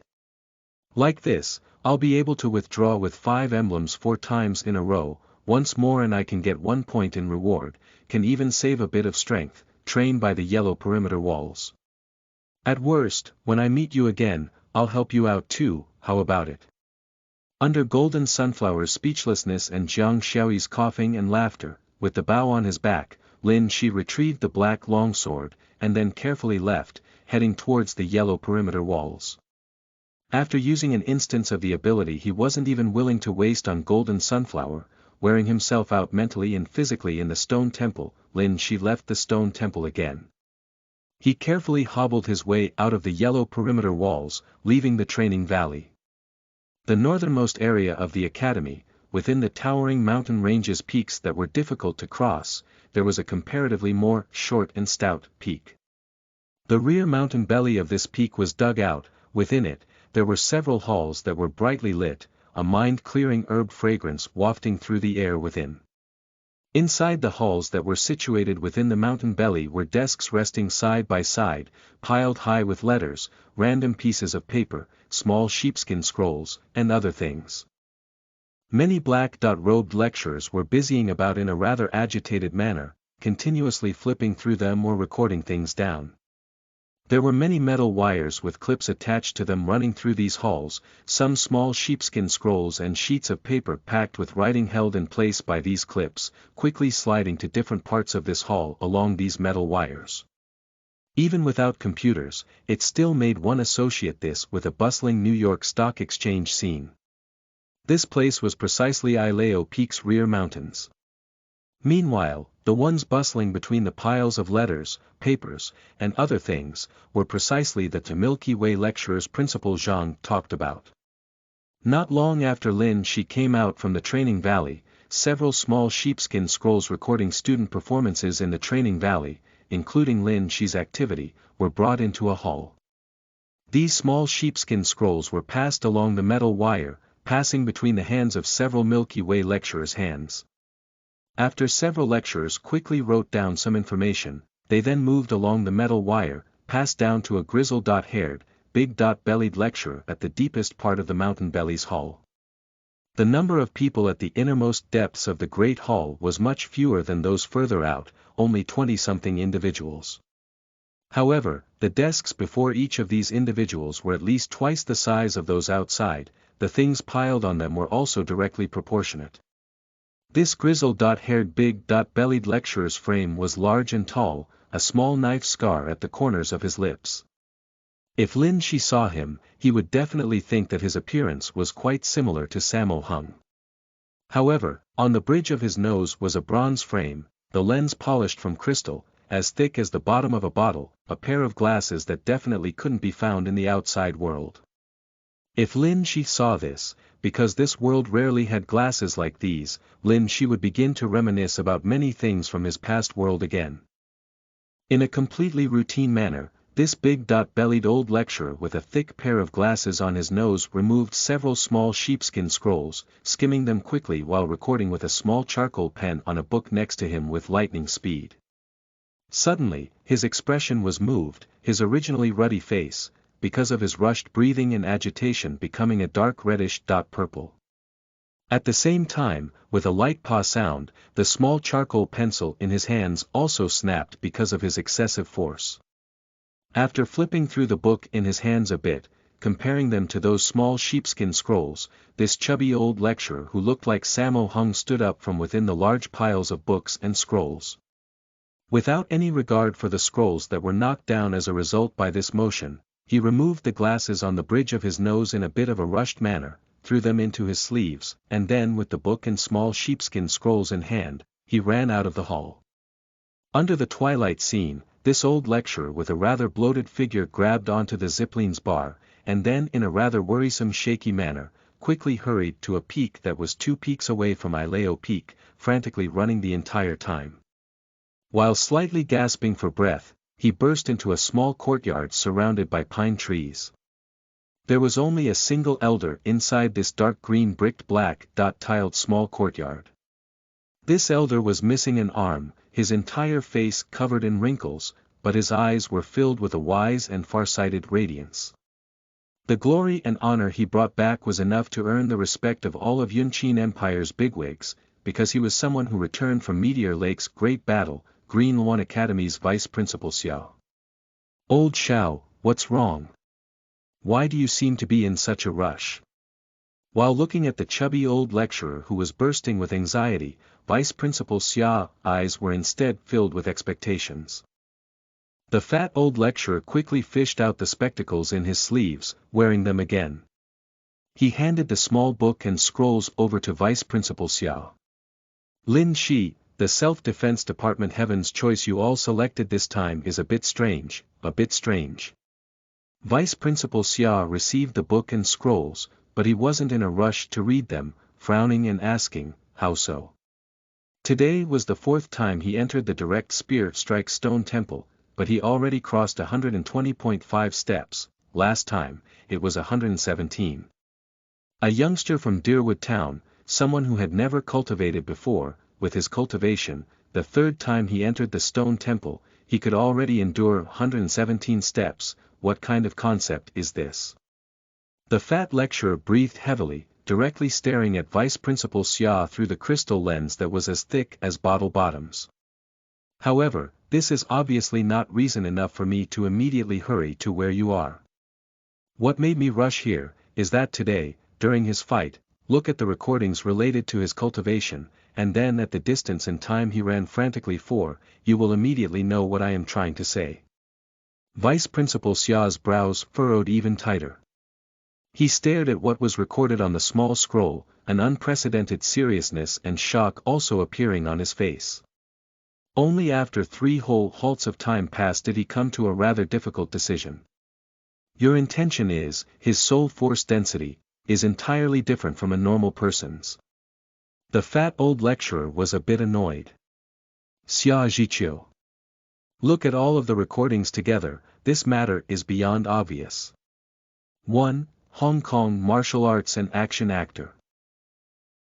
[SPEAKER 1] Like this, I'll be able to withdraw with 5 emblems 4 times in a row, once more, and I can get 1 point in reward, can even save a bit of strength, train by the yellow perimeter walls. At worst, when I meet you again, I'll help you out too, how about it?" Under Golden Sunflower's speechlessness and Jiang Xiaoyi's coughing and laughter, with the bow on his back, Lin Shi retrieved the black longsword, and then carefully left, heading towards the yellow perimeter walls. After using an instance of the ability he wasn't even willing to waste on Golden Sunflower, wearing himself out mentally and physically in the stone temple, Lin Shi left the stone temple again. He carefully hobbled his way out of the yellow perimeter walls, leaving the training valley. The northernmost area of the academy, within the towering mountain ranges peaks that were difficult to cross, there was a comparatively more short and stout peak. The rear mountain belly of this peak was dug out. Within it, there were several halls that were brightly lit, a mind-clearing herb fragrance wafting through the air within. Inside the halls that were situated within the mountain belly were desks resting side by side, piled high with letters, random pieces of paper, small sheepskin scrolls, and other things. Many black-robed lecturers were busying about in a rather agitated manner, continuously flipping through them or recording things down. There were many metal wires with clips attached to them running through these halls, some small sheepskin scrolls and sheets of paper packed with writing held in place by these clips, quickly sliding to different parts of this hall along these metal wires. Even without computers, it still made one associate this with a bustling New York Stock Exchange scene. This place was precisely Ileo Peak's rear mountains. Meanwhile, the ones bustling between the piles of letters, papers, and other things, were precisely the Milky Way lecturers Principal Zhang talked about. Not long after Lin Shi came out from the training valley, several small sheepskin scrolls recording student performances in the training valley, including Lin Shi's activity, were brought into a hall. These small sheepskin scrolls were passed along the metal wire, passing between the hands of several Milky Way lecturers' hands. After several lecturers quickly wrote down some information, they then moved along the metal wire, passed down to a grizzled-haired, big-bellied lecturer at the deepest part of the mountain belly's hall. The number of people at the innermost depths of the great hall was much fewer than those further out, only 20-something individuals. However, the desks before each of these individuals were at least twice the size of those outside, the things piled on them were also directly proportionate. This grizzled-haired big-bellied lecturer's frame was large and tall, a small knife scar at the corners of his lips. If Lin Shi saw him, he would definitely think that his appearance was quite similar to Sammo Hung. However, on the bridge of his nose was a bronze frame, the lens polished from crystal, as thick as the bottom of a bottle, a pair of glasses that definitely couldn't be found in the outside world. If Lin Shi saw this, because this world rarely had glasses like these, Lin Shi would begin to reminisce about many things from his past world again. In a completely routine manner, this big-bellied old lecturer with a thick pair of glasses on his nose removed several small sheepskin scrolls, skimming them quickly while recording with a small charcoal pen on a book next to him with lightning speed. Suddenly, his expression was moved, his originally ruddy face, because of his rushed breathing and agitation becoming a dark reddish-purple. At the same time, with a light paw sound, the small charcoal pencil in his hands also snapped because of his excessive force. After flipping through the book in his hands a bit, comparing them to those small sheepskin scrolls, this chubby old lecturer who looked like Sammo Hung stood up from within the large piles of books and scrolls. Without any regard for the scrolls that were knocked down as a result by this motion, he removed the glasses on the bridge of his nose in a bit of a rushed manner, threw them into his sleeves, and then with the book and small sheepskin scrolls in hand, he ran out of the hall. Under the twilight scene, this old lecturer with a rather bloated figure grabbed onto the zipline's bar, and then in a rather worrisome shaky manner, quickly hurried to a peak that was 2 peaks away from Ileo Peak, frantically running the entire time. While slightly gasping for breath, he burst into a small courtyard surrounded by pine trees. There was only a single elder inside this dark green bricked black-tiled small courtyard. This elder was missing an arm, his entire face covered in wrinkles, but his eyes were filled with a wise and far-sighted radiance. The glory and honor he brought back was enough to earn the respect of all of Yunqin Empire's bigwigs, because he was someone who returned from Meteor Lake's great battle, Green Lawn Academy's vice principal Xiao. Old Xiao, what's wrong? Why do you seem to be in such a rush? While looking at the chubby old lecturer who was bursting with anxiety, Vice Principal Xia's eyes were instead filled with expectations. The fat old lecturer quickly fished out the spectacles in his sleeves, wearing them again. He handed the small book and scrolls over to Vice Principal Xia. Lin Shi, the Self-Defense Department Heaven's choice you all selected this time is a bit strange, a bit strange. Vice Principal Xia received the book and scrolls, but he wasn't in a rush to read them, frowning and asking, how so? Today was the 4th time he entered the Direct Spear Strike Stone Temple, but he already crossed 120.5 steps, last time, it was 117. A youngster from Deerwood Town, someone who had never cultivated before, with his cultivation, the 3rd time he entered the Stone Temple, he could already endure 117 steps, what kind of concept is this? The fat lecturer breathed heavily, directly staring at Vice Principal Xia through the crystal lens that was as thick as bottle bottoms. However, this is obviously not reason enough for me to immediately hurry to where you are. What made me rush here, is that today, during his fight, look at the recordings related to his cultivation, and then at the distance and time he ran frantically for, you will immediately know what I am trying to say. Vice Principal Xia's brows furrowed even tighter. He stared at what was recorded on the small scroll, an unprecedented seriousness and shock also appearing on his face. Only after 3 whole halts of time passed did he come to a rather difficult decision. Your intention is, his soul force density, is entirely different from a normal person's. The fat old lecturer was a bit annoyed. Xia Jiqiu. Look at all of the recordings together, this matter is beyond obvious. 1. Hong Kong martial arts and action actor.